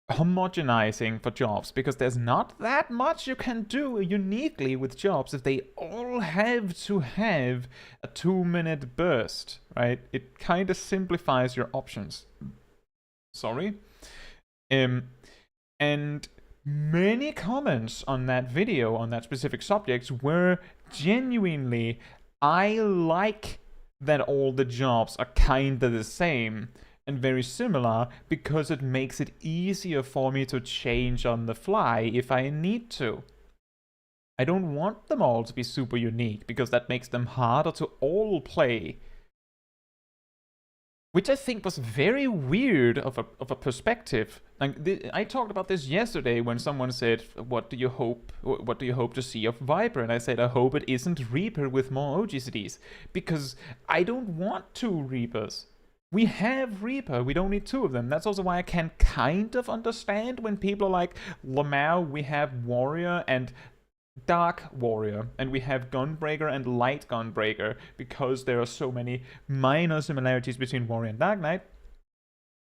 homogenizing for jobs, because there's not that much you can do uniquely with jobs if they all have to have a 2-minute burst, right? It kind of simplifies your options. Sorry. And many comments on that video, on that specific subject, were genuinely, I like that all the jobs are kinda the same and very similar, because it makes it easier for me to change on the fly if I need to. I don't want them all to be super unique, because that makes them harder to all play. Which I think was very weird of a perspective. Like, I talked about this yesterday when someone said, what do you hope to see of Viper? And I said, I hope it isn't Reaper with more OGCDs, because I don't want 2 Reapers. We have Reaper, we don't need 2 of them. That's also why I can kind of understand when people are like, Lamau, we have Warrior and Dark Warrior, and we have Gunbreaker and Light Gunbreaker, because there are so many minor similarities between Warrior and Dark Knight,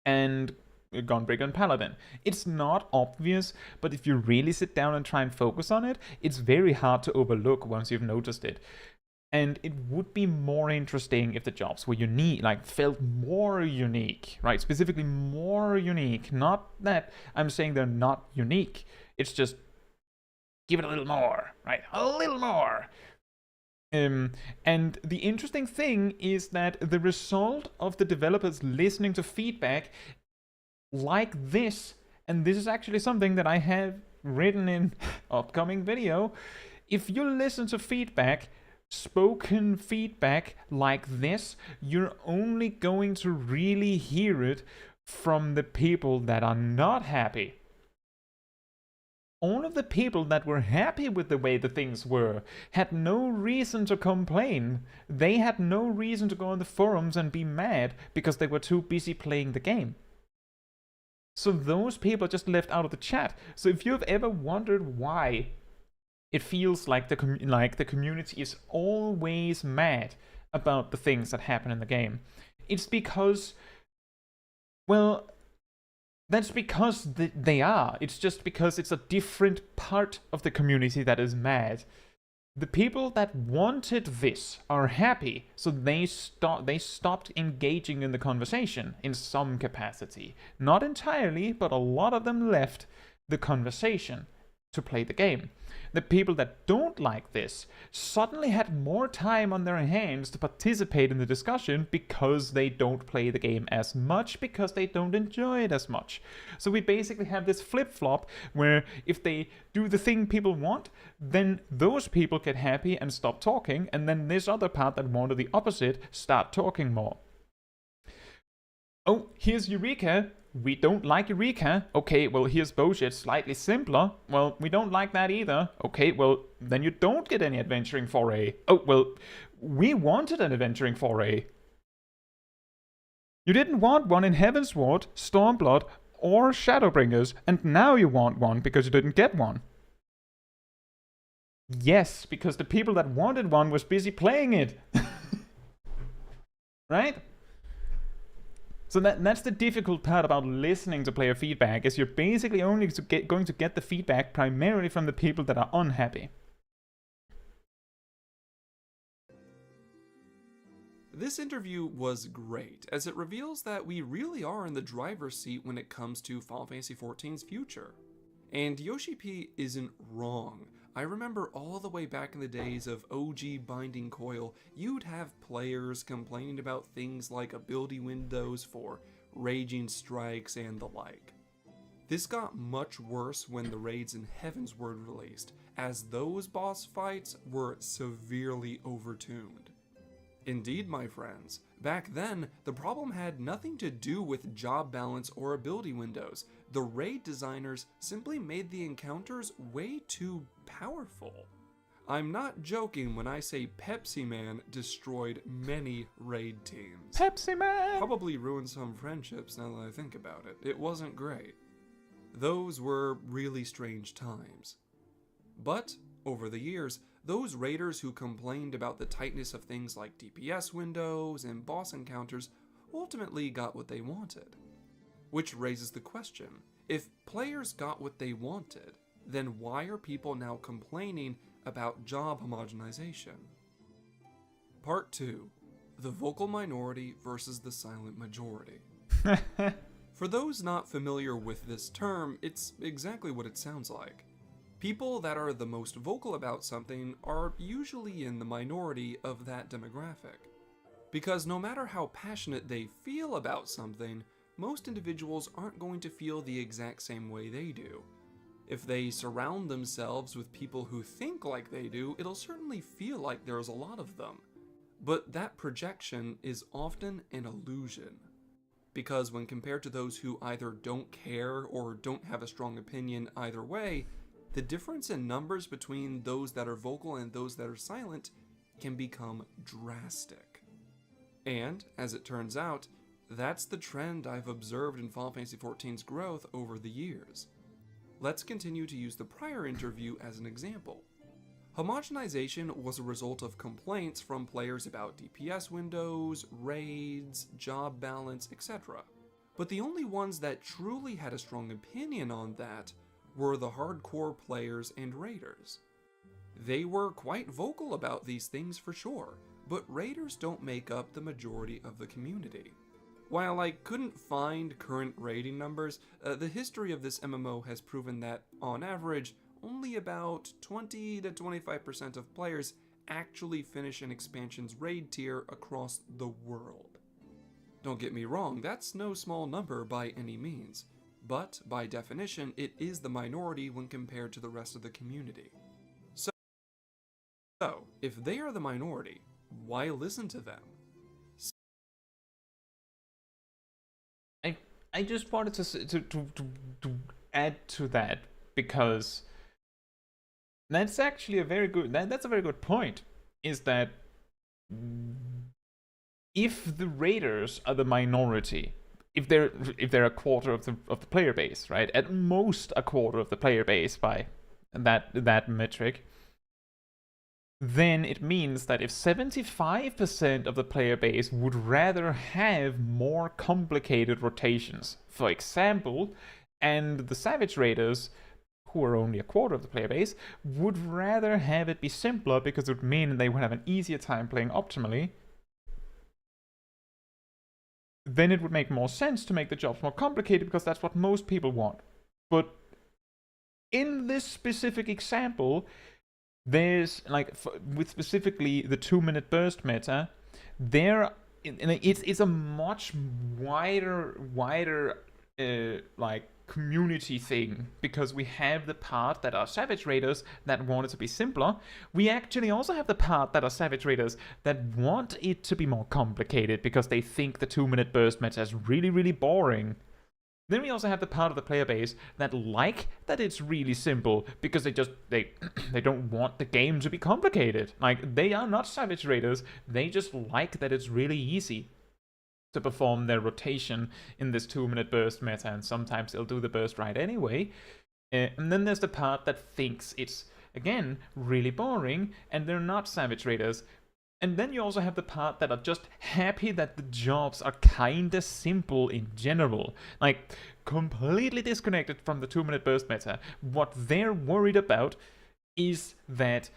and Gunbreaker and Paladin. It's not obvious, but if you really sit down and try and focus on it, it's very hard to overlook once you've noticed it. And it would be more interesting if the jobs were unique, like felt more unique, right? Specifically more unique. Not that I'm saying they're not unique. It's just give it a little more, right? A little more. And the interesting thing is that the result of the developers listening to feedback like this, and this is actually something that I have written in upcoming video, if you listen to feedback, spoken feedback like this, you're only going to really hear it from the people that are not happy. All of the people that were happy with the way the things were had no reason to complain. They had no reason to go on the forums and be mad because they were too busy playing the game. So those people are just left out of the chat. So if you've ever wondered why it feels like the community is always mad about the things that happen in the game, it's because, well, that's because they are. It's just because it's a different part of the community that is mad. The people that wanted this are happy, so they stopped engaging in the conversation in some capacity. Not entirely, but a lot of them left the conversation to play the game. The people that don't like this suddenly had more time on their hands to participate in the discussion because they don't play the game as much, because they don't enjoy it as much. So we basically have this flip-flop where if they do the thing people want, then those people get happy and stop talking, and then this other part that wanted the opposite start talking more. Oh, here's Eureka. We don't like Eureka. Okay, well, here's Bullshit, slightly simpler. Well, we don't like that either. Okay, well, then you don't get any adventuring foray. Oh, well, we wanted an adventuring foray. You didn't want one in Heavensward, Stormblood, or Shadowbringers, and now you want one because you didn't get one. Yes, because the people that wanted one was busy playing it. Right? So that's the difficult part about listening to player feedback, is you're basically only going to get the feedback primarily from the people that are unhappy. This interview was great, as it reveals that we really are in the driver's seat when it comes to Final Fantasy XIV's future. And Yoshi P isn't wrong. I remember all the way back in the days of OG Binding Coil, you'd have players complaining about things like ability windows for raging strikes and the like. This got much worse when the raids in Heavens were released, as those boss fights were severely overtuned. Indeed, my friends, back then, the problem had nothing to do with job balance or ability windows. The raid designers simply made the encounters way too powerful. I'm not joking when I say Pepsi Man destroyed many raid teams. Pepsi Man! Probably ruined some friendships now that I think about it. It wasn't great. Those were really strange times. But, over the years, those raiders who complained about the tightness of things like DPS windows and boss encounters ultimately got what they wanted. Which raises the question, if players got what they wanted, then why are people now complaining about job homogenization? Part 2. The vocal minority versus the silent majority. For those not familiar with this term, it's exactly what it sounds like. People that are the most vocal about something are usually in the minority of that demographic. Because no matter how passionate they feel about something, most individuals aren't going to feel the exact same way they do. If they surround themselves with people who think like they do, it'll certainly feel like there's a lot of them. But that projection is often an illusion. Because when compared to those who either don't care or don't have a strong opinion either way, the difference in numbers between those that are vocal and those that are silent can become drastic. And, as it turns out, that's the trend I've observed in Final Fantasy XIV's growth over the years. Let's continue to use the prior interview as an example. Homogenization was a result of complaints from players about DPS windows, raids, job balance, etc. But the only ones that truly had a strong opinion on that were the hardcore players and raiders. They were quite vocal about these things for sure, but raiders don't make up the majority of the community. While I couldn't find current raiding numbers, the history of this MMO has proven that, on average, only about 20 to 25% of players actually finish an expansion's raid tier across the world. Don't get me wrong, that's no small number by any means, but by definition, it is the minority when compared to the rest of the community. So, if they are the minority, why listen to them? I just wanted to add to that, because that's actually a very good that's a very good point, is that if the raiders are the minority, if they're a quarter of the player base, right, at most a quarter of the player base by that metric, then it means that if 75% of the player base would rather have more complicated rotations, for example, and the Savage Raiders, who are only a quarter of the player base, would rather have it be simpler because it would mean they would have an easier time playing optimally, then it would make more sense to make the jobs more complicated because that's what most people want. But in this specific example, there's, like, with specifically the 2-minute burst meta, it's a much wider like community thing, because we have the part that are Savage Raiders that want it to be simpler. We actually also have the part that are Savage Raiders that want it to be more complicated because they think the 2-minute burst meta is really, really boring. Then we also have the part of the player base that like that it's really simple because they don't want the game to be complicated. Like, they are not Savage Raiders, they just like that it's really easy to perform their rotation in this 2-minute burst meta, and sometimes they'll do the burst right anyway. And then there's the part that thinks it's, again, really boring, and they're not Savage Raiders. And then you also have the part that are just happy that the jobs are kinda simple in general. Like, completely disconnected from the 2-minute burst meta. What they're worried about is that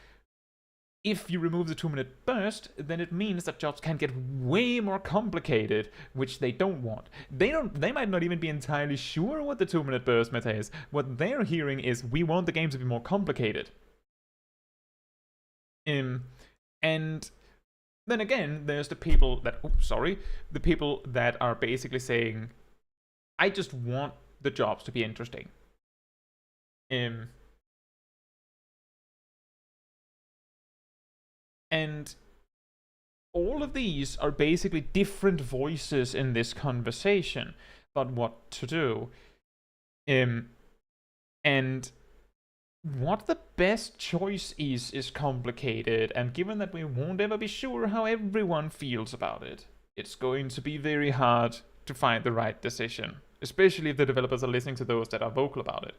if you remove the 2-minute burst, then it means that jobs can get way more complicated, which they don't want. They might not even be entirely sure what the 2-minute burst meta is. What they're hearing is, we want the game to be more complicated. And then again, there's the people that are basically saying, I just want the jobs to be interesting. And all of these are basically different voices in this conversation about what to do. And what the best choice is complicated, and given that we won't ever be sure how everyone feels about it, it's going to be very hard to find the right decision, especially if the developers are listening to those that are vocal about it.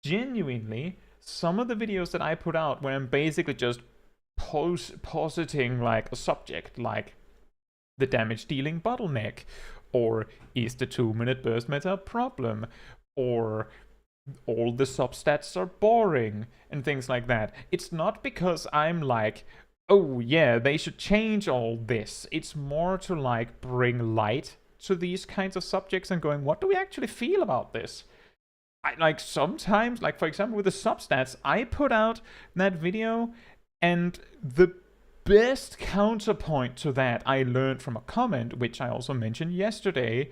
Genuinely, some of the videos that I put out where I'm basically just positing like a subject, like the damage dealing bottleneck, or is the 2-minute burst meta a problem, or all the substats are boring, and things like that. It's not because I'm like, oh yeah, they should change all this. It's more to like bring light to these kinds of subjects and going, what do we actually feel about this? Like sometimes, like for example with the substats, I put out that video, and the best counterpoint to that I learned from a comment, which I also mentioned yesterday.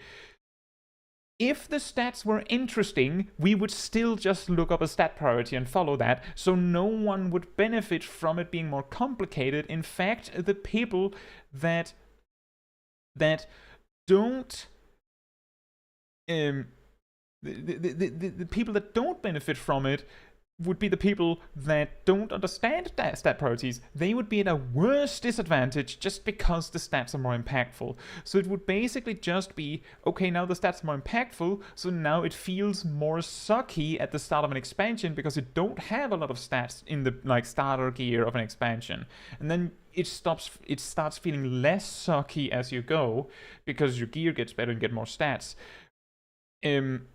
If the stats were interesting, we would still just look up a stat priority and follow that, so no one would benefit from it being more complicated. In fact, the people that don't the people that don't benefit from it would be the people that don't understand stat priorities. They would be at a worse disadvantage just because the stats are more impactful. So it would basically just be, okay, now the stats are more impactful, so now it feels more sucky at the start of an expansion because you don't have a lot of stats in the like starter gear of an expansion. And then it starts feeling less sucky as you go because your gear gets better and get more stats. And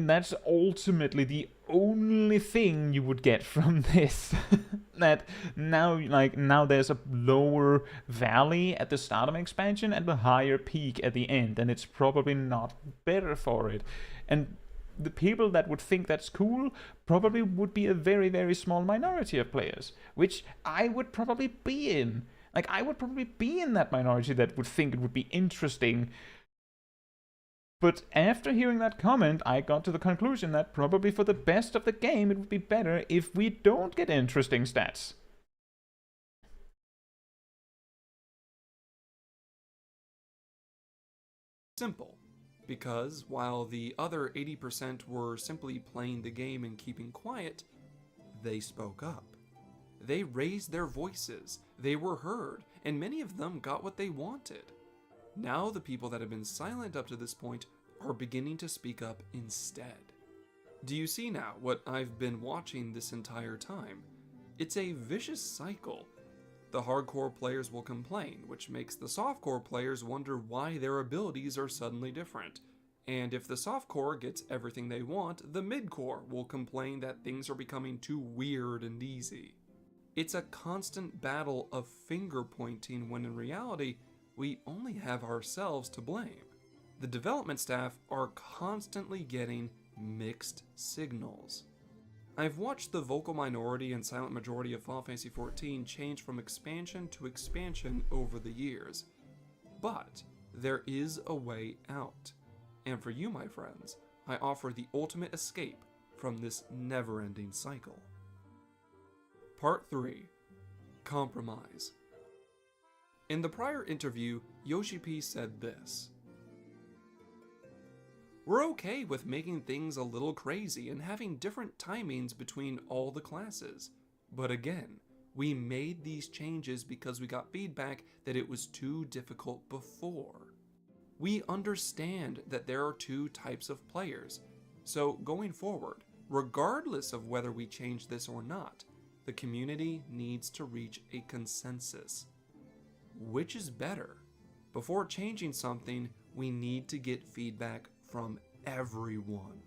that's ultimately the only thing you would get from this. That now there's a lower valley at the start of an expansion and a higher peak at the end, and it's probably not better for it. And the people that would think that's cool probably would be a very, very small minority of players, which I would probably be in. Like, I would probably be in that minority that would think it would be interesting. But after hearing that comment, I got to the conclusion that probably for the best of the game, it would be better if we don't get interesting stats. Simple. Because while the other 80% were simply playing the game and keeping quiet, they spoke up. They raised their voices, they were heard, and many of them got what they wanted. Now the people that have been silent up to this point are beginning to speak up instead. Do you see now what I've been watching this entire time? It's a vicious cycle. The hardcore players will complain, which makes the softcore players wonder why their abilities are suddenly different. And if the softcore gets everything they want, the midcore will complain that things are becoming too weird and easy. It's a constant battle of finger pointing when in reality, we only have ourselves to blame. The development staff are constantly getting mixed signals. I've watched the vocal minority and silent majority of Final Fantasy XIV change from expansion to expansion over the years. But there is a way out. And for you, my friends, I offer the ultimate escape from this never-ending cycle. Part 3. Compromise. In the prior interview, Yoshi P said this: "We're okay with making things a little crazy and having different timings between all the classes. But again, we made these changes because we got feedback that it was too difficult before. We understand that there are two types of players, so going forward, regardless of whether we change this or not, the community needs to reach a consensus. Which is better? Before changing something, we need to get feedback from everyone."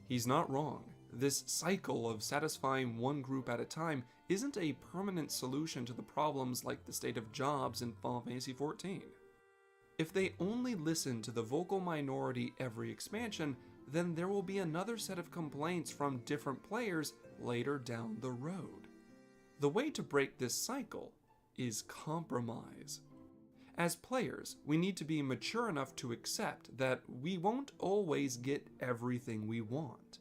He's not wrong. This cycle of satisfying one group at a time isn't a permanent solution to the problems like the state of jobs in Final Fantasy XIV. If they only listen to the vocal minority every expansion, then there will be another set of complaints from different players later down the road. The way to break this cycle is compromise. As players, we need to be mature enough to accept that we won't always get everything we want.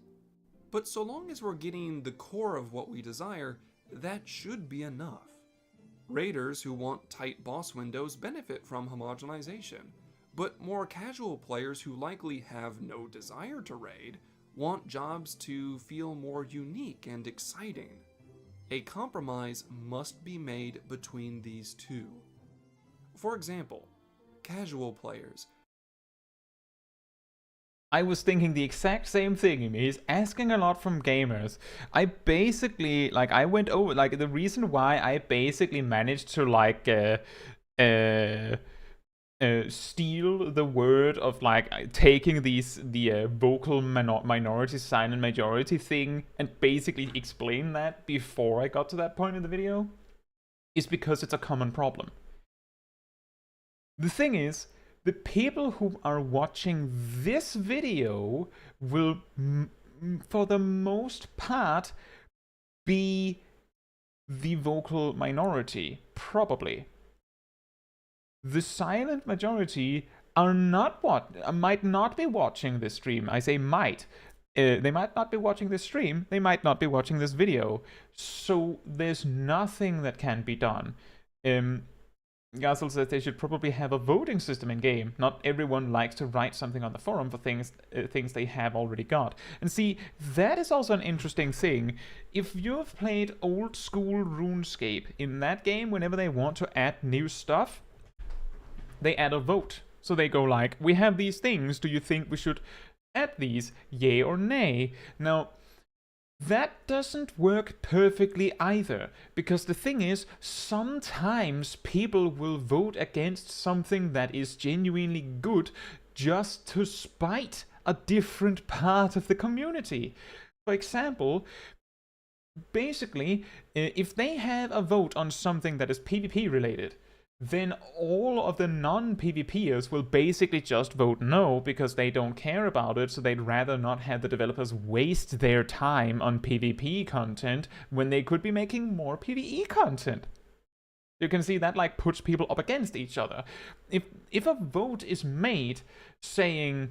But so long as we're getting the core of what we desire, that should be enough. Raiders who want tight boss windows benefit from homogenization, but more casual players who likely have no desire to raid want jobs to feel more unique and exciting. A compromise must be made between these two. For example, casual players. I was thinking the exact same thing. He's asking a lot from gamers. I basically, like, I went over, like, the reason why I basically managed to, like, steal the word of, like, taking the vocal minority sign and majority thing and basically explain that before I got to that point in the video is because it's a common problem. The thing is, the people who are watching this video will, for the most part, be the vocal minority, probably. The silent majority are not might not be watching this stream. I say might. They might not be watching this stream. They might not be watching this video. So there's nothing that can be done. Gazel says they should probably have a voting system in game. Not everyone likes to write something on the forum for things they have already got. And see, that is also an interesting thing. If you've played old school RuneScape, in that game, whenever they want to add new stuff, they add a vote. So they go like, we have these things, do you think we should add these? Yay or nay? Now, that doesn't work perfectly either, because the thing is, sometimes people will vote against something that is genuinely good just to spite a different part of the community. For example, basically, if they have a vote on something that is PvP related, then all of the non-PvPers will basically just vote no because they don't care about it, so they'd rather not have the developers waste their time on PvP content when they could be making more PvE content. You can see that, like, puts people up against each other. If a vote is made saying,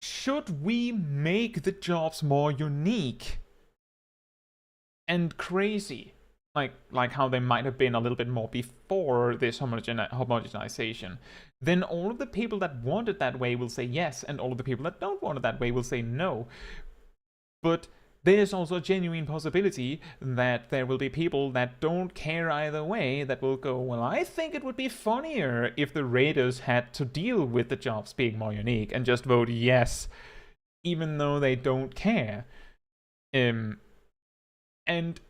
should we make the jobs more unique and crazy? Like how they might have been a little bit more before this homogenization, then all of the people that want it that way will say yes, and all of the people that don't want it that way will say no. But there's also a genuine possibility that there will be people that don't care either way that will go, well, I think it would be funnier if the raiders had to deal with the jobs being more unique and just vote yes, even though they don't care. And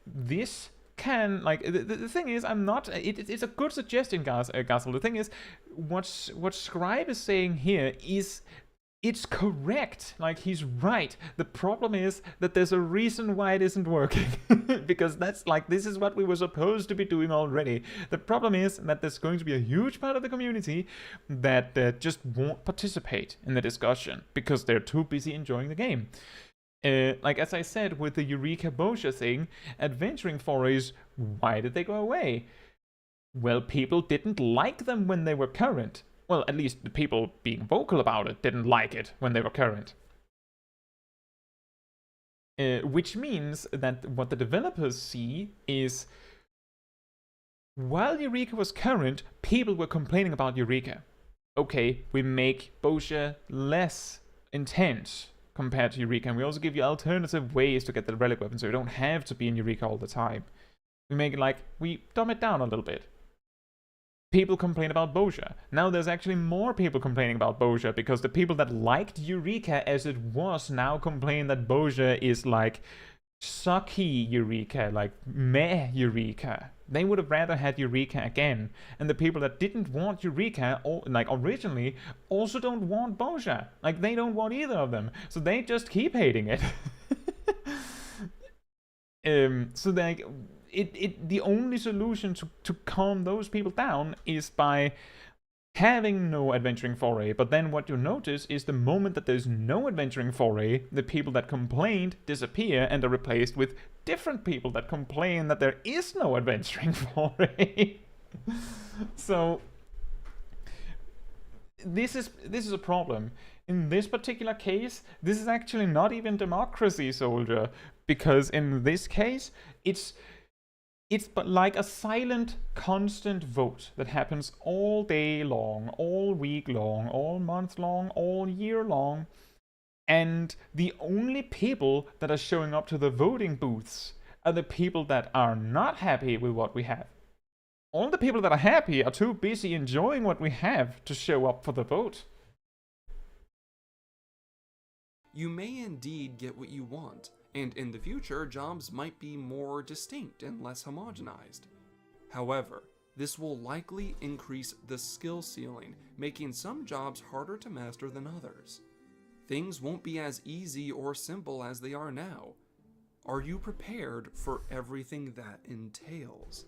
this can, like, the thing is, I'm not, it's a good suggestion, Gazel. The thing is, what Scribe is saying here is, it's correct. Like, he's right. The problem is that there's a reason why it isn't working. Because that's, like, this is what we were supposed to be doing already. The problem is that there's going to be a huge part of the community that just won't participate in the discussion because they're too busy enjoying the game. Like, as I said, with the Eureka Boscia thing, adventuring forays, why did they go away? Well, people didn't like them when they were current. Well, at least the people being vocal about it didn't like it when they were current. Which means that what the developers see is, while Eureka was current, people were complaining about Eureka. Okay, we make Boscia less intense compared to Eureka, and we also give you alternative ways to get the relic weapon, so you don't have to be in Eureka all the time. We make it like, we dumb it down a little bit. People complain about Boscia. Now there's actually more people complaining about Boscia, because the people that liked Eureka as it was now complain that Boscia is like sucky Eureka, like meh Eureka. They would have rather had Eureka again. And the people that didn't want Eureka, like originally, also don't want Boscia. Like, they don't want either of them. So they just keep hating it. So like, the only solution to calm those people down is by having no adventuring foray, but then what you notice is the moment that there's no adventuring foray, the people that complained disappear and are replaced with different people that complain that there is no adventuring foray. So this is a problem. In this particular case, this is actually not even democracy, soldier, because in this case, it's but like a silent, constant vote that happens all day long, all week long, all month long, all year long. And the only people that are showing up to the voting booths are the people that are not happy with what we have. All the people that are happy are too busy enjoying what we have to show up for the vote. You may indeed get what you want, and in the future, jobs might be more distinct and less homogenized. However, this will likely increase the skill ceiling, making some jobs harder to master than others. Things won't be as easy or simple as they are now. Are you prepared for everything that entails?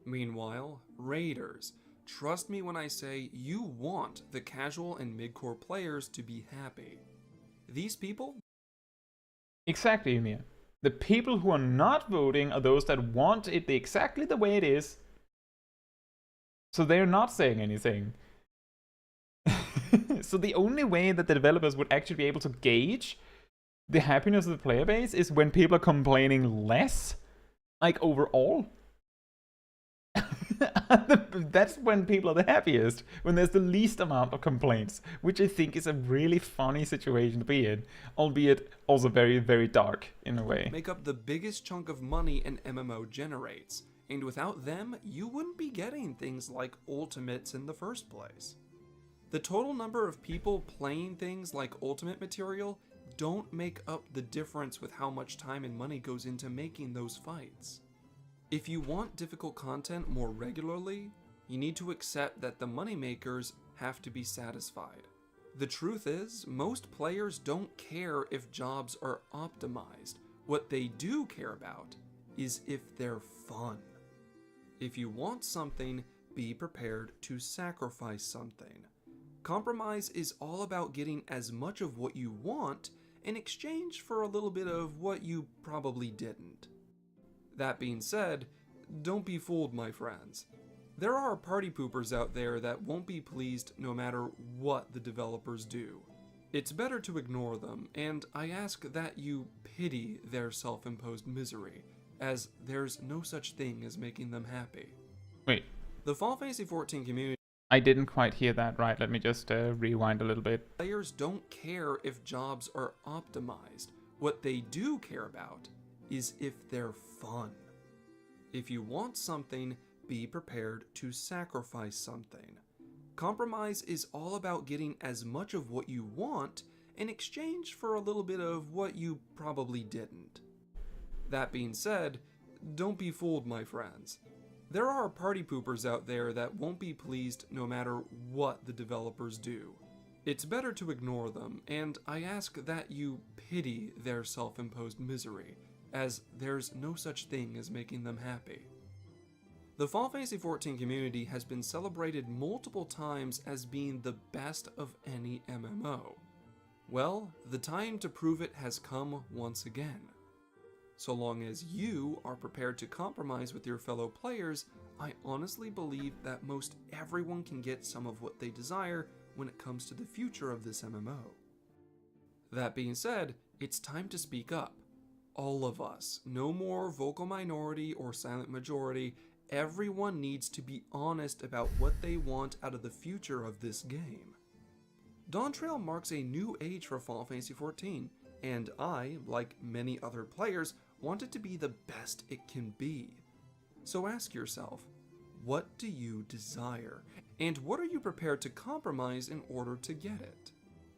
Meanwhile, raiders, trust me when I say you want the casual and mid-core players to be happy. These people... Exactly, Ymir. The people who are not voting are those that want it exactly the way it is. So they're not saying anything. So the only way that the developers would actually be able to gauge the happiness of the player base is when people are complaining less, like overall. That's when people are the happiest, when there's the least amount of complaints, which I think is a really funny situation to be in, albeit also very, very dark in a way. Make up the biggest chunk of money an MMO generates, and without them, you wouldn't be getting things like ultimates in the first place. The total number of people playing things like ultimate material don't make up the difference with how much time and money goes into making those fights. If you want difficult content more regularly, you need to accept that the moneymakers have to be satisfied. The truth is, most players don't care if jobs are optimized. What they do care about is if they're fun. If you want something, be prepared to sacrifice something. Compromise is all about getting as much of what you want in exchange for a little bit of what you probably didn't. That being said, don't be fooled, my friends. There are party poopers out there that won't be pleased no matter what the developers do. It's better to ignore them, and I ask that you pity their self-imposed misery, as there's no such thing as making them happy. Wait. The Final Fantasy XIV community... I didn't quite hear that right. Let me just rewind a little bit. Players don't care if jobs are optimized. What they do care about is if they're fun. If you want something, be prepared to sacrifice something. Compromise is all about getting as much of what you want in exchange for a little bit of what you probably didn't. That being said, don't be fooled, my friends. There are party poopers out there that won't be pleased no matter what the developers do. It's better to ignore them, and I ask that you pity their self-imposed misery, as there's no such thing as making them happy. The Final Fantasy XIV community has been celebrated multiple times as being the best of any MMO. Well, the time to prove it has come once again. So long as you are prepared to compromise with your fellow players, I honestly believe that most everyone can get some of what they desire when it comes to the future of this MMO. That being said, it's time to speak up. All of us, no more vocal minority or silent majority, everyone needs to be honest about what they want out of the future of this game. Dawntrail marks a new age for Final Fantasy XIV, and I, like many other players, want it to be the best it can be. So ask yourself, what do you desire? And what are you prepared to compromise in order to get it?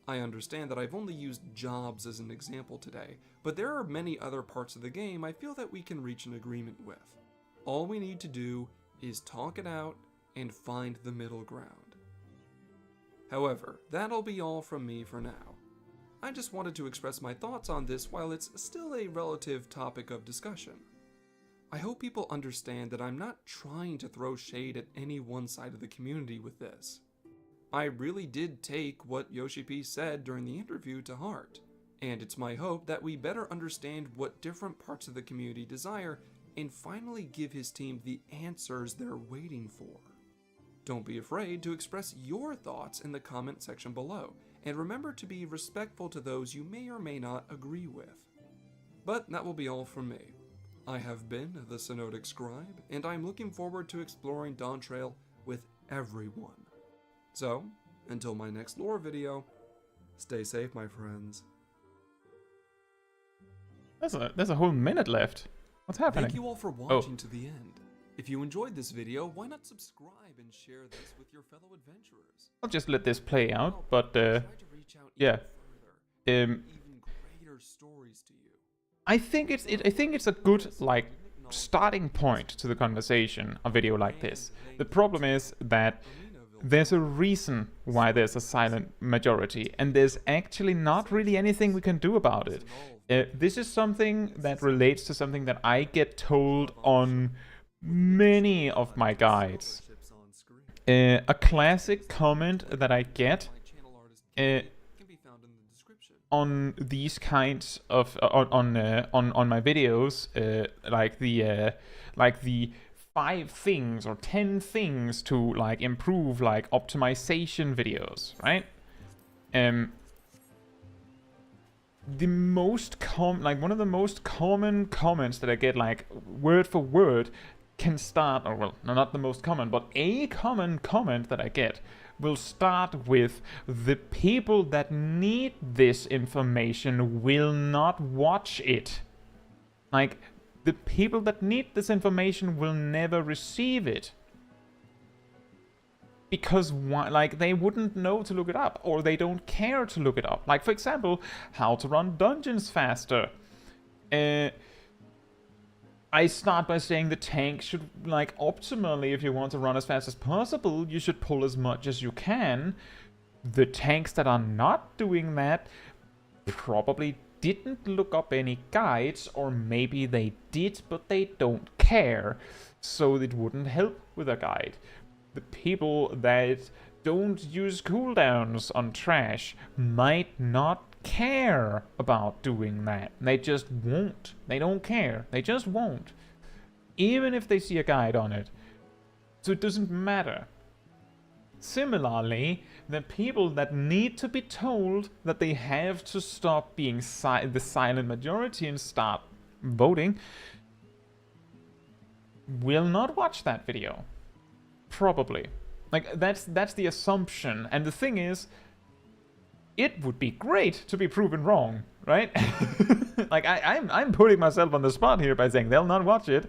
I understand that I've only used jobs as an example today, but there are many other parts of the game I feel that we can reach an agreement with. All we need to do is talk it out and find the middle ground. However, that'll be all from me for now. I just wanted to express my thoughts on this while it's still a relative topic of discussion. I hope people understand that I'm not trying to throw shade at any one side of the community with this. I really did take what Yoshi P said during the interview to heart, and it's my hope that we better understand what different parts of the community desire and finally give his team the answers they're waiting for. Don't be afraid to express your thoughts in the comment section below, and remember to be respectful to those you may or may not agree with. But that will be all from me. I have been the Synodic Scribe, and I'm looking forward to exploring Dawntrail with everyone. So, until my next lore video, stay safe, my friends. There's a whole minute left. What's happening? Thank you all for watching to the end. If you enjoyed this video, why not subscribe and share this with your fellow adventurers? I'll just let this play out, but Try to reach out yeah. even greater stories to you. I think it's a good like starting point to the conversation, a video like this. The problem is that there's a reason why there's a silent majority, and there's actually not really anything we can do about it. This is something that relates to something that I get told on many of my guides. A classic comment that I get on these kinds of on my videos, like the 5 things or 10 things to like improve like optimization videos, right? The most one of the most common comments that I get, like word for word, can start, or well, not the most common, but a common comment that I get will start with, the people that need this information will not watch it. Like, the people that need this information will never receive it. Because like they wouldn't know to look it up, or they don't care to look it up. Like, for example, how to run dungeons faster. I start by saying the tank should, like, optimally, if you want to run as fast as possible, you should pull as much as you can. The tanks that are not doing that probably didn't look up any guides, or maybe they did, but they don't care, so it wouldn't help with a guide. The people that don't use cooldowns on trash might not care about doing that. They just won't. They don't care. They just won't. Even if they see a guide on it. So it doesn't matter. Similarly, the people that need to be told that they have to stop being the silent majority and start voting will not watch that video. Probably. Like, that's the assumption. And the thing is, it would be great to be proven wrong, right? Like, I'm putting myself on the spot here by saying they'll not watch it.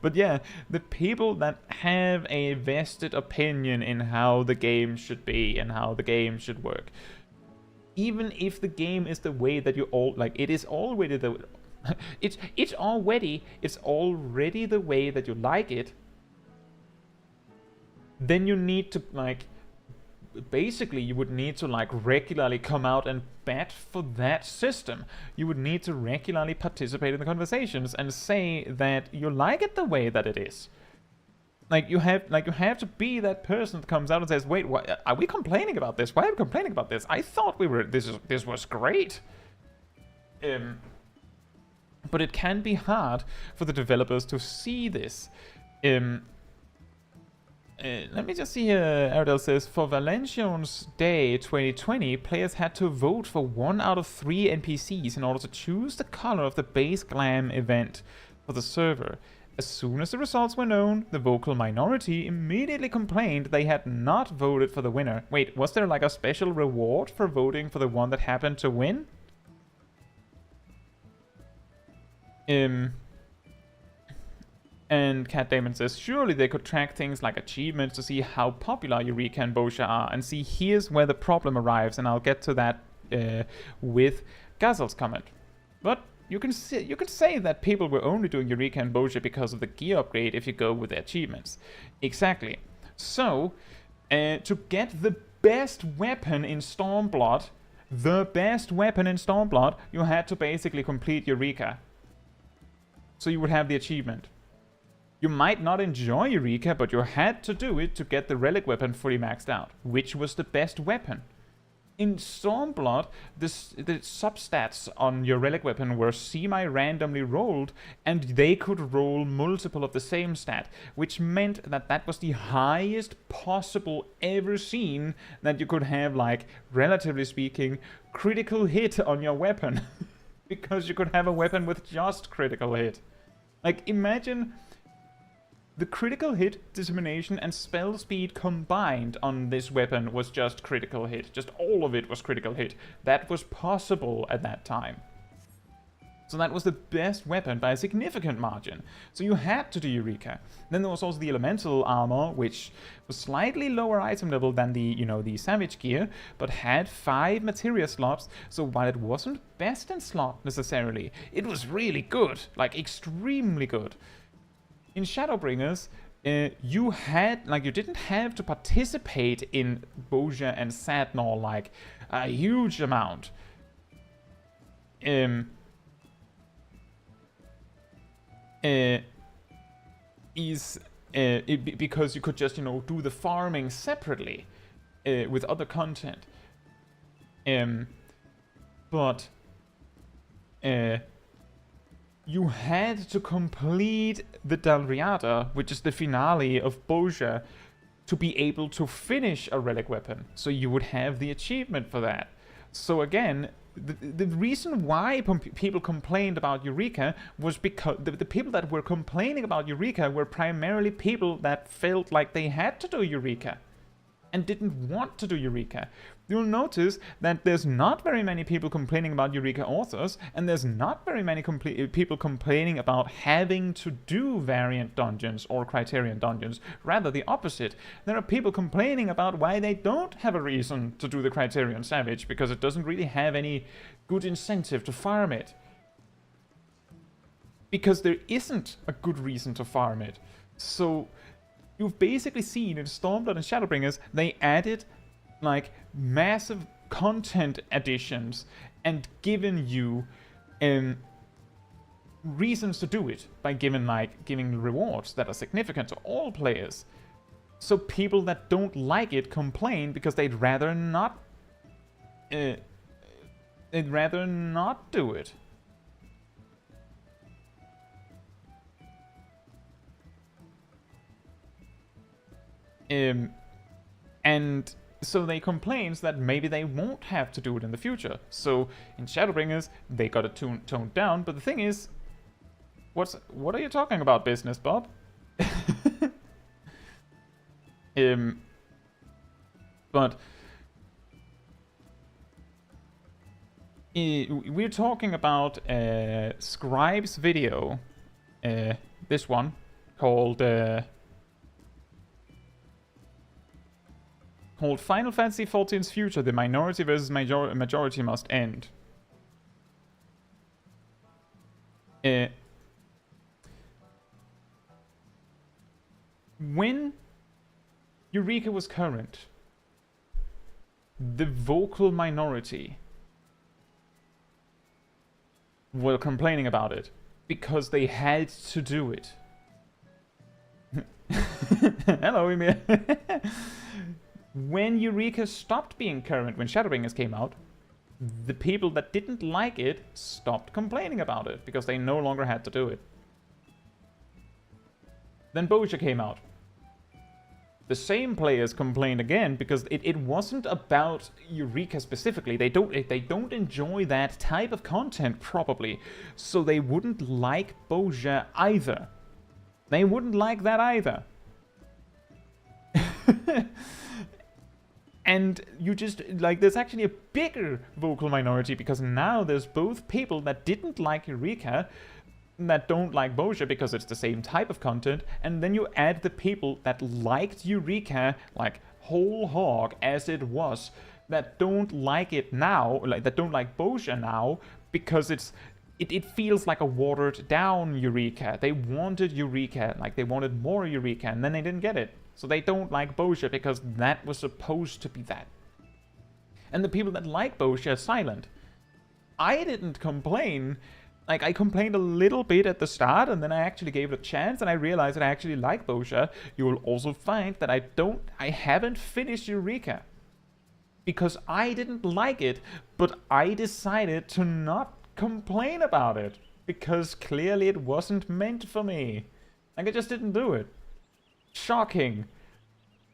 But yeah, the people that have a vested opinion in how the game should be and how the game should work, even if the game is the way that you all like, it is already the it's already the way that you like it, then you need to, like, basically you would need to, like, regularly come out and bat for that system. You would need to regularly participate in the conversations and say that you like it the way that it is. Like, you have to be that person that comes out and says, wait, what, are we complaining about this? Why are we complaining about this? I thought this was great. But it can be hard for the developers to see this. Let me just see here. Aradel says, for Valenciennes Day 2020, players had to vote for 1 out of 3 NPCs in order to choose the color of the base glam event for the server. As soon as the results were known, the vocal minority immediately complained they had not voted for the winner. Wait, was there like a special reward for voting for the one that happened to win? And Cat Damon says, surely they could track things like achievements to see how popular Eureka and Bosha are. And see, here's where the problem arrives, and I'll get to that with Gazel's comment. But you can say that people were only doing Eureka and Bosha because of the gear upgrade if you go with the achievements. Exactly. So, to get the best weapon in Stormblood, you had to basically complete Eureka. So you would have the achievement. You might not enjoy Eureka, but you had to do it to get the relic weapon fully maxed out, which was the best weapon. In Stormblood, the substats on your relic weapon were semi-randomly rolled, and they could roll multiple of the same stat, which meant that that was the highest possible ever seen that you could have, like, relatively speaking, critical hit on your weapon. Because you could have a weapon with just critical hit. Like, imagine the critical hit, dissemination, and spell speed combined on this weapon was just critical hit. Just all of it was critical hit. That was possible at that time. So that was the best weapon by a significant margin. So you had to do Eureka. Then there was also the elemental armor, which was slightly lower item level than the, you know, the savage gear, but had 5 materia slots. So while it wasn't best in slot necessarily, it was really good, like extremely good. In Shadowbringers, you didn't have to participate in Bozja and Sadnor like a huge amount. Because you could just, you know, do the farming separately with other content. But you had to complete the Dalriada, which is the finale of Bozja, to be able to finish a relic weapon. So you would have the achievement for that. So again, the reason why people complained about Eureka was because the people that were complaining about Eureka were primarily people that felt like they had to do Eureka and didn't want to do Eureka. You'll notice that there's not very many people complaining about Eureka authors, and there's not very many people complaining about having to do variant dungeons or criterion dungeons. Rather the opposite. There are people complaining about why they don't have a reason to do the criterion savage, because it doesn't really have any good incentive to farm it. Because there isn't a good reason to farm it. So you've basically seen in Stormblood and Shadowbringers, they added like massive content additions and given you reasons to do it by giving rewards that are significant to all players. So people that don't like it complain because they'd rather not do it. And so they complain that maybe they won't have to do it in the future. So in Shadowbringers, they got it toned down. But the thing is, what are you talking about, business, Bob? But we're talking about Scribe's video, this one called Final Fantasy XIV's Future, the minority versus majority must end. When Eureka was current, the vocal minority were complaining about it because they had to do it. Hello, Emil. When Eureka stopped being current, when Shadowbringers came out, the people that didn't like it stopped complaining about it because they no longer had to do it. Then Bozja came out. The same players complained again because it wasn't about Eureka specifically. They don't enjoy that type of content probably, so they wouldn't like Bozja either. They wouldn't like that either. And you just, like, there's actually a bigger vocal minority because now there's both people that didn't like Eureka, that don't like Bozja because it's the same type of content, and then you add the people that liked Eureka, like whole hog as it was, that don't like it now, like that don't like Bozja now because it feels like a watered down Eureka. They wanted Eureka, like they wanted more Eureka, and then they didn't get it. So they don't like Bozja because that was supposed to be that. And the people that like Bozja are silent. I didn't complain Like, I complained a little bit at the start, and then I actually gave it a chance, and I realized that I actually like Bosha. You will also find that I haven't finished Eureka. Because I didn't like it, but I decided to not complain about it. Because clearly it wasn't meant for me. Like, I just didn't do it. Shocking.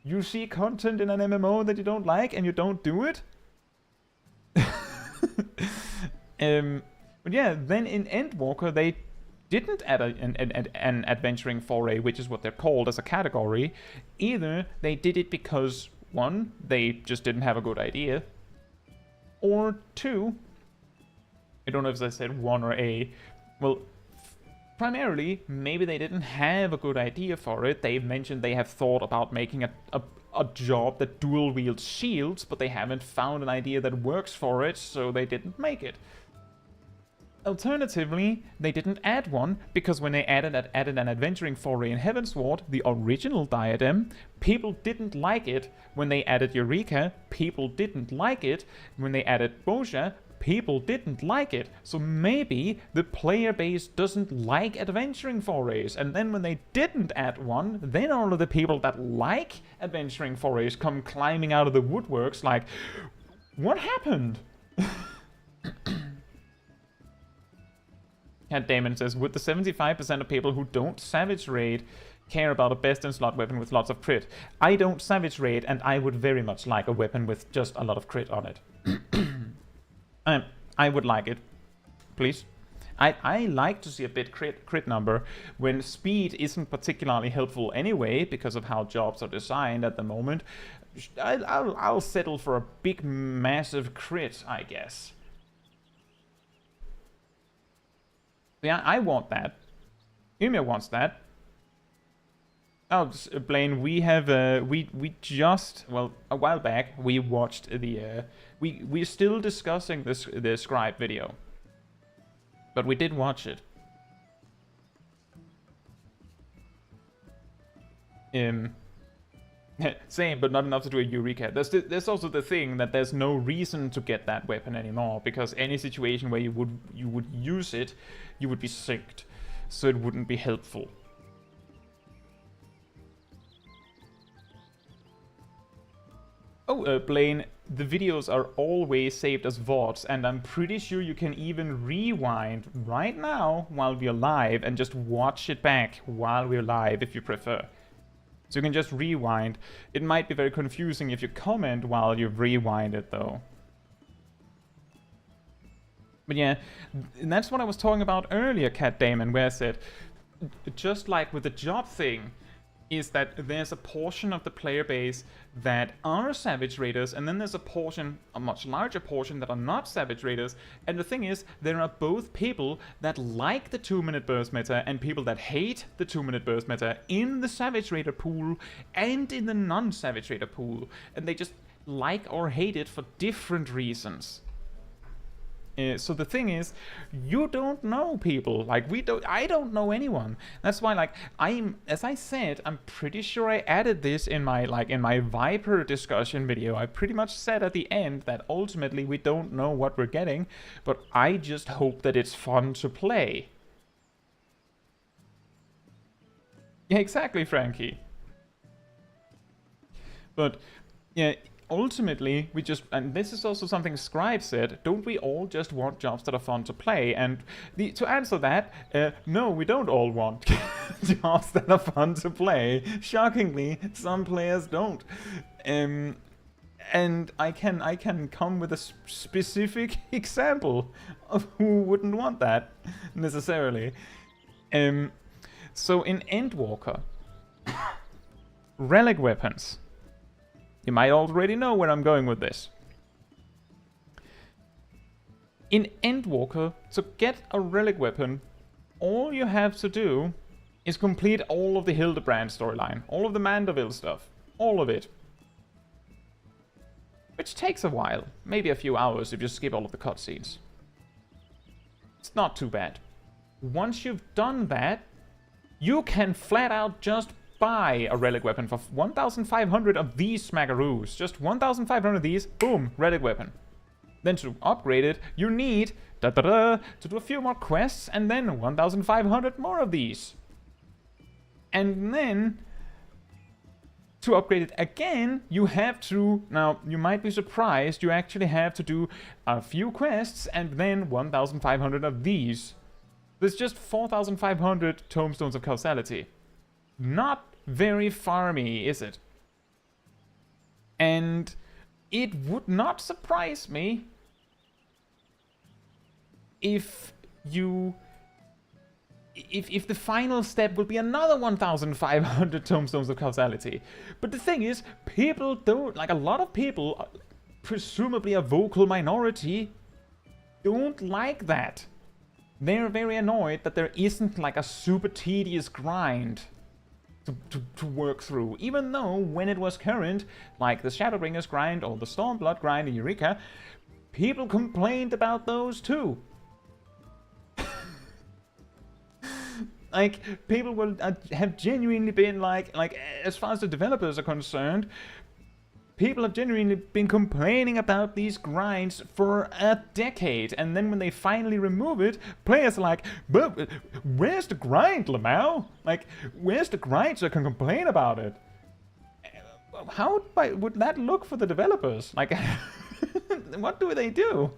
You see content in an MMO that you don't like, and you don't do it? But yeah, then in Endwalker, they didn't add an adventuring foray, which is what they're called as a category. Either they did it because, one, they just didn't have a good idea, or two, I don't know if I said one or a, well, primarily, maybe they didn't have a good idea for it. They mentioned they have thought about making a job that dual wields shields, but they haven't found an idea that works for it, so they didn't make it. Alternatively, they didn't add one, because when they added an adventuring foray in Heavensward, the original diadem, people didn't like it. When they added Eureka, people didn't like it. When they added Bosha, people didn't like it. So maybe the player base doesn't like adventuring forays, and then when they didn't add one, then all of the people that like adventuring forays come climbing out of the woodworks like, what happened? Cat Damon says, would the 75% of people who don't Savage Raid care about a best-in-slot weapon with lots of crit? I don't Savage Raid, and I would very much like a weapon with just a lot of crit on it. I would like it. Please. I like to see a bit crit number when speed isn't particularly helpful anyway, because of how jobs are designed at the moment. I'll settle for a big, massive crit, I guess. Yeah, I want that. Ymir wants that. Oh, Blaine, we have we just, well, a while back we watched the we're still discussing the scribe video, but we did watch it. Same, but not enough to do a Eureka. There's also the thing that there's no reason to get that weapon anymore, because any situation where you would use it, you would be synced, so it wouldn't be helpful. Oh, Blaine, the videos are always saved as VODs, and I'm pretty sure you can even rewind right now while we're live and just watch it back while we're live if you prefer. So you can just rewind. It might be very confusing if you comment while you rewind it, though. But yeah, and that's what I was talking about earlier, Cat Damon, where I said, just like with the job thing, is that there's a portion of the player base that are Savage Raiders, and then there's a portion, a much larger portion, that are not Savage Raiders. And the thing is, there are both people that like the 2-minute burst meta and people that hate the 2-minute burst meta in the Savage Raider pool and in the non-Savage Raider pool. And they just like or hate it for different reasons. So the thing is, you don't know people. Like, I don't know anyone. That's why, like, as I said, I'm pretty sure I added this in my Viper discussion video. I pretty much said at the end that ultimately we don't know what we're getting, but I just hope that it's fun to play. Yeah, exactly, Frankie. But yeah, ultimately, we just, and this is also something Scribe said, don't we all just want jobs that are fun to play? And to answer that, no, we don't all want jobs that are fun to play. Shockingly, some players don't. And I can come with a specific example of who wouldn't want that, necessarily. So in Endwalker, relic weapons. You might already know where I'm going with this. In Endwalker, to get a relic weapon, all you have to do is complete all of the Hildebrand storyline, all of the Mandeville stuff, all of it. Which takes a while, maybe a few hours if you skip all of the cutscenes. It's not too bad. Once you've done that, you can flat out just buy a relic weapon for 1,500 of these smackaroos. Just 1,500 of these, boom, relic weapon. Then to upgrade it, you need to do a few more quests and then 1,500 more of these. And then to upgrade it again, you have to, now you might be surprised, you actually have to do a few quests and then 1,500 of these. There's just 4,500 tomestones of causality. Not very farmy, is it? And it would not surprise me if the final step will be another 1,500 tomestones of causality. But the thing is, people don't, like a lot of people, presumably a vocal minority, don't like that. They're very annoyed that there isn't like a super tedious grind to work through. Even though when it was current, like the Shadowbringers grind or the Stormblood grind in Eureka, people complained about those too. Like, people will have genuinely been like, as far as the developers are concerned, people have genuinely been complaining about these grinds for a decade. And then when they finally remove it, players are like, but where's the grind, Lamau? Like, where's the grind so I can complain about it? How would that look for the developers? Like, what do they do?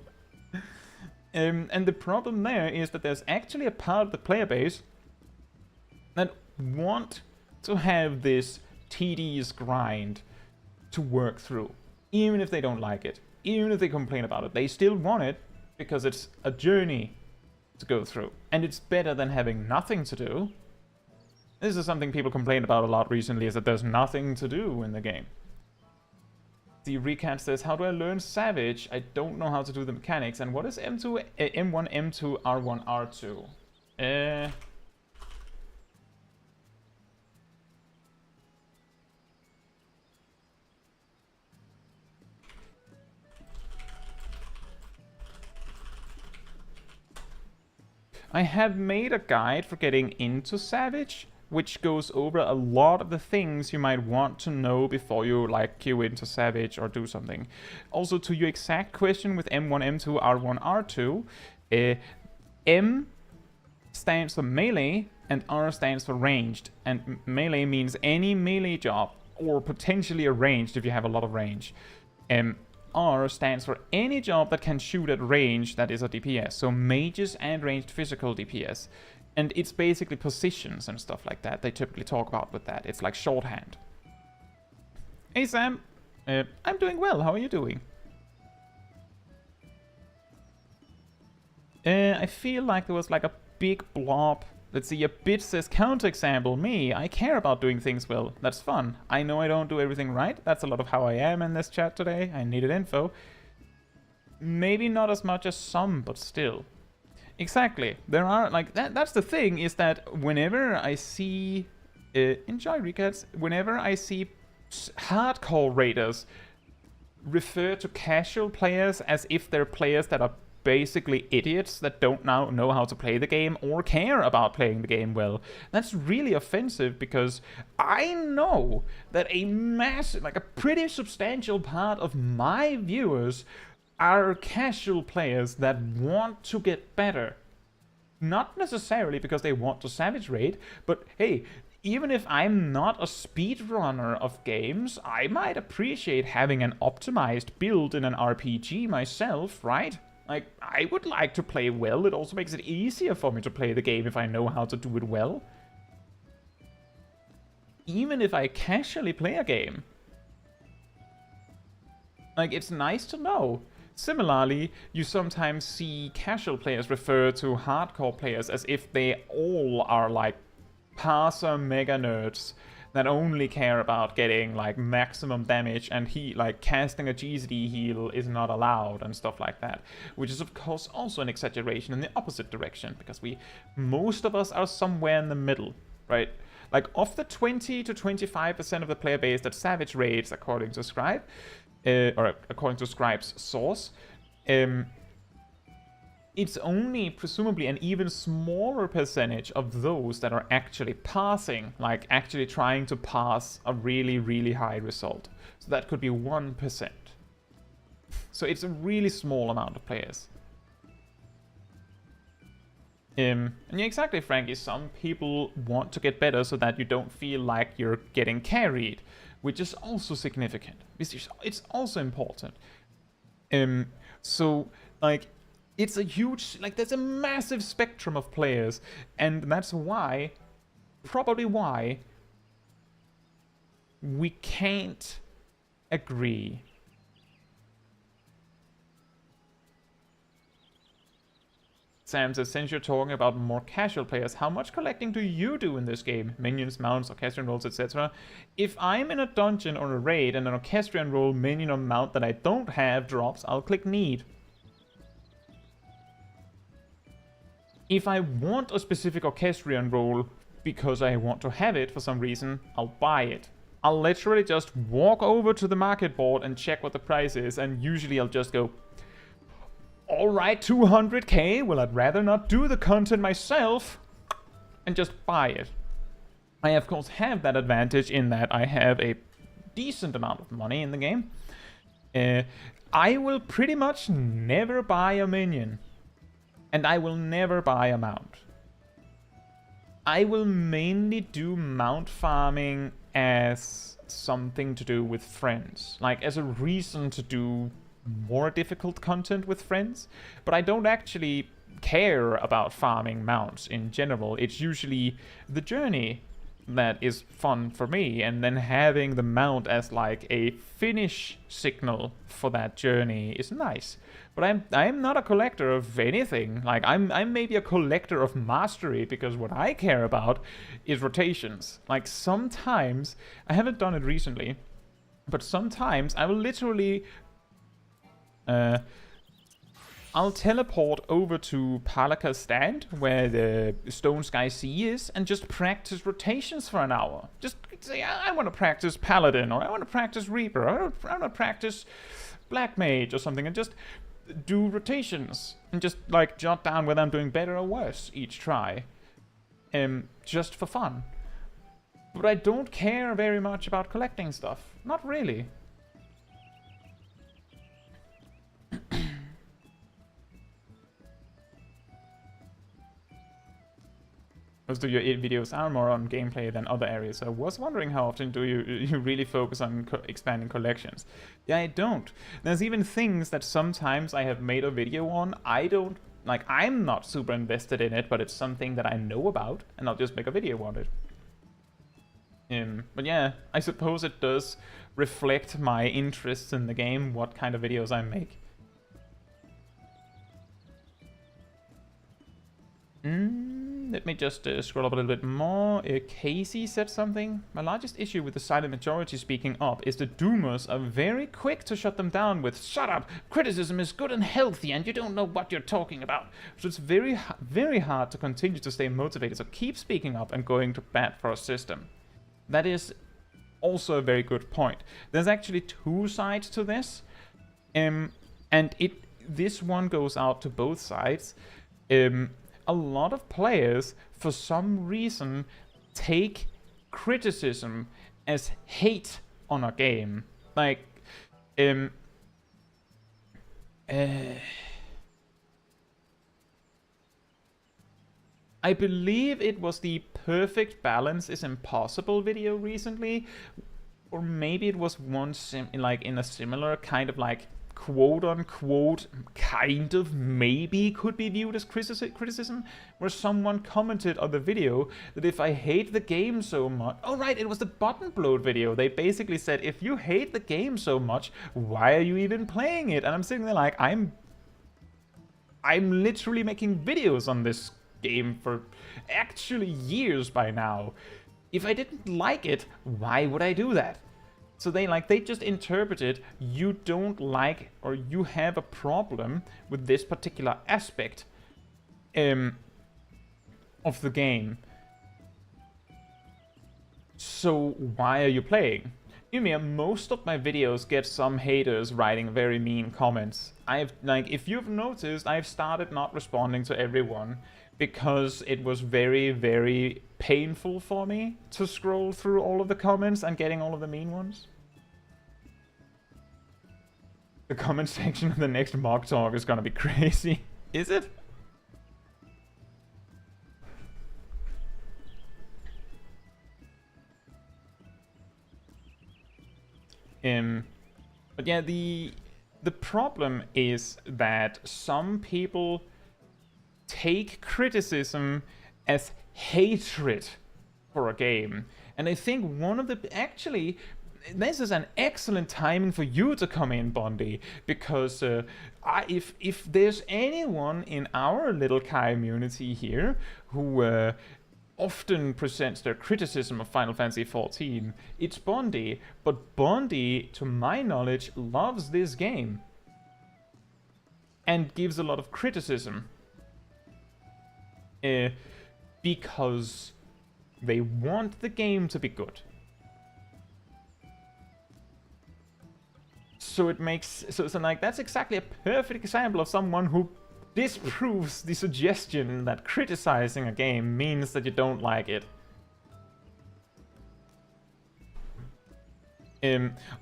And the problem there is that there's actually a part of the player base that want to have this tedious grind to work through, even if they don't like it, even if they complain about it. They still want it because it's a journey to go through, and it's better than having nothing to do. This is something people complain about a lot recently, is that there's nothing to do in the game. The recant says, how do I learn Savage? I don't know how to do the mechanics. And what is M2, M1, M2, R1, R2? I have made a guide for getting into Savage, which goes over a lot of the things you might want to know before you like queue into Savage or do something. Also, to your exact question with M1, M2, R1, R2, M stands for melee and R stands for ranged. And melee means any melee job, or potentially a ranged if you have a lot of range. R stands for any job that can shoot at range that is a DPS. So mages and ranged physical DPS. And it's basically positions and stuff like that. They typically talk about with that. It's like shorthand. Hey Sam, I'm doing well. How are you doing? I feel like there was like a big blob. Let's see, a bit says counterexample. Me, I care about doing things well. That's fun. I know I don't do everything right. That's a lot of how I am in this chat today. I needed info. Maybe not as much as some, but still. Exactly. There are, like, that's the thing, is that whenever I see... enjoy recats. Whenever I see hardcore raiders refer to casual players as if they're players that are basically idiots that don't now know how to play the game or care about playing the game well. That's really offensive, because I know that a massive, like a pretty substantial part of my viewers are casual players that want to get better. Not necessarily because they want to Savage Raid, but hey, even if I'm not a speedrunner of games, I might appreciate having an optimized build in an RPG myself, right? Like, I would like to play well. It also makes it easier for me to play the game if I know how to do it well. Even if I casually play a game. Like, it's nice to know. Similarly, you sometimes see casual players refer to hardcore players as if they all are like parser mega nerds that only care about getting like maximum damage, and like casting a GZD heal is not allowed and stuff like that, which is of course also an exaggeration in the opposite direction, because most of us are somewhere in the middle, right? Like, of the 20 to 25% of the player base that Savage raids according to Scribe, or according to Scribe's source, it's only presumably an even smaller percentage of those that are actually passing, like actually trying to pass a really, really high result. So that could be 1%. So it's a really small amount of players. And yeah, exactly, Frankie. Some people want to get better so that you don't feel like you're getting carried, which is also significant. It's also important. So, like, it's a huge, like, there's a massive spectrum of players, and that's why, probably why, we can't agree. Sam says, since you're talking about more casual players, how much collecting do you do in this game? Minions, mounts, orchestrion rolls, etc. If I'm in a dungeon or a raid and an orchestrion roll, minion, or mount that I don't have drops, I'll click need. If I want a specific orchestrion roll because I want to have it for some reason, I'll buy it. I'll literally just walk over to the market board and check what the price is, and usually I'll just go, alright, 200k, well, I'd rather not do the content myself, and just buy it. I, of course, have that advantage in that I have a decent amount of money in the game. I will pretty much never buy a minion, and I will never buy a mount. I will mainly do mount farming as something to do with friends, like as a reason to do more difficult content with friends, but I don't actually care about farming mounts in general. It's usually the journey that is fun for me, and then having the mount as like a finish signal for that journey is nice. But I'm not a collector of anything. Like I'm maybe a collector of mastery, because what I care about is rotations. Like sometimes, I haven't done it recently, but sometimes I will literally I'll teleport over to Palaka's stand, where the Stone Sky Sea is, and just practice rotations for an hour. Just say, I want to practice Paladin, or I want to practice Reaper, or I want to practice Black Mage or something, and just do rotations. And just, like, jot down whether I'm doing better or worse each try. Just for fun. But I don't care very much about collecting stuff. Not really. Most of your videos are more on gameplay than other areas, so I was wondering how often do you really focus on expanding collections. Yeah, I don't. There's even things that sometimes I have made a video on, I'm not super invested in it, but it's something that I know about, and I'll just make a video on it. But yeah, I suppose it does reflect my interests in the game, what kind of videos I make. Let me just scroll up a little bit more. Casey said something. My largest issue with the silent majority speaking up is the doomers are very quick to shut them down with, shut up, criticism is good and healthy and you don't know what you're talking about. So it's very, very hard to continue to stay motivated. So keep speaking up and going to bat for a system. That is also a very good point. There's actually two sides to this. And this one goes out to both sides. A lot of players, for some reason, take criticism as hate on a game. Like, I believe it was the Perfect Balance is Impossible video recently, or maybe it was one in a similar kind of like quote-unquote kind of maybe could be viewed as criticism, where someone commented on the video that if I hate the game so much... Oh right, it was the button bloat video. They basically said, if you hate the game so much, why are you even playing it? And I'm sitting there like, I'm literally making videos on this game for actually years by now. If I didn't like it, why would I do that? So they just interpreted you don't like or you have a problem with this particular aspect of the game. So why are you playing? Most of my videos get some haters writing very mean comments. If you've noticed, I've started not responding to everyone because it was very, very painful for me to scroll through all of the comments and getting all of the mean ones. The comment section of the next mock talk is gonna be crazy. Is it? But yeah, the problem is that some people take criticism as hatred for a game. And I think one of the... Actually, this is an excellent timing for you to come in, Bondi, because if there's anyone in our little community here who often presents their criticism of Final Fantasy XIV, it's Bondi. But Bondi, to my knowledge, loves this game and gives a lot of criticism because they want the game to be good. So it makes so like that's exactly a perfect example of someone who disproves the suggestion that criticizing a game means that you don't like it.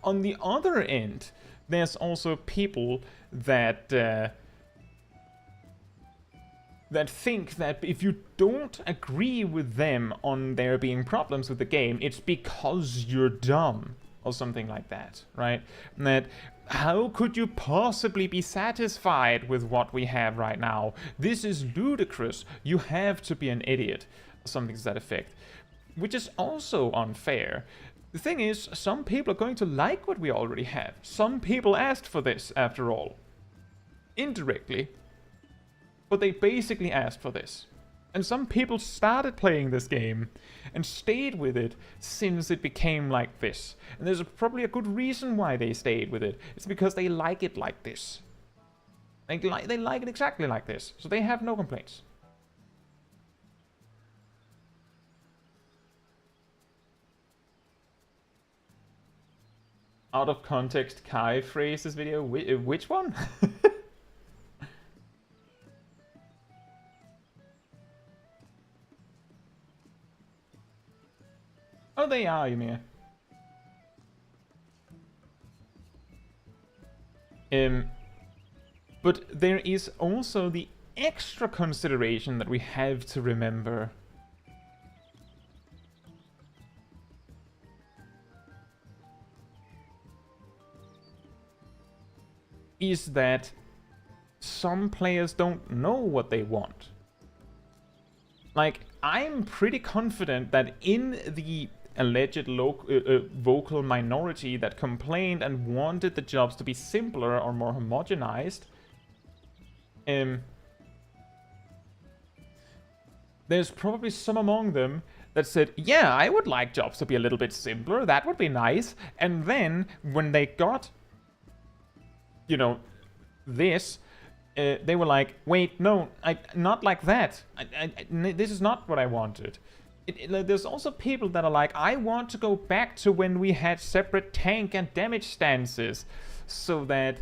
On the other end, there's also people that that think that if you don't agree with them on there being problems with the game, it's because you're dumb or something like that, right? That how could you possibly be satisfied with what we have right now? This is ludicrous. You have to be an idiot, or something to that effect, which is also unfair. The thing is, some people are going to like what we already have. Some people asked for this, after all. Indirectly. But they basically asked for this. And some people started playing this game and stayed with it since it became like this. And there's probably a good reason why they stayed with it. It's because they like it like this. They like it exactly like this. So they have no complaints. Out of context, Kai phrased this video. Which one? Oh, they are, Ymir. But there is also the extra consideration that we have to remember. Is that some players don't know what they want. Like, I'm pretty confident that in the alleged vocal minority that complained and wanted the jobs to be simpler or more homogenized, there's probably some among them that said, yeah, I would like jobs to be a little bit simpler, that would be nice. And then, when they got, you know, this, they were like, wait, no, not like that. This is not what I wanted. There's also people that are like, I want to go back to when we had separate tank and damage stances, so that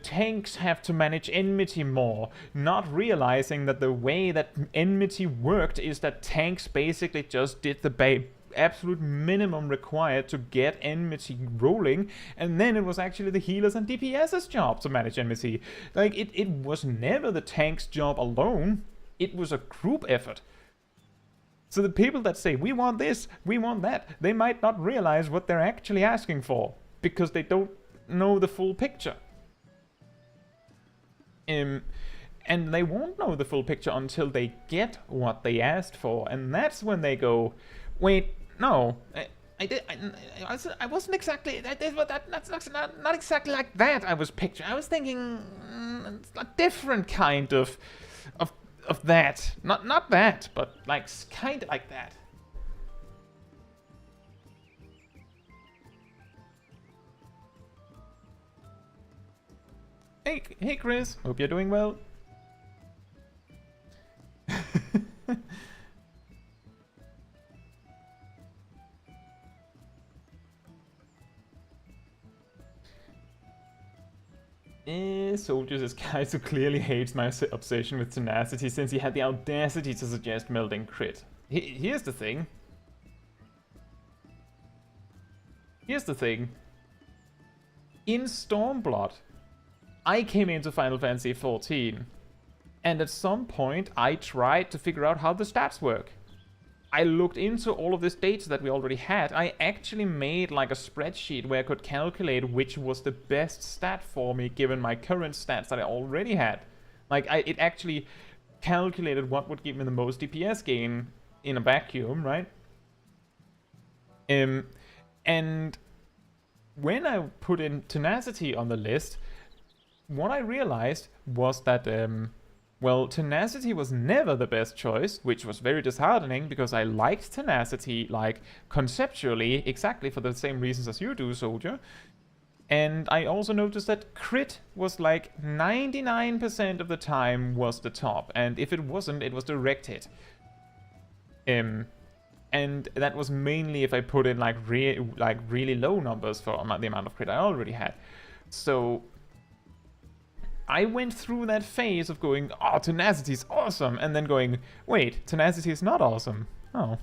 tanks have to manage enmity more, not realizing that the way that enmity worked is that tanks basically just did the absolute minimum required to get enmity rolling, and then it was actually the healers and DPS's job to manage enmity. Like, it was never the tank's job alone, it was a group effort. So the people that say, we want this, we want that, they might not realize what they're actually asking for, because they don't know the full picture. And they won't know the full picture until they get what they asked for, and that's when they go, wait, no, I wasn't exactly, that's not exactly like that I was picturing. I was thinking a different kind of that. Not that, but like kind of like that. Hey Chris, hope you're doing well. Soldiers as Caetsu clearly hates my obsession with tenacity since he had the audacity to suggest melding crit. Here's the thing. in Stormblood, I came into Final Fantasy XIV, and at some point I tried to figure out how the stats work. I looked into all of this data that we already had. I actually made like a spreadsheet where I could calculate which was the best stat for me given my current stats that I already had. Like, it actually calculated what would give me the most DPS gain in a vacuum, right? And when I put in Tenacity on the list, what I realized was that, well, Tenacity was never the best choice, which was very disheartening because I liked Tenacity, like, conceptually, exactly for the same reasons as you do, Soldier. And I also noticed that crit was like 99% of the time was the top, and if it wasn't, it was direct hit. And that was mainly if I put in like really low numbers for the amount of crit I already had. So I went through that phase of going, oh, Tenacity is awesome, and then going, wait, Tenacity is not awesome. Oh.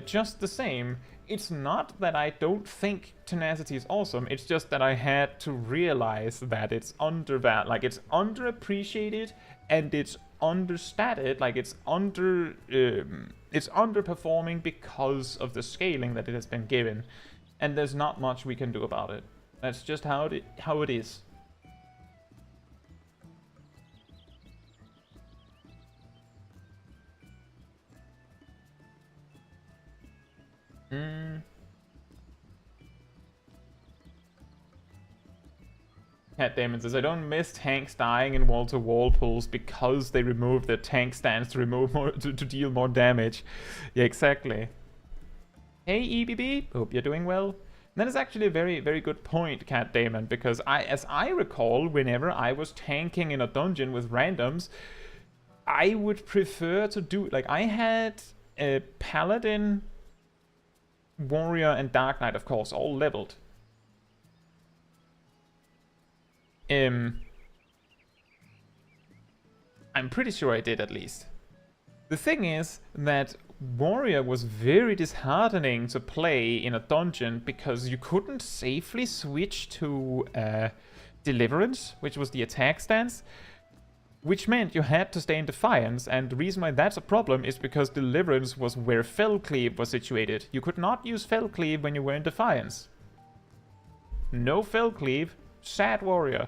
Just the same, it's not that I don't think Tenacity is awesome, it's just that I had to realize that it's undervalued, like it's underappreciated and it's understated, like it's underperforming because of the scaling that it has been given, and there's not much we can do about it. That's just how it is. Cat Damon says, I don't miss tanks dying in wall-to-wall pulls because they removed their tank stance to remove more to deal more damage. Yeah, exactly. Hey EBB, hope you're doing well. That is actually a very, very good point, Cat Damon, because as I recall, whenever I was tanking in a dungeon with randoms, I would prefer to do, like, I had a Paladin, Warrior, and Dark Knight, of course, all leveled. I'm pretty sure I did, at least. The thing is that Warrior was very disheartening to play in a dungeon because you couldn't safely switch to Deliverance, which was the attack stance, which meant you had to stay in Defiance, and the reason why that's a problem is because Deliverance was where Fell Cleave was situated. You could not use Fell Cleave when you were in Defiance. No Fell Cleave, sad Warrior.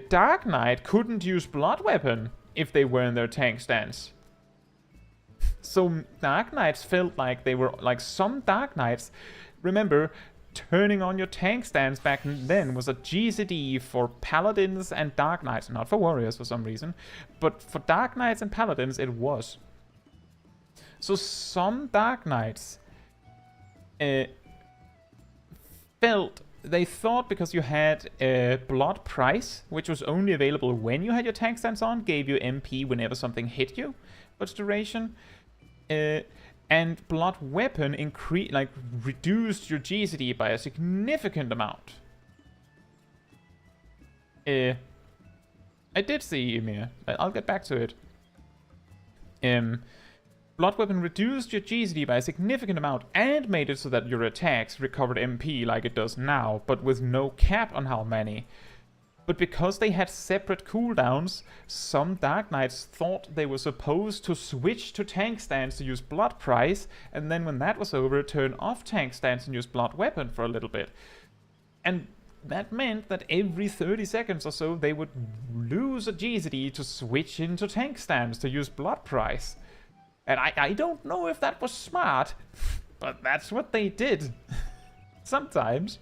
Dark Knight couldn't use Blood Weapon if they were in their tank stance. So Dark Knights felt like they were, like some Dark Knights, remember, turning on your tank stance back then was a GCD for Paladins and Dark Knights, not for Warriors for some reason, but for Dark Knights and Paladins it was. So some Dark Knights they thought because you had Blood Price, which was only available when you had your tank stance on, gave you MP whenever something hit you, but duration. And Blood Weapon reduced your GCD by a significant amount. I did see Ymir. I'll get back to it. Blood Weapon reduced your GCD by a significant amount and made it so that your attacks recovered MP like it does now, but with no cap on how many. But because they had separate cooldowns, some Dark Knights thought they were supposed to switch to tank stance to use Blood Price, and then when that was over, turn off tank stance and use Blood Weapon for a little bit. And that meant that every 30 seconds or so, they would lose a GCD to switch into tank stance to use Blood Price. And I don't know if that was smart, but that's what they did. Sometimes.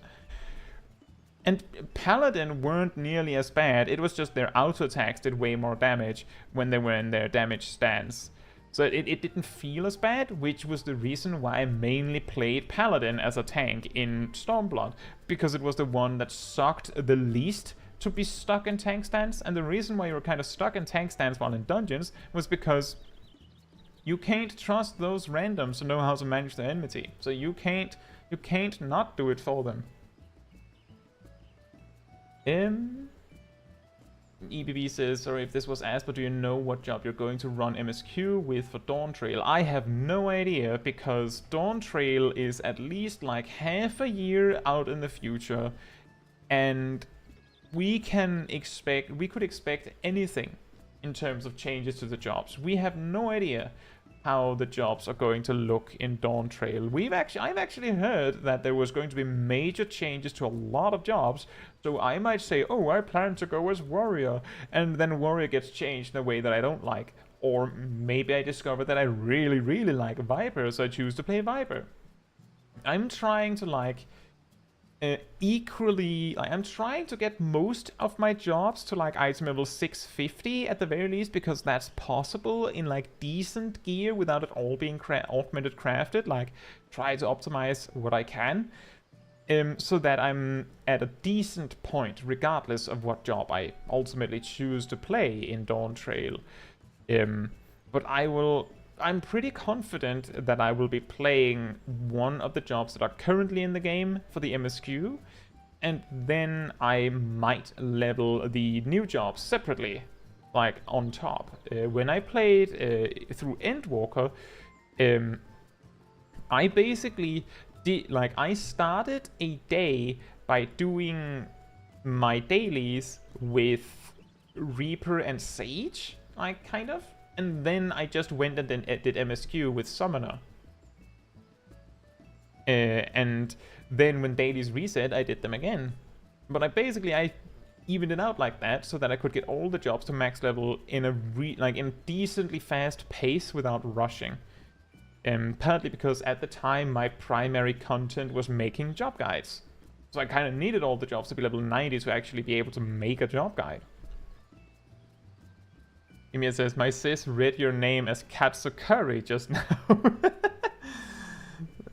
And Paladin weren't nearly as bad, it was just their auto attacks did way more damage when they were in their damage stance. So it didn't feel as bad, which was the reason why I mainly played Paladin as a tank in Stormblood, because it was the one that sucked the least to be stuck in tank stance, and the reason why you were kind of stuck in tank stance while in dungeons was because you can't trust those randoms to know how to manage their enmity. So you can't not do it for them. EBB says, or if this was asked, but do you know what job you're going to run MSQ with for Dawn Trail? I have no idea, because Dawn Trail is at least like half a year out in the future, and we could expect anything in terms of changes to the jobs. We have no idea how the jobs are going to look in Dawn Trail. I've actually heard that there was going to be major changes to a lot of jobs, so I might say, oh, I plan to go as Warrior, and then Warrior gets changed in a way that I don't like. Or maybe I discover that I really, really like Viper, so I choose to play Viper. I'm trying to I'm trying to get most of my jobs to like item level 650 at the very least, because that's possible in like decent gear without it all being augmented crafted. Like, try to optimize what I can, so that I'm at a decent point regardless of what job I ultimately choose to play in Dawn Trail. But I'm pretty confident that I will be playing one of the jobs that are currently in the game for the MSQ, and then I might level the new jobs separately, like on top. When I played through Endwalker, I basically I started a day by doing my dailies with Reaper and Sage, kind of. And then I just went and then did MSQ with Summoner. And then when dailies reset, I did them again. But I evened it out like that so that I could get all the jobs to max level in a decently fast pace without rushing. Partly because at the time my primary content was making job guides. So I kind of needed all the jobs to be level 90 to actually be able to make a job guide. Emil says, my sis read your name as Caetsu Chaiji just now.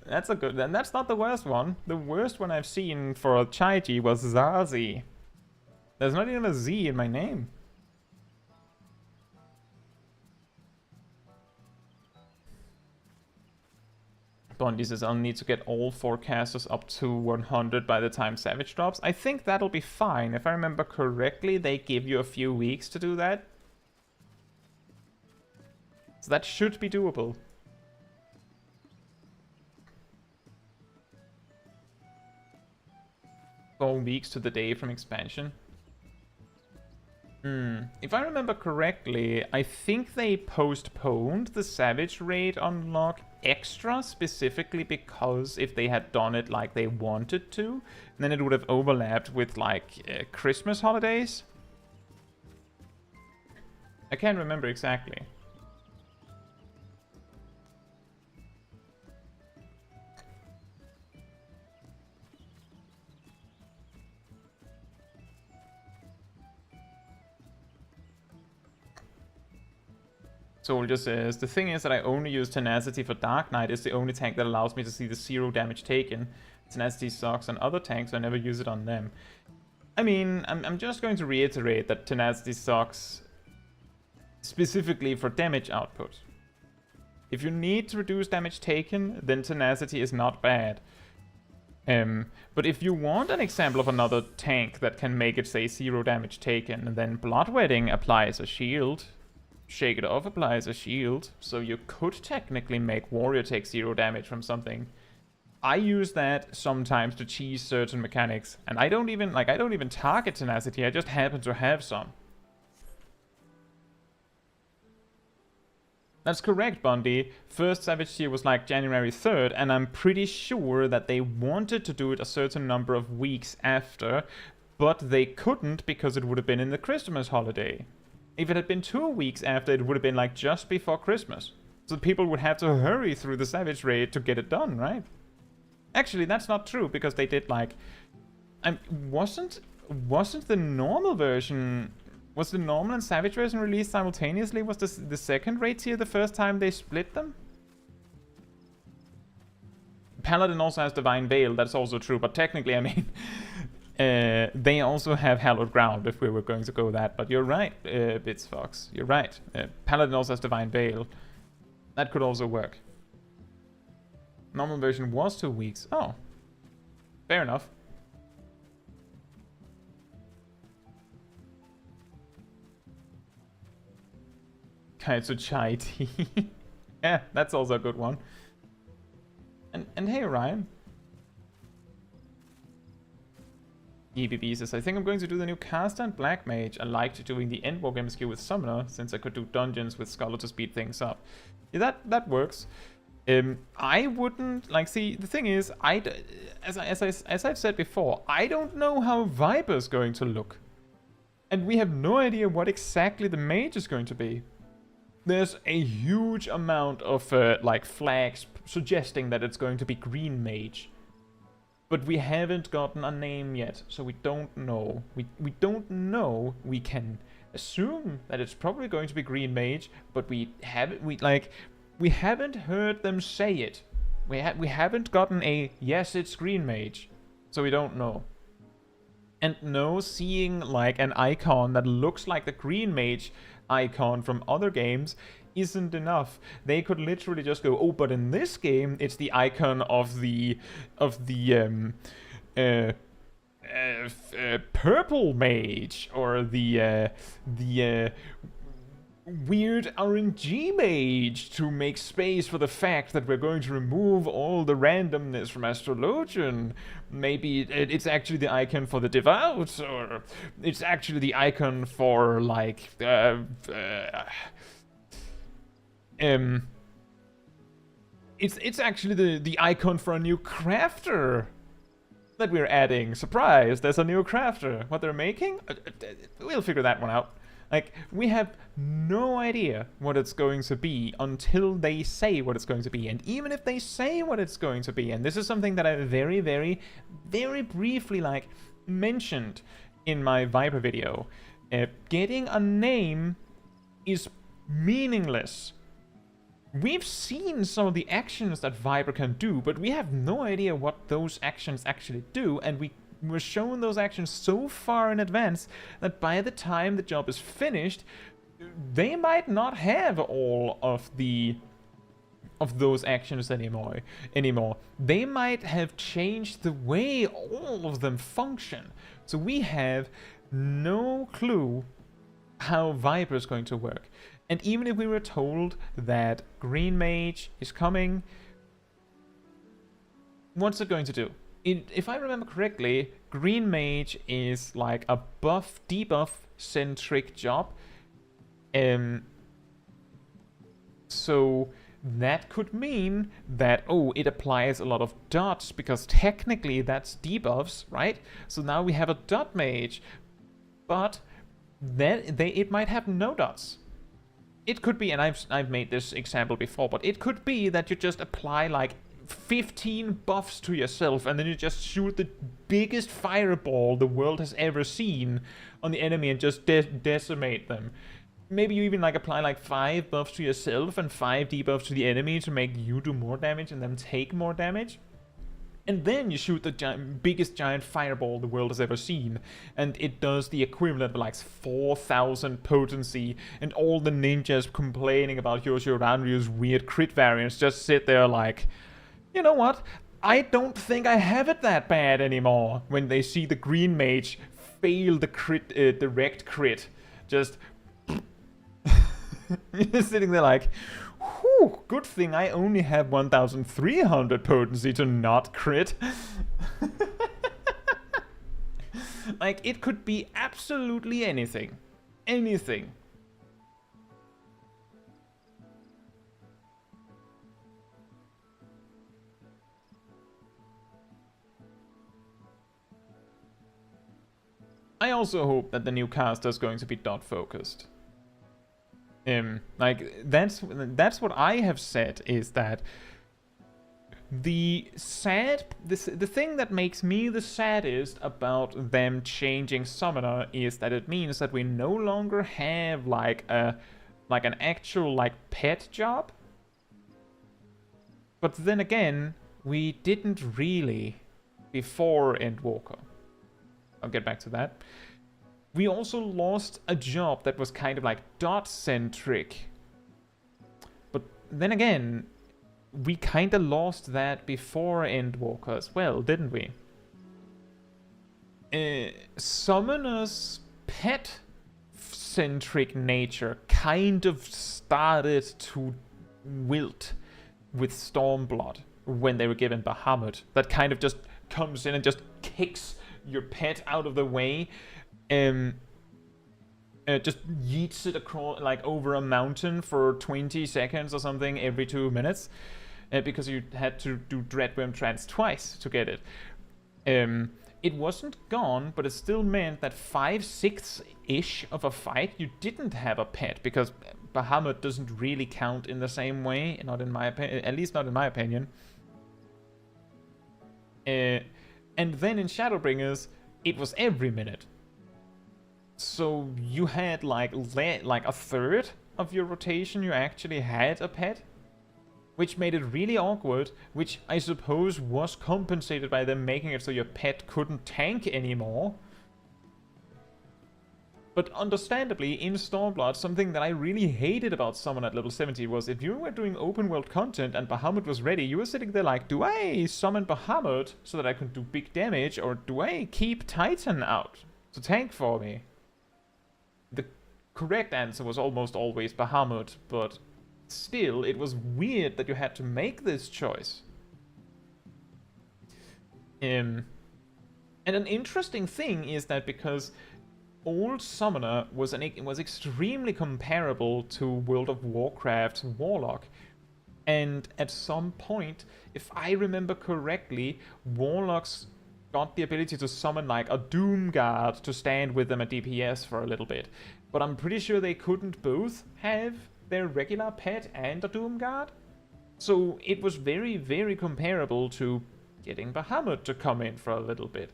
That's a good, and that's not the worst one. The worst one I've seen for Chaiji was Zazi. There's not even a Z in my name. Bondi says, I'll need to get all forecasters up to 100 by the time Savage drops. I think that'll be fine. If I remember correctly, they give you a few weeks to do that. So that should be doable. Four weeks to the day from expansion. If I remember correctly, I think they postponed the Savage Raid unlock extra specifically because if they had done it like they wanted to, then it would have overlapped with like Christmas holidays. I can't remember exactly. Soldier says, the thing is that I only use Tenacity for Dark Knight. It's the only tank that allows me to see the 0 damage taken. Tenacity sucks on other tanks, so I never use it on them. I mean, I'm just going to reiterate that Tenacity sucks specifically for damage output. If you need to reduce damage taken, then Tenacity is not bad. But if you want an example of another tank that can make it say 0 damage taken, then Bloodwetting applies a shield. Shake It Off applies a shield, so you could technically make Warrior take 0 damage from something. I use that sometimes to cheese certain mechanics, and I don't even target Tenacity, I just happen to have some. That's correct, Bundy. First Savage Tier was like January 3rd, and I'm pretty sure that they wanted to do it a certain number of weeks after, but they couldn't because it would have been in the Christmas holiday. If it had been 2 weeks after, it would have been like just before Christmas. So people would have to hurry through the Savage Raid to get it done, right? Actually, that's not true, because they did like... wasn't the normal version... Was the normal and Savage version released simultaneously? Was the second raid tier the first time they split them? Paladin also has Divine Veil, that's also true, but technically, I mean... they also have Hallowed Ground, if we were going to go that, but you're right, Bitsfox, you're right. Paladin also has Divine Veil. That could also work. Normal version was 2 weeks. Oh. Fair enough. Caetsu Chaiji. Yeah, that's also a good one. And hey, Ryan. EBB says, I think I'm going to do the new caster and black mage. I liked doing the Endwalker MSQ with summoner, since I could do dungeons with scholar to speed things up. Yeah, that works. I wouldn't, like, see, the thing is, as I've said before, I don't know how Viper's going to look. And we have no idea what exactly the mage is going to be. There's a huge amount of, like, flags suggesting that it's going to be green mage. But we haven't gotten a name yet, so we don't know. We don't know. We can assume that it's probably going to be green mage, but we haven't heard them say it. We haven't gotten a yes, it's green mage, so we don't know. And no, seeing like an icon that looks like the green mage icon from other games isn't enough. They could literally just go, oh, but in this game it's the icon of the purple mage, or the weird RNG mage, to make space for the fact that we're going to remove all the randomness from Astrologian. Maybe it's actually the icon for the devout, or it's actually the icon for like it's actually the icon for a new crafter that we're adding. Surprise, there's a new crafter. What they're making? We'll figure that one out. Like, we have no idea what it's going to be until they say what it's going to be. And even if they say what it's going to be, and this is something that I very, very, very briefly, like, mentioned in my Viper video, getting a name is meaningless. We've seen some of the actions that Viper can do, but we have no idea what those actions actually do, and we were shown those actions so far in advance that by the time the job is finished, they might not have all of those actions anymore. They might have changed the way all of them function. So we have no clue how Viper is going to work. And even if we were told that Green Mage is coming, what's it going to do? If I remember correctly, Green Mage is like a debuff-centric job. So that could mean that, oh, it applies a lot of dots, because technically that's debuffs, right? So now we have a dot mage, but then it might have no dots. It could be, and I've made this example before, but it could be that you just apply like 15 buffs to yourself, and then you just shoot the biggest fireball the world has ever seen on the enemy and just decimate them. Maybe you even like apply like 5 buffs to yourself and 5 debuffs to the enemy to make you do more damage and them take more damage. And then you shoot the biggest giant fireball the world has ever seen, and it does the equivalent of like 4,000 potency, and all the ninjas complaining about Yoshiranryu's weird crit variance just sit there like, you know what? I don't think I have it that bad anymore. When they see the green mage fail the crit, direct crit, just sitting there like, whew, good thing I only have 1,300 potency to not crit. Like, it could be absolutely anything. Anything. I also hope that the new caster is going to be dot focused. Like, that's what I have said, is that the thing that makes me the saddest about them changing summoner is that it means that we no longer have like an actual like pet job. But then again, we didn't really before Endwalker. I'll get back to that. We also lost a job that was kind of like dot-centric. But then again, we kind of lost that before Endwalker as well, didn't we? Summoner's pet centric nature kind of started to wilt with Stormblood when they were given Bahamut. That kind of just comes in and just kicks your pet out of the way, just yeets it across, like over a mountain for 20 seconds or something every 2 minutes, because you had to do Dreadworm Trance twice to get it. It wasn't gone, but it still meant that 5/6-ish of a fight you didn't have a pet, because Bahamut doesn't really count in the same way, not in my opinion, at least not in my opinion. And then in Shadowbringers, it was every minute. So you had like a third of your rotation you actually had a pet, which made it really awkward, which I suppose was compensated by them making it so your pet couldn't tank anymore. But understandably, in Stormblood, something that I really hated about Summon at level 70 was if you were doing open world content and Bahamut was ready, you were sitting there like, do I summon Bahamut so that I can do big damage, or do I keep Titan out to tank for me? The correct answer was almost always Bahamut, but still, it was weird that you had to make this choice. And an interesting thing is that because Old Summoner was extremely comparable to World of Warcraft's Warlock, and at some point, if I remember correctly, Warlocks got the ability to summon like a Doomguard to stand with them at DPS for a little bit, but I'm pretty sure they couldn't both have their regular pet and a Doomguard. So it was very, very comparable to getting Bahamut to come in for a little bit.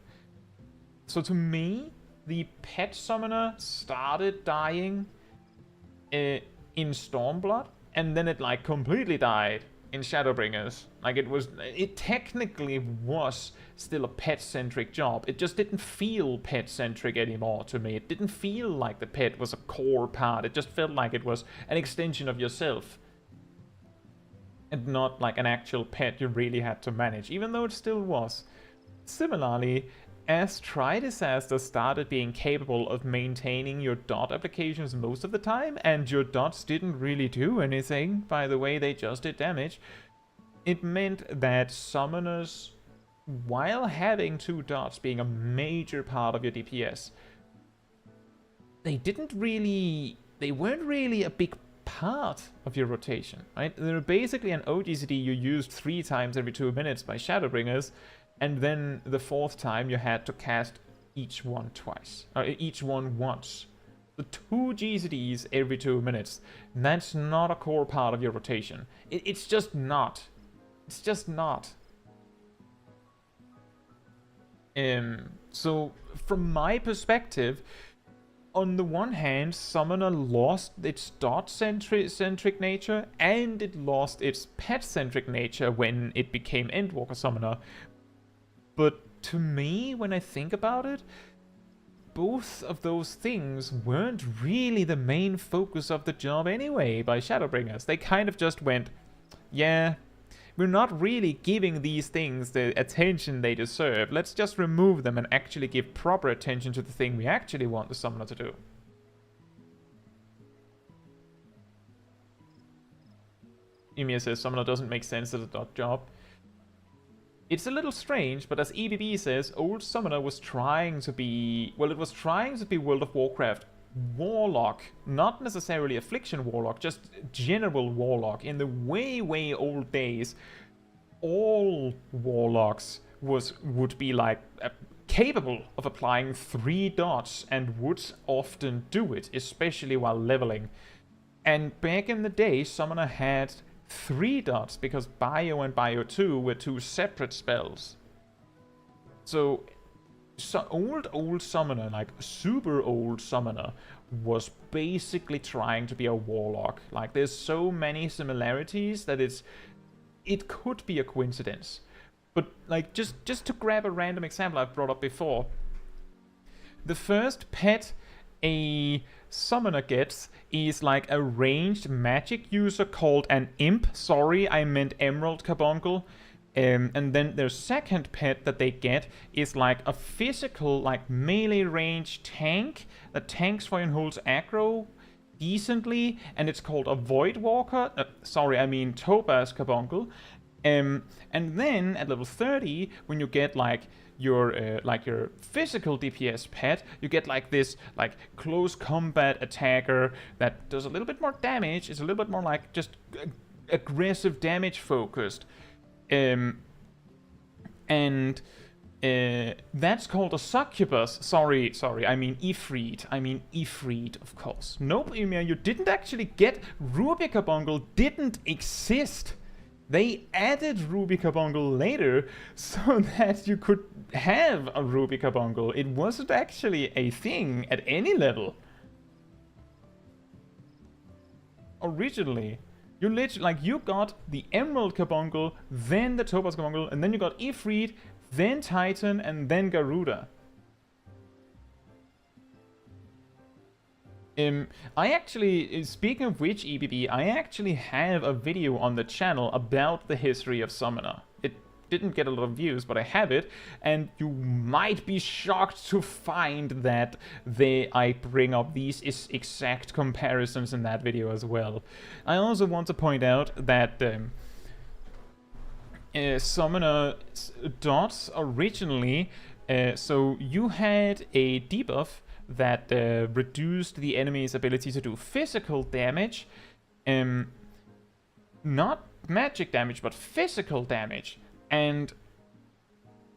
So to me, the pet summoner started dying in Stormblood, and then it like completely died in Shadowbringers. Like it technically was still a pet-centric job. It just didn't feel pet-centric anymore to me. It didn't feel like the pet was a core part. It just felt like it was an extension of yourself, and not like an actual pet you really had to manage, even though it still was. Similarly, as Tri-Disaster started being capable of maintaining your dot applications most of the time, and your dots didn't really do anything, by the way, they just did damage, it meant that summoners, while having 2 dots being a major part of your DPS, they weren't really a big part of your rotation, right? They were basically an OGCD you used 3 times every 2 minutes by Shadowbringers, and then the 4th time you had to cast each one twice, or each one once. The 2 GCDs every 2 minutes. That's not a core part of your rotation. It's just not. It's just not. So from my perspective, on the one hand, Summoner lost its dot-centric nature, and it lost its pet-centric nature when it became Endwalker Summoner. But to me, when I think about it, both of those things weren't really the main focus of the job anyway by Shadowbringers. They kind of just went, yeah, we're not really giving these things the attention they deserve. Let's just remove them and actually give proper attention to the thing we actually want the Summoner to do. Ymir says Summoner doesn't make sense as a dot job. It's a little strange, but as EBB says, Old Summoner was trying to be... well, it was trying to be World of Warcraft Warlock. Not necessarily Affliction Warlock, just general Warlock. In the way, way old days, all Warlocks would be like capable of applying 3 dots and would often do it, especially while leveling. And back in the day, Summoner had 3 dots because Bio and Bio 2 were 2 separate spells. So old Summoner, like super old Summoner, was basically trying to be a Warlock. Like there's so many similarities that it could be a coincidence. But like just to grab a random example I've brought up before, the first pet a Summoner gets is like a ranged magic user called an Imp. Sorry, I meant Emerald Carbuncle. And then their second pet that they get is like a physical, like melee range tank that tanks for you and holds aggro decently, and it's called a Void Walker. Sorry, I mean Topaz Carbuncle. And then at level 30, when you get like your physical DPS pet, you get like this like close combat attacker that does a little bit more damage. It's a little bit more like just aggressive damage focused. That's called a succubus. Sorry, I mean Ifrit, of course. Nope, Ymir, you didn't actually get Ruby Carbuncle. Didn't exist. They added Ruby Carbuncle later so that you could have a Ruby Carbuncle. It wasn't actually a thing at any level. Originally. You literally, like, you got the Emerald Carbuncle, then the Topaz Carbuncle, and then you got Ifrit, then Titan, and then Garuda. I actually, speaking of which, EBB, I actually have a video on the channel about the history of Summoner. It didn't get a lot of views, but I have it, and you might be shocked to find that I bring up these exact comparisons in that video as well. I also want to point out that Summoner dots originally, so you had a debuff that reduced the enemy's ability to do physical damage, not magic damage, but physical damage. And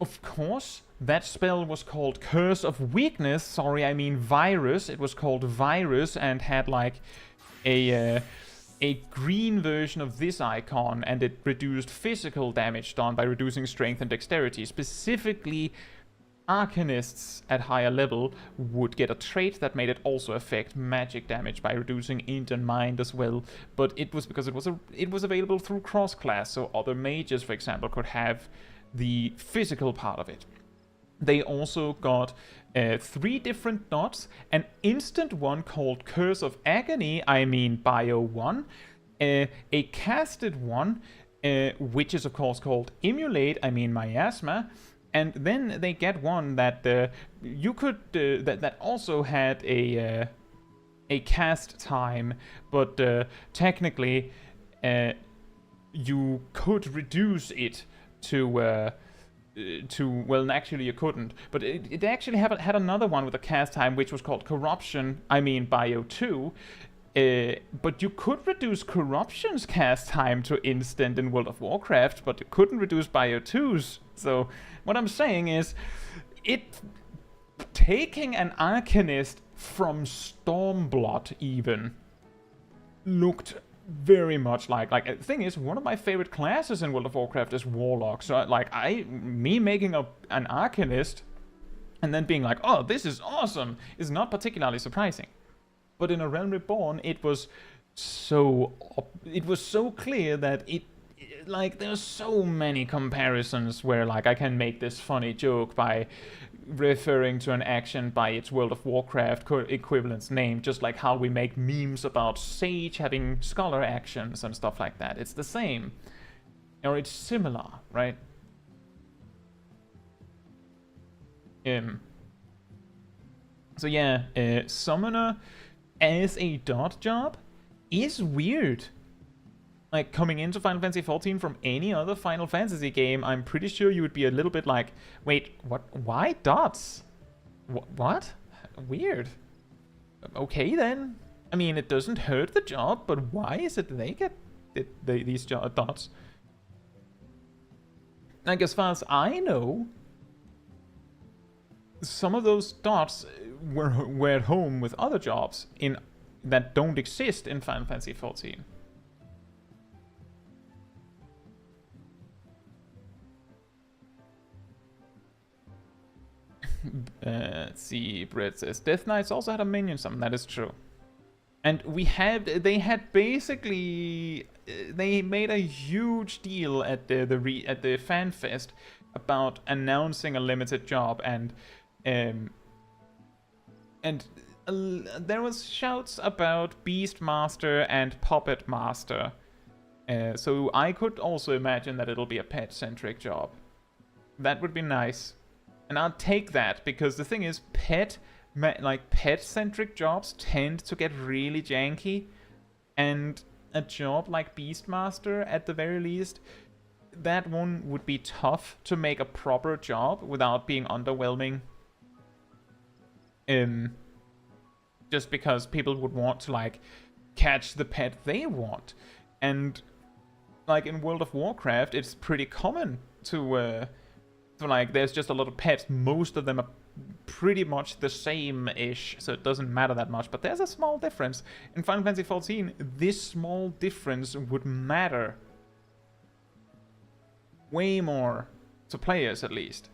of course, that spell was called Curse of Weakness. Sorry, I mean Virus. It was called Virus and had like a green version of this icon, and it reduced physical damage done by reducing strength and dexterity. Specifically, Arcanists at higher level would get a trait that made it also affect magic damage by reducing int and mind as well, but it was because it was available through cross-class, so other mages, for example, could have the physical part of it. They also got 3 different dots, an instant one called Curse of Agony, I mean Bio 1, a casted one, which is of course called Emulate, I mean Miasma, and then they get one that you could that also had a cast time, but technically you could reduce it to well, actually you couldn't, but it actually had another one with a cast time which was called Corruption, I mean Bio 2. But you could reduce Corruption's cast time to instant in World of Warcraft, but you couldn't reduce Bio 2's. So what I'm saying is, taking an Arcanist from Stormblood even looked very much like the thing is, one of my favorite classes in World of Warcraft is Warlock. So me making an Arcanist and then being like, oh, this is awesome, is not particularly surprising. But in A Realm Reborn, it was so clear that there's so many comparisons where like I can make this funny joke by referring to an action by its World of Warcraft equivalent's name, just like how we make memes about Sage having scholar actions and stuff like that. It's the same, or it's similar, right? So yeah, Summoner as a dot job is weird. Like, coming into Final Fantasy XIV from any other Final Fantasy game, I'm pretty sure you would be a little bit like, wait, what? Why dots? What? Weird. Okay then. I mean, it doesn't hurt the job, but why is it they get these dots? Like, as far as I know, some of those dots were at home with other jobs that don't exist in Final Fantasy XIV. Let's see, Brett says Death Knights also had a minion summon. That is true. And they made a huge deal at the fan fest about announcing a limited job, and there was shouts about Beastmaster and Puppet Master. So I could also imagine that it'll be a pet-centric job. That would be nice. And I'll take that, because the thing is, pet-centric jobs tend to get really janky. And a job like Beastmaster, at the very least, that one would be tough to make a proper job without being underwhelming. Just because people would want to, like, catch the pet they want. And, like, in World of Warcraft, it's pretty common to like, there's just a lot of pets. Most of them are pretty much the same-ish, so it doesn't matter that much. But there's a small difference. In Final Fantasy XIV, this small difference would matter way more to players, at least.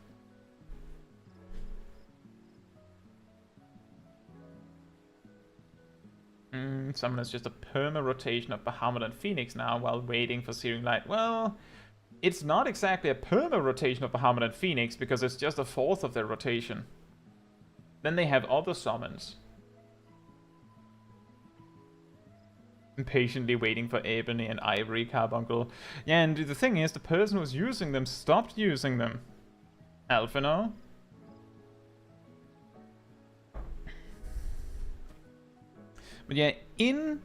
Summoners just a perma-rotation of Bahamut and Phoenix now while waiting for Searing Light. Well, it's not exactly a perma-rotation of Bahamut and Phoenix, because it's just a fourth of their rotation. Then they have other summons. Impatiently waiting for Ebony and Ivory, Carbuncle. Yeah, and the thing is, the person who's using them stopped using them. Alphinaud? But yeah, in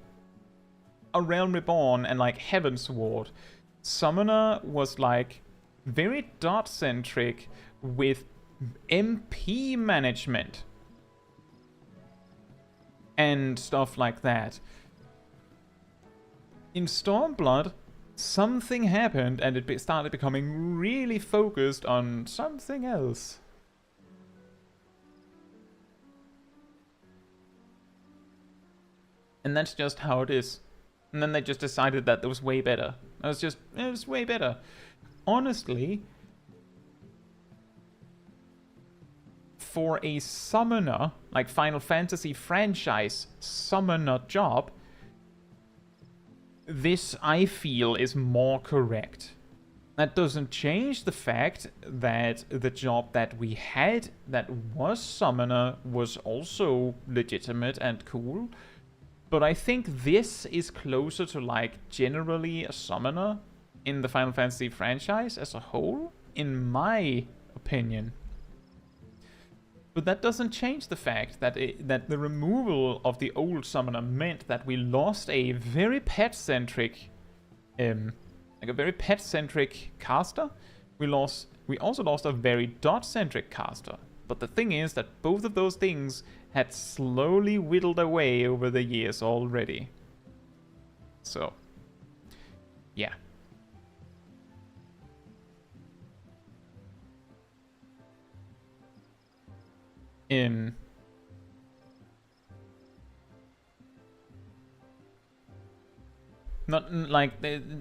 A Realm Reborn and like Heavensward, Summoner was like very dot-centric with MP management and stuff like that. In Stormblood, something happened and it started becoming really focused on something else. And that's just how it is. And then they just decided that it was way better. It was way better. Honestly, for a summoner, like Final Fantasy franchise summoner job, this, I feel, is more correct. That doesn't change the fact that the job that we had that was summoner was also legitimate and cool. But I think this is closer to, like, generally a summoner in the Final Fantasy franchise as a whole, in my opinion. But that doesn't change the fact that that the removal of the old summoner meant that we lost a very pet-centric, caster. We also lost a very dot-centric caster. But the thing is that both of those things had slowly whittled away over the years already. So, yeah. Not like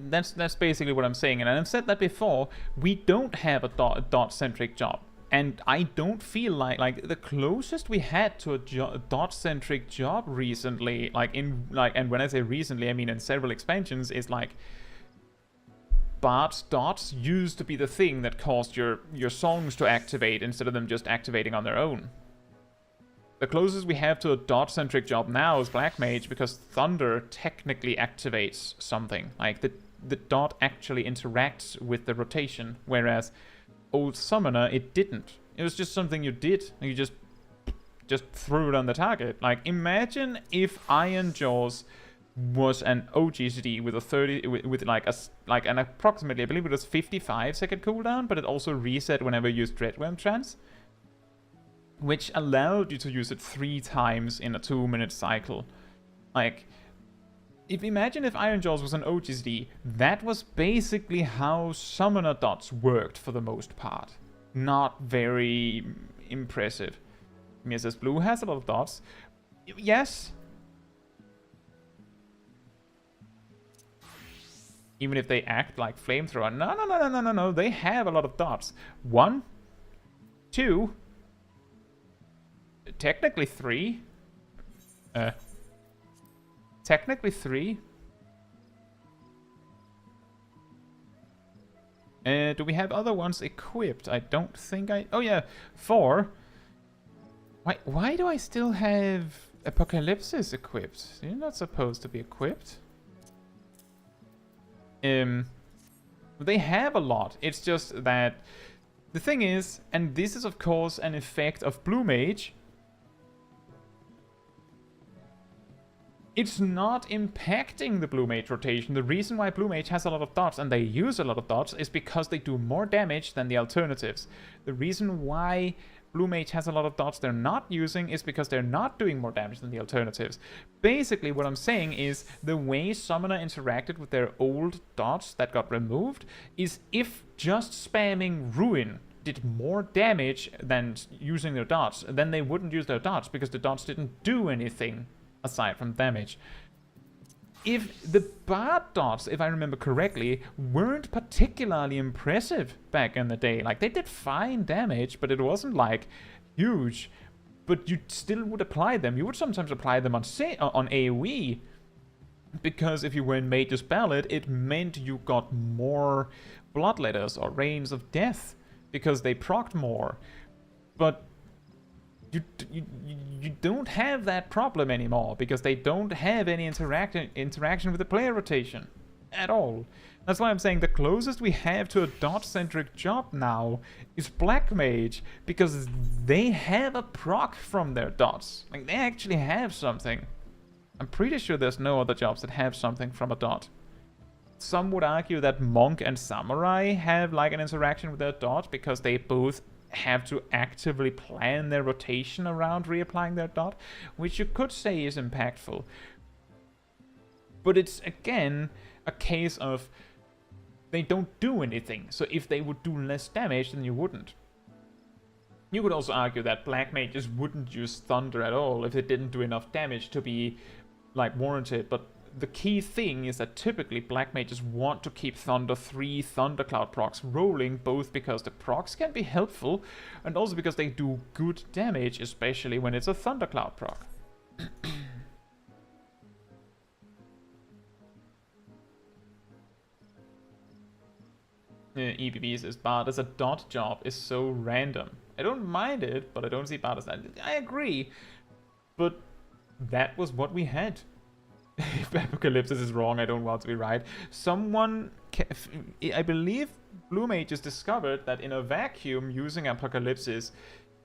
that's basically what I'm saying, and I've said that before. We don't have a dot-centric job. And I don't feel like the closest we had to a dot-centric job recently, and when I say recently, I mean in several expansions, is like Bard's dots used to be the thing that caused your songs to activate instead of them just activating on their own. The closest we have to a dot-centric job now is Black Mage, because Thunder technically activates something. Like the dot actually interacts with the rotation, whereas old Summoner, it didn't. It was just something you did. You just threw it on the target. Like, imagine if Iron Jaws was an OGCD with a 30 with like an approximately, I believe it was 55-second cooldown, but it also reset whenever you used Dreadworm Trance, which allowed you to use it 3 times in a 2-minute cycle. Like, imagine if Iron Jaws was an OGCD, that was basically how Summoner dots worked for the most part. Not very impressive. Mrs. Blue has a lot of dots. Yes. Even if they act like Flamethrower. No. They have a lot of dots. 1, 2, technically 3. Technically 3. Do we have other ones equipped? I don't think I... Oh yeah, 4. Why do I still have Apocalypsis equipped? You're not supposed to be equipped. They have a lot. It's just that the thing is, and this is of course an effect of Blue Mage, it's not impacting the Blue Mage rotation. The reason why Blue Mage has a lot of dots and they use a lot of dots is because they do more damage than the alternatives. The reason why Blue Mage has a lot of dots they're not using is because they're not doing more damage than the alternatives. Basically, what I'm saying is the way Summoner interacted with their old dots that got removed is if just spamming Ruin did more damage than using their dots, then they wouldn't use their dots because the dots didn't do anything aside from damage. If the Bard dots, if I remember correctly, weren't particularly impressive back in the day, like they did fine damage, but it wasn't like huge, but you still would apply them. You would sometimes apply them on AoE, because if you were in Mage's Ballad, it meant you got more Bloodletters or Reigns of Death, because they procced more. But you don't have that problem anymore because they don't have any interaction with the player rotation at all. That's why I'm saying the closest we have to a dot-centric job now is Black Mage, because they have a proc from their dots. Like, they actually have something. I'm pretty sure there's no other jobs that have something from a dot. Some would argue that Monk and Samurai have like an interaction with their dot because they both have to actively plan their rotation around reapplying their dot, which you could say is impactful. But it's, again, a case of they don't do anything, so if they would do less damage, then you wouldn't. You could also argue that Black Mages wouldn't use Thunder at all if it didn't do enough damage to be, like, warranted, but the key thing is that typically Black Mages want to keep Thunder 3 Thundercloud procs rolling, both because the procs can be helpful and also because they do good damage, especially when it's a Thundercloud proc. EBB says Bard as a dot job is so random. I don't mind it, but I don't see Bard as that. I agree, but that was what we had. If Apocalypsis is wrong, I don't want to be right. I believe Blue Mages discovered that in a vacuum, using Apocalypsis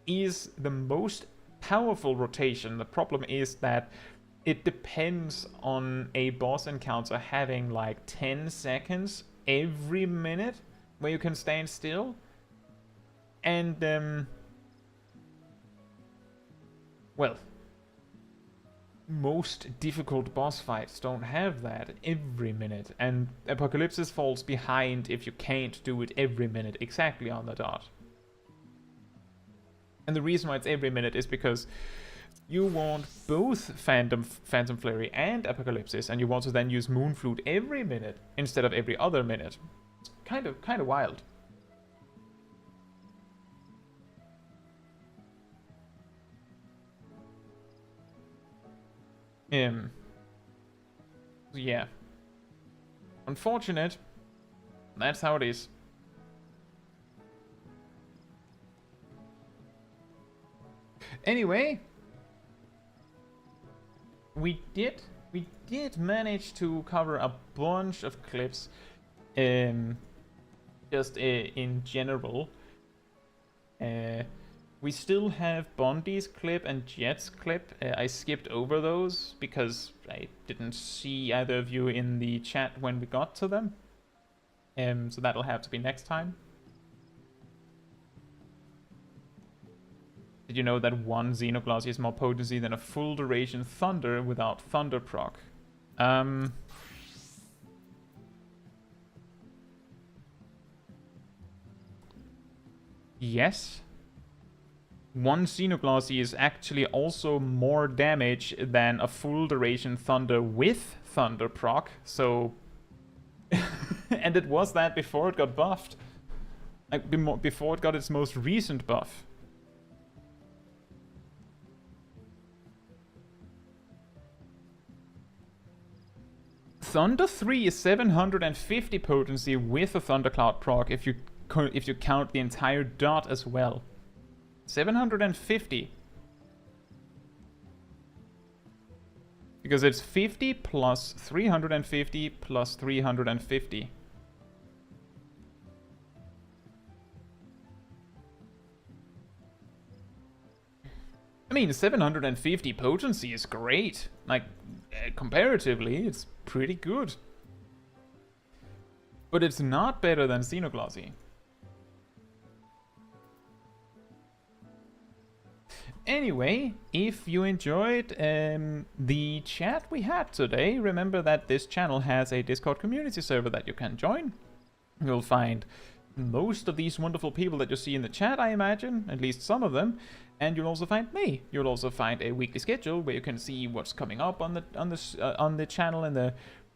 is the most powerful rotation. The problem is that it depends on a boss encounter having like 10 seconds every minute where you can stand still. And, well, most difficult boss fights don't have that every minute, and Apocalypsis falls behind if you can't do it every minute exactly on the dot. And the reason why it's every minute is because you want both Phantom Flurry and Apocalypsis, and you want to then use Moonflute every minute instead of every other minute. It's kind of wild. Yeah. Unfortunate. That's how it is. Anyway, we did manage to cover a bunch of clips, just in general. We still have Bondi's clip and Jet's clip. I skipped over those because I didn't see either of you in the chat when we got to them. So that'll have to be next time. Did you know that one Xenoglossy is more potency than a full duration Thunder without Thunder proc? Yes. One Xenoglossy is actually also more damage than a full duration Thunder with Thunder proc, so... and it was that before it got buffed. Like, before it got its most recent buff. Thunder 3 is 750 potency with a Thundercloud proc if you count the entire dot as well. 750. Because it's 50 plus 350 plus 350. I mean, 750 potency is great. Like, comparatively, it's pretty good. But it's not better than Xenoglossy. Anyway, if you enjoyed the chat we had today, remember that this channel has a Discord community server that you can join. You'll find most of these wonderful people that you see in the chat, I imagine, at least some of them, and you'll also find me. You'll also find a weekly schedule where you can see what's coming up on the channel in the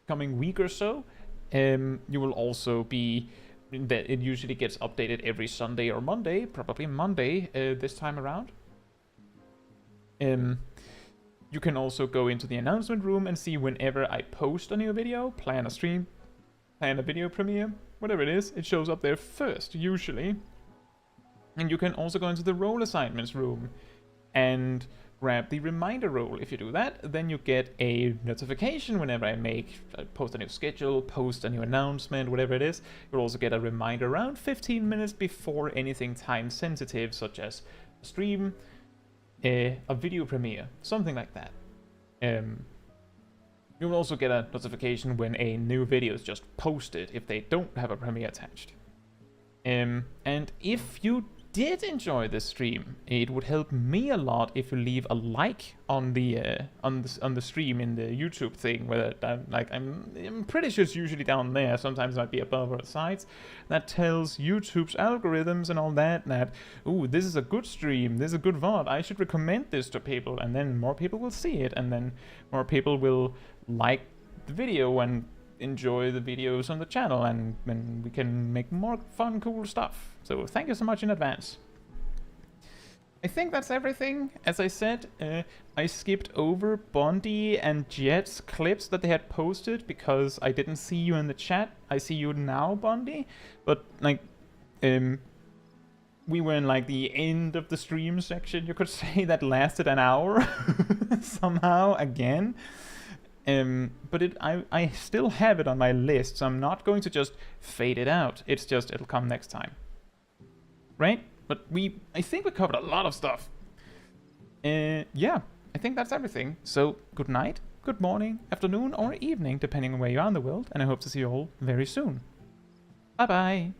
coming week or so. You will also be that it usually gets updated every Sunday or Monday, probably Monday this time around. You can also go into the announcement room and see whenever I post a new video, plan a stream, plan a video premiere, whatever it is, it shows up there first, usually. And you can also go into the role assignments room and grab the reminder role. If you do that, then you get a notification whenever I post a new schedule, post a new announcement, whatever it is. You'll also get a reminder around 15 minutes before anything time sensitive, such as a stream, a video premiere, something like that. You will also get a notification when a new video is just posted if they don't have a premiere attached. And if you did enjoy this stream, it would help me a lot if you leave a like on the stream in the YouTube thing. Whether I'm pretty sure it's usually down there. Sometimes it might be above or the sides. That tells YouTube's algorithms and all that ooh, this is a good stream, this is a good VOD. I should recommend this to people, and then more people will see it, and then more people will like the video and enjoy the videos on the channel, and then we can make more fun, cool stuff. So thank you so much in advance. I think that's everything. As I said, I skipped over Bondi and Jet's clips that they had posted because I didn't see you in the chat. I see you now, Bondi, but like we were in like the end of the stream section, you could say, that lasted an hour somehow again. But I still have it on my list, so I'm not going to just fade it out. It's just, it'll come next time. Right? But I think we covered a lot of stuff. Yeah, I think that's everything. So, good night, good morning, afternoon, or evening, depending on where you are in the world, and I hope to see you all very soon. Bye-bye.